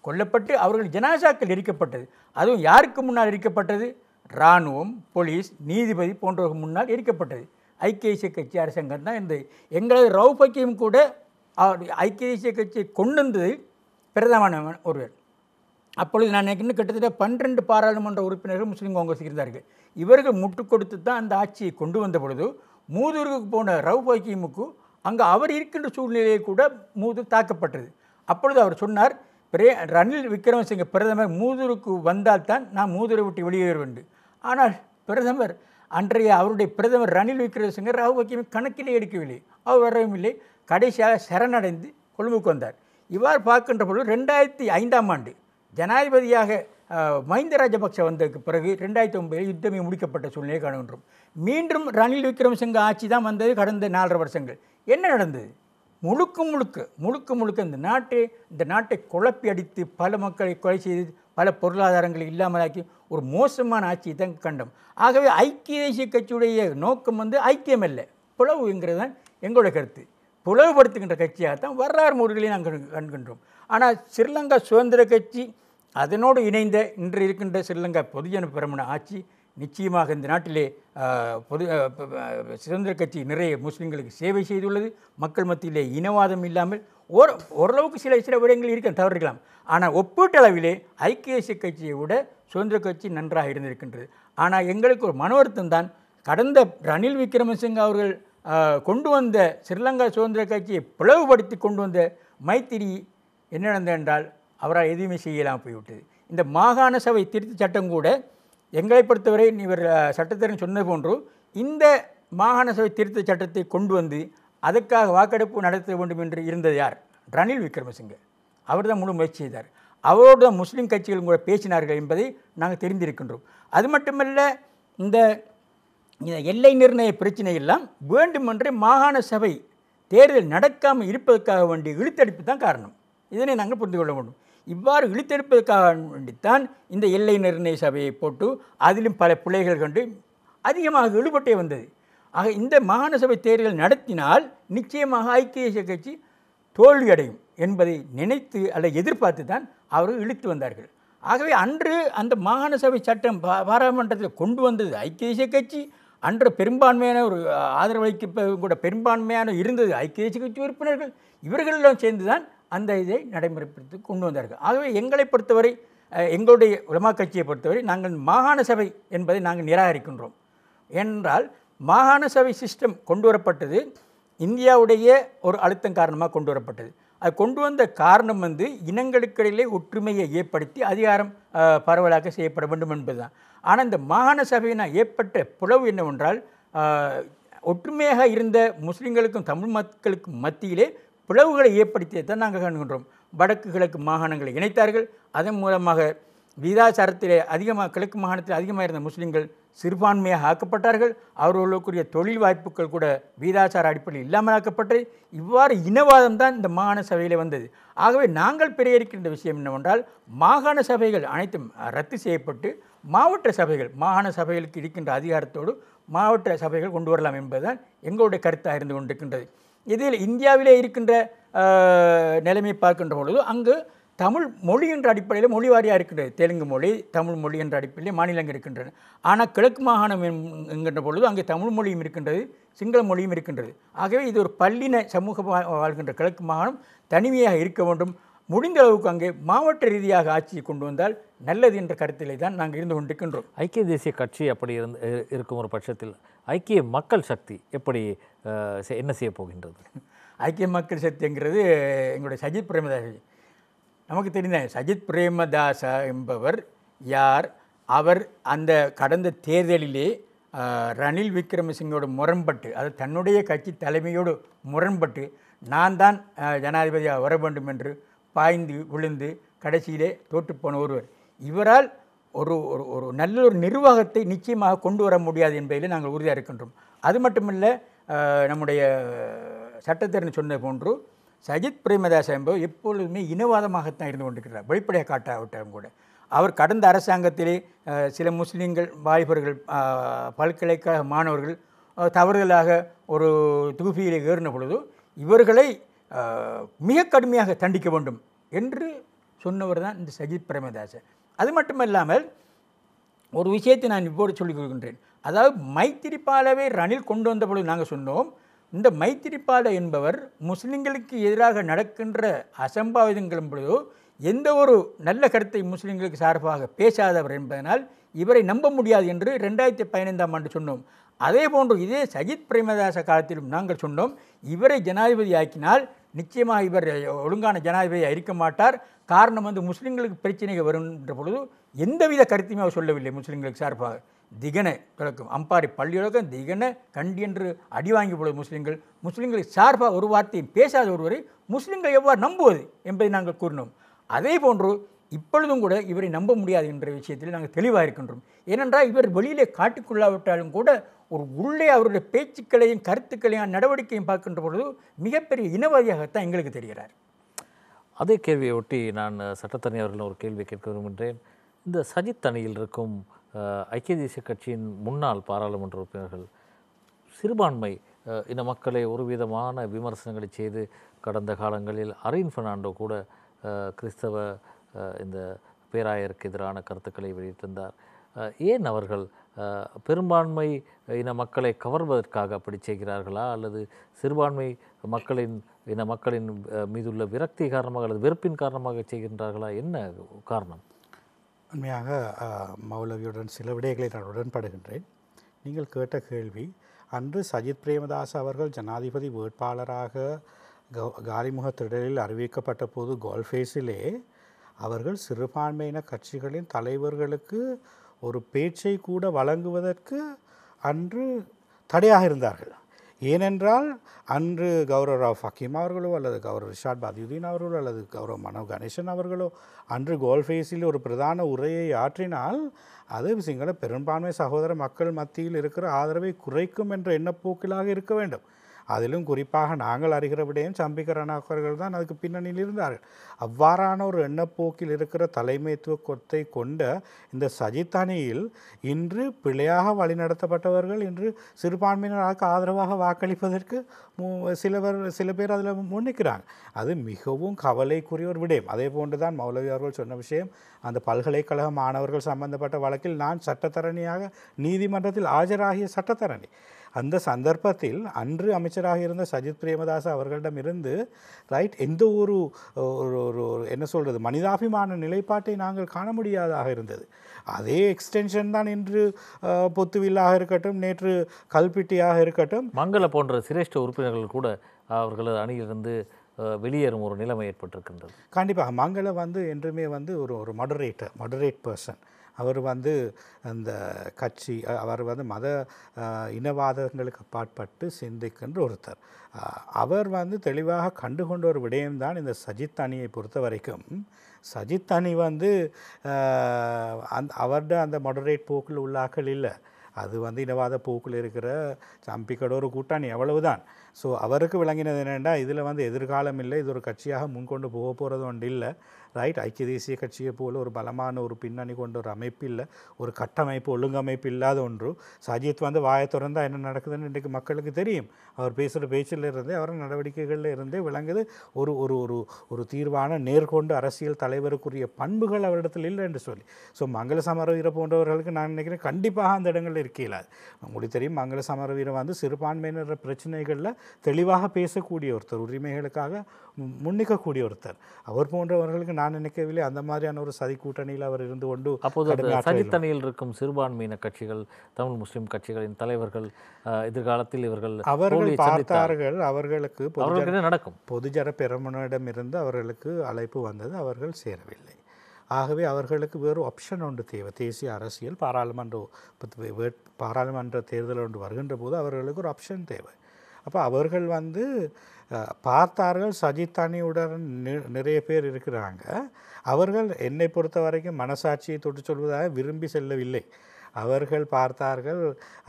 கொல்லப்பட்டு அவர்கள் ஜனாசாக்கள் எரிக்கப்பட்டது. அதுவும் யாருக்கு முன்னால் எரிக்கப்பட்டது? இராணுவம், போலீஸ், நீதிபதி போன்றவர்கள் முன்னால் எரிக்கப்பட்டது. ஐக்கிய தேசிய கட்சி அரசாங்கம் தான் இருந்தது. எங்களது ரவுபக்கியும் கூட ஐக்கிய தேசிய கட்சியை கொண்டு வந்தது பிரதமான ஒருவர். அப்பொழுது நான் இன்னும் கிட்டத்தட்ட 12 பாராளுமன்ற உறுப்பினர்கள் முஸ்லீம் காங்கிரஸ் இருந்தார்கள். இவர்கள் முட்டு கொடுத்து தான் அந்த ஆட்சியை கொண்டு வந்த பொழுது மூதூருக்கு போன ரவுபக்கியமுக்கு அங்கே அவர் இருக்கின்ற சூழ்நிலையை கூட மூதூர் தாக்கப்பட்டது. அப்பொழுது அவர் சொன்னார், ரணில் விக்ரமசிங்க பிரதமர் மூதூருக்கு வந்தால்தான் நான் மூதூரை விட்டு வெளியேற வேண்டும். ஆனால் பிரதமர் அவருடைய பிரதமர் ரணில் விக்ரமசிங்க ராகுல் காந்தியை கணக்கிலே எடுக்கவில்லை. அவர் வரவும் இல்லை. கடைசியாக சரணடைந்து கொழும்புக்கு வந்தார். இவ்வாறு பார்க்கின்ற பொழுது 2005ஆம் ஆண்டு ஜனாதிபதியாக மஹிந்த ராஜபக்ஷ வந்ததுக்கு பிறகு 2009 யுத்தமே முடிக்கப்பட்ட சூழ்நிலையை காணுகின்றோம். மீண்டும் ரணில் விக்ரமசிங்க ஆட்சி தான் வந்தது. கடந்த 4.5 வருஷங்கள் என்ன நடந்தது? முழுக்க இந்த நாட்டை குழப்பி அடித்து பல மக்களை கொலை செய்து பல பொருளாதாரங்களை இல்லாமலாக்கி ஒரு மோசமான ஆட்சியை தான் கண்டோம். ஆகவே ஐக்கிய தேசிய கட்சியுடைய நோக்கம் ஐக்கியம் அல்ல, பிளவுங்கிறது தான் எங்களுடைய கருத்து. பிளவுபடுத்துகின்ற கட்சியாகத்தான் வரலாறு முறைகளையும் நாங்கள் காண்கின்றோம். ஆனால் ஸ்ரீலங்கா சுதந்திர கட்சி அதனோடு இணைந்த இன்று இருக்கின்ற ஸ்ரீலங்கா பொதுஜன பெரமுன ஆட்சி நிச்சயமாக இந்த நாட்டிலே சுதந்திர கட்சி நிறைய முஸ்லீம்களுக்கு சேவை செய்துள்ளது. மக்கள் மத்தியிலே இனவாதம் இல்லாமல் ஓரளவுக்கு சில விடயங்கள் இருக்க தவறுக்கலாம். ஆனால் ஒப்பீட்டளவிலே ஐக்கிய தேசிய கட்சியை விட சுதந்திர கட்சி நன்றாக இருந்திருக்கின்றது. ஆனால் எங்களுக்கு ஒரு மன வருத்தம் தான், கடந்த ரணில் விக்ரமசிங்க அவர்கள் கொண்டு வந்த ஸ்ரீலங்கா சுதந்திர கட்சியை பிளவுபடுத்தி கொண்டு வந்த மைத்திரி என்ன நடந்தது என்றால் அவரால் எதுவுமே செய்யலாம் போய்விட்டது. இந்த மாகாண சபை திருத்த சட்டம் கூட எங்களை பொறுத்தவரை இவர் சட்டத்தரன் சொன்னது போன்று இந்த மாகாண சபை திருத்த சட்டத்தை கொண்டு வந்து அதற்காக வாக்கெடுப்பு நடத்த வேண்டும் என்று இருந்தது யார்? ரணில் விக்ரமசிங்க. அவர் தான் முழு முயற்சி செய்தார். அவரோடு தான் முஸ்லீம் கட்சிகளும் கூட பேசினார்கள் என்பதை நாங்கள் தெரிந்திருக்கின்றோம். அது மட்டுமல்ல, இந்த எல்லை நிர்ணய பிரச்சனை எல்லாம் வேண்டுமென்றே மாகாண சபை தேர்தல் நடக்காமல் இருப்பதற்காக வேண்டிய இழுத்தடிப்பு தான் காரணம். இதனை நாங்கள் புரிந்து கொள்ள வேண்டும். இவ்வாறு இழுத்தெடுப்பதற்காக வேண்டித்தான் இந்த எல்லை நிர்ணய சபையை போட்டு அதிலும் பல பிள்ளைகள் கண்டு அதிகமாக ஈடுபட்டே வந்தது. ஆக இந்த மாகாண சபை தேர்தல் நடத்தினால் நிச்சயமாக ஐக்கிய தேசிய கட்சி தோல்வியடையும் என்பதை நினைத்து அல்ல எதிர்பார்த்து தான் அவர்கள் இழுத்து வந்தார்கள். ஆகவே அன்று அந்த மாகாண சபை சட்டம் பாராளுமன்றத்தில் கொண்டு வந்தது ஐக்கிய தேசிய கட்சி. அன்று பெரும்பான்மையான ஒரு ஆதரவளிக்க கூட பெரும்பான்மையான இருந்தது ஐக்கிய தேசிய கட்சி உறுப்பினர்கள். இவர்களெல்லாம் சேர்ந்து தான் அந்த இதை நடைமுறைப்படுத்தி கொண்டு வந்தார்கள். ஆகவே எங்களை பொறுத்தவரை, எங்களுடைய உலமா கட்சியை பொறுத்தவரை நாங்கள் மாகாண சபை என்பதை நாங்கள் நிராகரிக்கின்றோம். ஏனென்றால் மாகாண சபை சிஸ்டம் கொண்டு வரப்பட்டது இந்தியாவுடைய ஒரு அழுத்தம் காரணமாக கொண்டு வரப்பட்டது. அது கொண்டு வந்த காரணம் இனங்களுக்கிடையிலே ஒற்றுமையை ஏற்படுத்தி அதிகாரம் பரவலாக செய்யப்பட வேண்டும் என்பதுதான். ஆனால் இந்த மாகாண சபையினால் ஏற்பட்ட பிளவு என்னவென்றால், ஒற்றுமையாக இருந்த முஸ்லீம்களுக்கும் தமிழ் மக்களுக்கும் மத்தியிலே பிளவுகளை ஏற்படுத்தியதான் நாங்கள் காண்கின்றோம். வடக்கு கிழக்கு மாகாணங்களை இணைத்தார்கள். அதன் மூலமாக விகிதாச்சாரத்திலே கிழக்கு மாகாணத்தில் அதிகமாக இருந்த முஸ்லீம்கள் சிறுபான்மையாக ஆக்கப்பட்டார்கள். அவர்களுக்குரிய தொழில் வாய்ப்புகள் கூட விகிதாச்சார அடிப்படையில் இல்லாமல் ஆக்கப்பட்டது. இவ்வாறு இனவாதம் தான் இந்த மாகாண சபையில் வந்தது. ஆகவே நாங்கள் பிரேரிக்கின்ற விஷயம் என்னவென்றால், மாகாண சபைகள் அனைத்தும் ரத்து செய்யப்பட்டு மாவட்ட சபைகள், மாகாண சபைகளுக்கு இருக்கின்ற அதிகாரத்தோடு மாவட்ட சபைகள் கொண்டு வரலாம் என்பதுதான் எங்களுடைய கருத்தாக இருந்து கொண்டிருக்கின்றது. இதில் இந்தியாவிலே இருக்கின்ற நிலைமை பார்க்கின்ற பொழுது அங்கு தமிழ் மொழி என்ற அடிப்படையில் மொழி வாரியாக இருக்கின்றது. தெலுங்கு மொழி, தமிழ் மொழி என்ற அடிப்படையில் மாநிலங்கள் இருக்கின்றன. ஆனால் கிழக்கு மாகாணம் என்கின்ற பொழுது அங்கே தமிழ் மொழியும் இருக்கின்றது, சிங்கள மொழியும் இருக்கின்றது. ஆகவே இது ஒரு பல்லின சமூக வாழ்கின்ற கிழக்கு மாகாணம் தனிமையாக இருக்க வேண்டும். முடிந்த அளவுக்கு அங்கே மாவட்ட ரீதியாக ஆட்சியை கொண்டு வந்தால் நல்லது என்ற கருத்திலே தான் நாங்கள் இருந்து கொண்டிருக்கின்றோம். ஐக்கிய தேசிய கட்சி அப்படி இருக்கும் ஒரு பட்சத்தில் ஐக்கிய மக்கள் சக்தி எப்படி என்ன செய்ய போகின்றது? ஐக்கிய மக்கள் சக்திங்கிறது எங்களுடைய சஜித் பிரேமதாஸ். நமக்கு தெரிந்த சஜித் பிரேமதாச என்பவர் யார்? அவர் அந்த கடந்த தேர்தலிலே ரணில் விக்ரமசிங்கோடு முரண்பட்டு, அது தன்னுடைய கட்சி தலைமையோடு முரண்பட்டு நான் தான் ஜனாதிபதியாக வர வேண்டும் என்று பாய்ந்து விழுந்து கடைசியிலே தோற்றுப்போன ஒருவர். இவரால் ஒரு ஒரு நல்ல ஒரு நிர்வாகத்தை நிச்சயமாக கொண்டு வர முடியாது என்பதில் நாங்கள் உறுதியாக இருக்கின்றோம். அது மட்டுமல்ல, நம்முடைய சட்டத்தரணி சொன்ன போன்று சஜித் பிரேமதாஸ் என்பவர் எப்பொழுதுமே இனவாதமாகத்தான் இருந்து கொண்டிருக்கிறார். வெளிப்படையாக காட்டாவிட்டாலும் கூட அவர் கடந்த அரசாங்கத்திலே சில முஸ்லீம்கள் வாலிபர்கள், பல்கலைக்கழக மாணவர்கள் தவறுதலாக ஒரு தூபியிலே ஏறின பொழுது இவர்களை மிக கடுமையாக தண்டிக்க வேண்டும் என்று சொன்னவர் தான் இந்த சஜித் பிரேமதாஸ். அது மட்டுமல்லாமல் ஒரு விஷயத்தை நான் இப்போது சொல்லிக் கொடுக்கின்றேன். அதாவது மைத்திரிபாலவை ரணில் கொண்டு வந்த பொழுது நாங்கள் சொன்னோம், இந்த மைத்திரிபால என்பவர் முஸ்லீம்களுக்கு எதிராக நடக்கின்ற அசம்பாவிதங்களும் பொழுதோ எந்த ஒரு நல்ல கருத்தை முஸ்லீம்களுக்கு சார்பாக பேசாதவர் என்பதனால் இவரை நம்ப முடியாது என்று 2015ஆம் ஆண்டு சொன்னோம். அதே போன்று இதே சஜித் பிரேமதாச காலத்திலும் நாங்கள் சொன்னோம், இவரை ஜனாதிபதி ஆக்கினால் நிச்சயமாக இவர் ஒழுங்கான ஜனாதிபதியாக இருக்க மாட்டார். காரணம் வந்து முஸ்லீம்களுக்கு பிரச்சனைகள் வருகின்ற பொழுது எந்தவித கருத்தையுமே அவர் சொல்லவில்லை. முஸ்லீம்களுக்கு சார்பாக திகன தொடக்கம் அம்பாரி பள்ளியொழக்கம் திகன கண்டி என்று அடி வாங்கி பொழுது முஸ்லீம்களுக்கு சார்பாக ஒரு வார்த்தையும் பேசாத ஒருவரை முஸ்லீம்கள் எவ்வாறு நம்புவது என்பதை நாங்கள் கூறினோம். அதே போன்று இப்பொழுதும் கூட இவரை நம்ப முடியாது என்ற விஷயத்தில் நாங்கள் தெளிவாக இருக்கின்றோம். ஏனென்றால் இவர் வெளியிலே காட்டிக்கொள்ளாவிட்டாலும் கூட ஒரு உள்ளே அவருடைய பேச்சுக்களையும் கருத்துக்களையும் நடவடிக்கையும் பார்க்கின்ற பொழுது மிகப்பெரிய இனவாதியாகத்தான் எங்களுக்கு தெரிகிறார். அதே கேள்வியை ஒட்டி நான் சட்டத்தரணி அவர்கள் ஒரு கேள்வி கேட்க விரும்புகின்றேன். இந்த சஜித் அணியில் இருக்கும் ஐக்கிய தேசிய கட்சியின் முன்னாள் பாராளுமன்ற உறுப்பினர்கள் சிறுபான்மை இன மக்களை ஒரு விதமான விமர்சனங்களை செய்து கடந்த காலங்களில் அரின் பெர்னாண்டோ கூட கிறிஸ்தவ இந்த பேராயருக்கு எதிரான கருத்துக்களை வெளியிட்டிருந்தார். ஏன் அவர்கள் பெரும்பான்மை இன மக்களை கவர்வதற்காக அப்படி செய்கிறார்களா, அல்லது சிறுபான்மை இன மக்களின் மீதுள்ள விரக்தி காரணமாக அல்லது வெறுப்பின் காரணமாக செய்கின்றார்களா? என்ன காரணம்? உண்மையாக மௌலவியுடன் சில விடயங்களை நான் உடன்படுகின்றேன். நீங்கள் கேட்ட கேள்வி, அன்று சஜித் பிரேமதாஸ் அவர்கள் ஜனாதிபதி வேட்பாளராக காலிமுக திடலில் அறிவிக்கப்பட்ட போது கோல்ஃபேஸிலே அவர்கள் சிறுபான்மையின கட்சிகளின் தலைவர்களுக்கு ஒரு பேச்சை கூட வழங்குவதற்கு அன்று தடையாக இருந்தார்கள். ஏனென்றால் அன்று கௌரவ ராவ் ஃபக்கீம் அவர்களோ அல்லது கௌரவ ரிஷாட் பதியுதீன் அவர்களோ அல்லது கௌரவ மனோ கணேசன் அவர்களோ அன்று கோல்ஃபேஸில் ஒரு பிரதான உரையை ஆற்றினால் அது சிங்கள பெரும்பான்மை சகோதர மக்கள் மத்தியில் இருக்கிற ஆதரவை குறைக்கும் என்ற எண்ணப்போக்கிலாக இருக்க வேண்டும். அதிலும் குறிப்பாக நாங்கள் அறிகிற விடையும் சம்பிக்க ரணாக்கர்கள் தான் அதுக்கு பின்னணியில் இருந்தார்கள். அவ்வாறான ஒரு எண்ணப்போக்கில் இருக்கிற தலைமைத்துவ கொத்தை கொண்ட இந்த சஜித் அணியில் இன்று பிழையாக வழிநடத்தப்பட்டவர்கள் இன்று சிறுபான்மையினருக்கு ஆதரவாக வாக்களிப்பதற்கு சில பேர் அதில் முன்னிக்கிறாங்க. அது மிகவும் கவலைக்குரிய ஒரு விடயம். அதே போன்று தான் மௌலவி அவர்கள் சொன்ன விஷயம், அந்த பல்கலைக்கழக மாணவர்கள் சம்பந்தப்பட்ட வழக்கில் நான் சட்டத்தரணியாக நீதிமன்றத்தில் ஆஜராகிய சட்டத்தரணி. அந்த சந்தர்ப்பத்தில் அன்று அமைச்சராக இருந்த சஜித் பிரேமதாஸ் அவர்களிடமிருந்து எந்த ஒரு என்ன சொல்கிறது மனிதாபிமான நிலைப்பாட்டை நாங்கள் காண முடியாதாக இருந்தது. அதே எக்ஸ்டென்ஷன் தான் இன்று பொத்துவில்லாக இருக்கட்டும், நேற்று கல்பிட்டியாக இருக்கட்டும், மங்கள போன்ற சிரேஷ்ட உறுப்பினர்கள் கூட அவர்களது அணியிலிருந்து வெளியேறும் ஒரு நிலைமை ஏற்பட்டிருக்கின்றது. கண்டிப்பாக மங்கள என்றுமே ஒரு மொடரேட் பர்சன். அவர் அந்த கட்சி அவர் மத இனவாதங்களுக்கு அப்பாற்பட்டு சிந்திக்கின்ற ஒருத்தர். அவர் தெளிவாக கண்டுகொண்ட ஒரு விடயம்தான் இந்த சஜித் அணியை பொறுத்த வரைக்கும். சஜித் அணி அவருடைய அந்த மொடரேட் போக்கில் உள்ள ஆக்கள் இல்லை. அது இனவாத போக்கில் இருக்கிற சம்பிக்கட ஒரு கூட்டணி, அவ்வளவுதான். ஸோ அவருக்கு விளங்கினது என்னென்னா, இதில் எதிர்காலம் இல்லை, இது ஒரு கட்சியாக முன்கொண்டு போக போகிறது ஒன்று இல்லை. ஐக்கிய தேசிய கட்சியை போல் ஒரு பலமான ஒரு பின்னணி கொண்ட ஒரு அமைப்பு இல்லை, ஒரு கட்டமைப்பு ஒழுங்கமைப்பு இல்லாத ஒன்று. சஜித் வாயை திறந்தால் என்ன நடக்குதுன்னு இன்றைக்கு மக்களுக்கு தெரியும். அவர் பேசுகிற பேச்சில் இருந்தே அவர் நடவடிக்கைகளில் இருந்தே விளங்குது. ஒரு ஒரு ஒரு ஒரு தீர்வான நேர்கொண்டு அரசியல் தலைவருக்குரிய பண்புகள் அவரிடத்தில் இல்லை என்று சொல்லி. ஸோ மங்கள சமரவீர போன்றவர்களுக்கு நான் நினைக்கிறேன் கண்டிப்பாக அந்த இடங்களில் இருக்கையிலாது. உங்களுக்கு தெரியும், மங்கள சமரவீர சிறுபான்மையினர் பிரச்சனைகளில் தெளிவாக பேசக்கூடிய ஒருத்தர், உரிமைகளுக்காக முன்னிக்கக்கூடிய ஒருத்தர். அவர் போன்றவர்களுக்கு நான் நினைக்கவில்லை அந்த மாதிரியான ஒரு சதி கூட்டணியில் அவர் இருந்து கொண்டு. அப்போது சஜித் அணியில் இருக்கும் சிறுபான்மையின கட்சிகள், தமிழ் முஸ்லிம் கட்சிகளின் தலைவர்கள் எதிர்காலத்தில் அவர்கள் பார்த்தார்கள், அவர்களுக்கு நடக்கும் பொதுஜன பெருமனிடமிருந்து அவர்களுக்கு அழைப்பு வந்தது, அவர்கள் சேரவில்லை. ஆகவே அவர்களுக்கு வேறு ஆப்ஷன் ஒன்று தேவை. தேசிய அரசியல் பாராளுமன்ற தேர்தல் ஒன்று வருகின்ற போது அவர்களுக்கு ஒரு ஆப்ஷன் தேவை. அப்போ அவர்கள் பார்த்தார்கள், சஜித் அணியுடன் நிறைய பேர் இருக்கிறாங்க. அவர்கள் என்னை பொறுத்த வரைக்கும் மனசாட்சியை தொட்டு சொல்வதாக விரும்பி செல்லவில்லை. அவர்கள் பார்த்தார்கள்,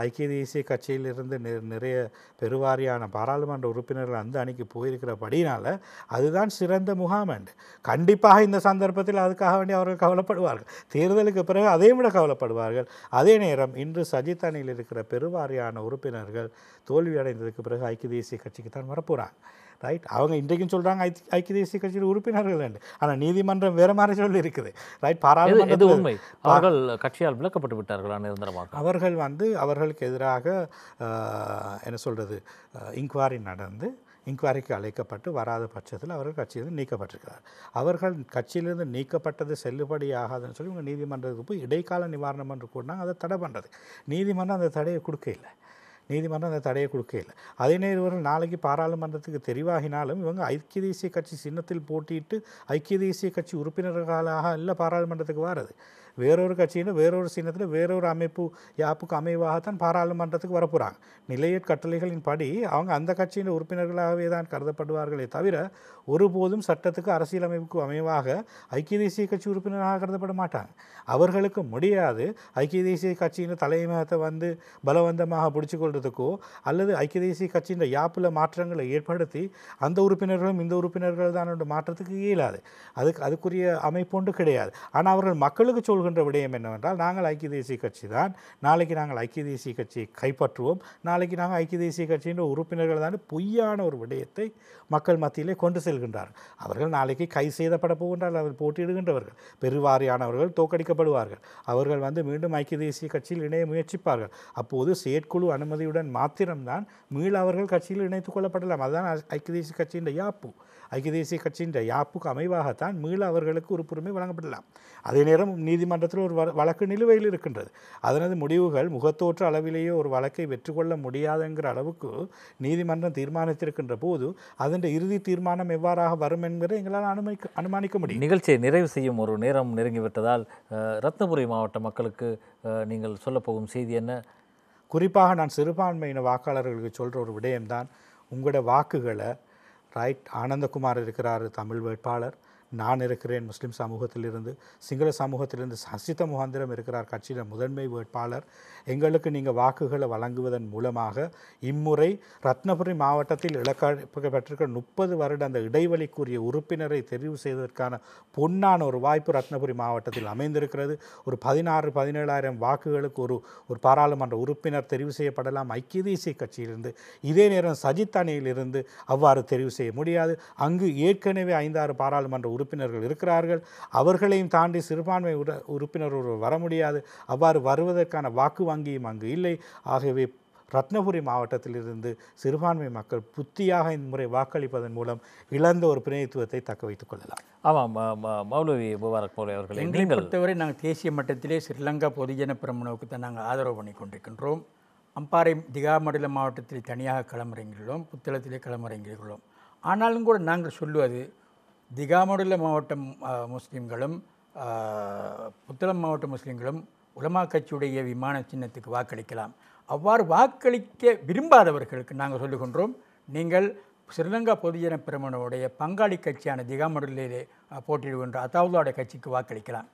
ஐக்கிய தேசிய கட்சியில் இருந்து நிறைய பெருவாரியான பாராளுமன்ற உறுப்பினர்கள் அந்த அணிக்கு போயிருக்கிறபடினால அதுதான் சிறந்த முகாம் என்று. கண்டிப்பாக இந்த சந்தர்ப்பத்தில் அதுக்காக வேண்டி அவர்கள் கவலைப்படுவார்கள். தேர்தலுக்கு பிறகு அதை விட கவலைப்படுவார்கள். அதே நேரம் இன்று சஜித் அணியில் இருக்கிற பெருவாரியான உறுப்பினர்கள் தோல்வி அடைந்ததுக்கு பிறகு ஐக்கிய தேசிய கட்சிக்கு தான் வரப்போகிறாங்க. அவங்க இன்றைக்கும் சொல்கிறாங்க ஐக்கிய தேசிய கட்சியில் உறுப்பினர்கள் என்று. ஆனால் நீதிமன்றம் வேறு மாதிரி சொல்லி இருக்குது. பாராளுமன்றம் உண்மை, அவர்கள் கட்சியால் விலக்கப்பட்டு விட்டார்களா நிரந்தரமாக? அவர்கள் அவர்களுக்கு எதிராக என்ன சொல்கிறது இன்குவாரி நடந்து இன்குவாரிக்கு அழைக்கப்பட்டு வராத பட்சத்தில் அவர்கள் கட்சியிலிருந்து நீக்கப்பட்டிருக்கிறார். அவர்கள் கட்சியிலிருந்து நீக்கப்பட்டது செல்லுபடியாகாதுன்னு சொல்லி இவங்க நீதிமன்றத்துக்கு போய் இடைக்கால நிவாரணம் என்று கூட்டினாங்க. அதை தடை பண்ணுறது நீதிமன்றம் அந்த தடையை கொடுக்க இல்லை. நீதிமன்றம் அந்த தடையை கொடுக்கல. அதே நேரம் இவர்கள் நாளைக்கு பாராளுமன்றத்துக்கு தெரிவாகினாலும் இவங்க ஐக்கிய தேசிய கட்சி சின்னத்தில் போட்டியிட்டு ஐக்கிய தேசிய கட்சி உறுப்பினர்களாக இல்லை பாராளுமன்றத்துக்கு வர்றது. வேறொரு கட்சியில் வேறொரு சின்னத்தில் வேறொரு அமைப்பு யாப்புக்கு அமைவாகத்தான் பாராளுமன்றத்துக்கு வரப்போகிறாங்க. நிலையற் கட்டளைகளின் படி அவங்க அந்த கட்சியின் உறுப்பினர்களாகவே தான் கருதப்படுவார்களே தவிர ஒருபோதும் சட்டத்துக்கு அரசியலமைப்புக்கு அமைவாக ஐக்கிய தேசிய கட்சி உறுப்பினராக கருதப்பட மாட்டாங்க. அவர்களுக்கு முடியாது ஐக்கிய தேசிய கட்சியின் தலைமையகத்தை வந்து பலவந்தமாக பிடிச்சி கொள்றதுக்கோ அல்லது ஐக்கிய தேசிய கட்சியின் யாப்பில் மாற்றங்களை ஏற்படுத்தி அந்த உறுப்பினர்களும் இந்த உறுப்பினர்கள் தான் மாற்றத்துக்கு இயலாது. அதுக்குரிய அமைப்பொன்று கிடையாது. ஆனால் அவர்கள் மக்களுக்கு சொல்கின்ற விடயம் என்னவென்றால், நாங்கள் ஐக்கிய தேசிய கட்சி தான், நாளைக்கு நாங்கள் ஐக்கிய தேசிய கட்சியை கைப்பற்றுவோம், நாளைக்கு நாங்கள் ஐக்கிய தேசிய கட்சியின் உறுப்பினர்கள் தான் பொய்யான ஒரு விடயத்தை மக்கள் மத்தியிலே கொண்டு செல்கின்றார்கள். அவர்கள் நாளைக்கு கை செய்தப்பட போகின்றால் அவர் போட்டியிடுகின்றவர்கள் பெருவாரியானவர்கள் தோற்கடிக்கப்படுவார்கள். அவர்கள் வந்து மீண்டும் ஐக்கிய தேசிய கட்சியில் இணைய முயற்சிப்பார்கள். அப்போது செயற்குழு அனுமதியுடன் மாத்திரம்தான் மீள அவர்கள் கட்சியில் இணைத்துக் கொள்ளப்படலாம். அதுதான் ஐக்கிய தேசிய கட்சியின் யாப்பு. ஐக்கிய தேசிய கட்சியின் யாப்புக்கு அமைவாகத்தான் மீள அவர்களுக்கு உறுப்புரிமை வழங்கப்படலாம். அதே நேரம் நீதிமன்றத்தில் ஒரு வழக்கு நிலுவையில் இருக்கின்றது. அதனது முடிவுகள் முகத்தோற்ற அளவிலேயே ஒரு வழக்கை வெற்றி கொள்ள முடியாதுங்கிற அளவுக்கு நீதிமன்றம் தீர்மானித்திருக்கின்ற போது அதன் இறுதி தீர்மானம் எவ்வாறாக வரும் என்பதை எங்களால் அனுமானிக்க முடியும். நிகழ்ச்சியை நிறைவு செய்யும் ஒரு நேரம் நெருங்கிவிட்டதால் ரத்னபுரி மாவட்ட மக்களுக்கு நீங்கள் சொல்லப்போகும் செய்தி என்ன? குறிப்பாக நான் சிறுபான்மையின வாக்காளர்களுக்கு சொல்கிற ஒரு விடயம்தான், உங்களோட வாக்குகளை ரைட் ஆனந்தகுமார் இருக்கிறார் தமிழ் வேட்பாளர், நான் இருக்கிறேன் முஸ்லீம் சமூகத்திலிருந்து, சிங்கள சமூகத்திலிருந்து சசித முகாந்திரம் இருக்கிறார் கட்சியின் முதன்மை வேட்பாளர். எங்களுக்கு நீங்கள் வாக்குகளை வழங்குவதன் மூலமாக இம்முறை ரத்னபுரி மாவட்டத்தில் இலக்கப்பட்டிருக்கிற 30 வருட அந்த இடைவெளிக்குரிய உறுப்பினரை தெரிவு செய்வதற்கான பொன்னான ஒரு வாய்ப்பு ரத்னபுரி மாவட்டத்தில் அமைந்திருக்கிறது. ஒரு 16-17 வாக்குகளுக்கு ஒரு பாராளுமன்ற உறுப்பினர் தெரிவு செய்யப்படலாம் ஐக்கிய தேசிய கட்சியிலிருந்து. இதே நேரம் சஜித் அணியிலிருந்து அவ்வாறு தெரிவு செய்ய முடியாது. அங்கு ஏற்கனவே 5-6 பாராளுமன்ற உறுப்பினர்கள் இருக்கிறார்கள். அவர்களையும் தாண்டி சிறுபான்மை உறுப்பினர் வர முடியாது. அவ்வாறு வருவதற்கான வாக்கு வங்கியும் அங்கு இல்லை. ஆகவே ரத்னபுரி மாவட்டத்திலிருந்து சிறுபான்மை மக்கள் புத்தியாக இந்த முறை வாக்களிப்பதன் மூலம் இழந்த ஒரு பிரதிநிதித்துவத்தை தக்க வைத்துக் கொள்ளலாம். ஆமாம், மௌலவி முபாரக் மௌலவி அவர்களே, எங்களை பொறுத்தவரை நாங்கள் தேசிய மட்டத்திலே ஸ்ரீலங்கா பொதுஜன பிரமுனவுக்கு தான் நாங்கள் ஆதரவு பண்ணி கொண்டிருக்கின்றோம். அம்பாறை திகாமண்டல மாவட்டத்தில் தனியாக களமிறங்கியுள்ளோம், புத்தளத்திலே களமிறங்கியுள்ளோம். ஆனாலும் கூட நாங்கள் சொல்லுவது, திகாமண்டல மாவட்டம் முஸ்லீம்களும் புத்தளம் மாவட்ட முஸ்லீம்களும் உலமா கட்சியுடைய விமான சின்னத்துக்கு வாக்களிக்கலாம். அவ்வாறு வாக்களிக்க விரும்பாதவர்களுக்கு நாங்கள் சொல்லுகின்றோம், நீங்கள் ஸ்ரீலங்கா பொதுஜன பிரமுனவுடைய பங்காளி கட்சியான திகாமண்டலிலே போட்டியிடுகின்ற அத்தாவுல்லாவுடைய கட்சிக்கு வாக்களிக்கலாம்.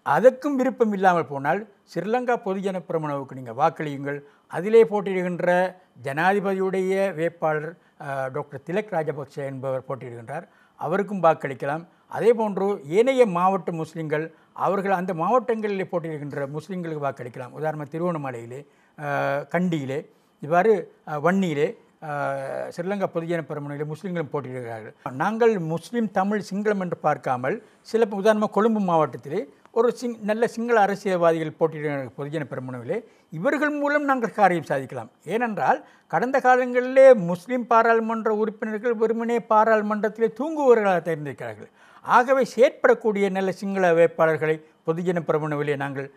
அதற்கும் விருப்பம் இல்லாமல் போனால் ஸ்ரீலங்கா பொதுஜன பிரமுனவுக்கு நீங்கள் வாக்களியுங்கள். அதிலே போட்டியிடுகின்ற ஜனாதிபதியுடைய வேட்பாளர் டாக்டர் திலக் ராஜபக்ச என்பவர் போட்டியிடுகின்றார், அவருக்கும் வாக்களிக்கலாம். அதே போன்று ஏனைய மாவட்ட முஸ்லீம்கள் அவர்கள் அந்த மாவட்டங்களிலே போட்டியிடுகின்ற முஸ்லீம்களுக்கு வாக்களிக்கலாம். உதாரணமாக திருவண்ணாமலையிலே, கண்டியிலே, இவ்வாறு வன்னியிலே ஸ்ரீலங்கா பொதுஜன பிரமுனையில் முஸ்லீம்களும் போட்டியிடுகிறார்கள். நாங்கள் முஸ்லீம் தமிழ் சிங்களம் என்று பார்க்காமல் சில உதாரணமாக கொழும்பு மாவட்டத்திலே ஒரு நல்ல சிங்கள அரசியல்வாதிகள் போட்டியிடுகிற பொதுஜன பிரமுனவிலே இவர்கள் மூலம் நாங்கள் காரியம் சாதிக்கலாம். ஏனென்றால் கடந்த காலங்களிலே முஸ்லீம் பாராளுமன்ற உறுப்பினர்கள் வெறுமனே பாராளுமன்றத்திலே தூங்குவவர்களாக தேர்ந்தெடுக்கிறார்கள். ஆகவே செயற்படக்கூடிய நல்ல சிங்கள வேட்பாளர்களை பொதுஜன பிரமுனவிலே நாங்கள்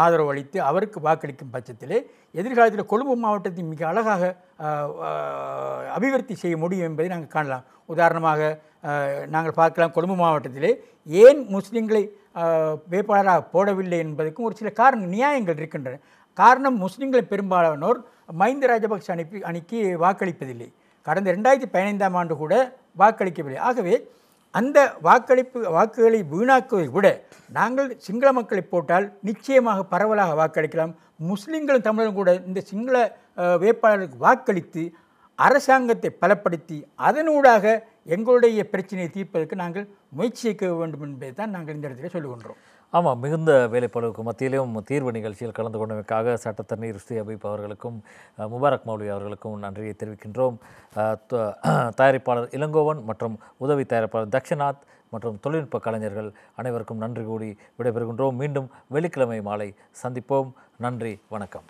ஆதரவு அளித்து அவருக்கு வாக்களிக்கும் பட்சத்திலே எதிர்காலத்தில் கொழும்பு மாவட்டத்தை மிக அழகாக அபிவிருத்தி செய்ய முடியும் என்பதை நாங்கள் காணலாம். உதாரணமாக நாங்கள் பார்க்கலாம், கொழும்பு மாவட்டத்திலே ஏன் முஸ்லீம்களை வேட்பாளராக போடவில்லை என்பதற்கும் ஒரு சில நியாயங்கள் இருக்கின்றன. காரணம், முஸ்லீம்களை பெரும்பாலானோர் மஹிந்த ராஜபக்ஷ அணிக்கு வாக்களிப்பதில்லை. கடந்த 2015ஆம் ஆண்டு கூட வாக்களிக்கவில்லை. ஆகவே அந்த வாக்குகளை வீணாக்குவதை விட நாங்கள் சிங்கள மக்களை போட்டால் நிச்சயமாக பரவலாக வாக்களிக்கலாம். முஸ்லீம்களும் தமிழரும் கூட இந்த சிங்கள வேட்பாளர்களுக்கு வாக்களித்து அரசாங்கத்தை பலப்படுத்தி அதனூடாக எங்களுடைய பிரச்சனையை தீர்ப்பதற்கு நாங்கள் முயற்சி செய்ய வேண்டும் என்பதை தான் நாங்கள் இந்த இடத்துல சொல்லுகின்றோம். ஆமாம், மிகுந்த வேலைப்பளுவுக்கு மத்தியிலும் தீர்வு நிகழ்ச்சியில் கலந்து கொண்டமைக்காக சட்டத்தரணி ருஷ்டி அபீப் அவர்களுக்கும் முபாரக் மௌலவி அவர்களுக்கும் நன்றியை தெரிவிக்கின்றோம். தயாரிப்பாளர் இளங்கோவன் மற்றும் உதவி தயாரிப்பாளர் தக்ஷநாத் மற்றும் தொழில்நுட்ப கலைஞர்கள் அனைவருக்கும் நன்றி கூடி விடைபெறுகின்றோம். மீண்டும் வெள்ளிக்கிழமை மாலை சந்திப்போம். நன்றி, வணக்கம்.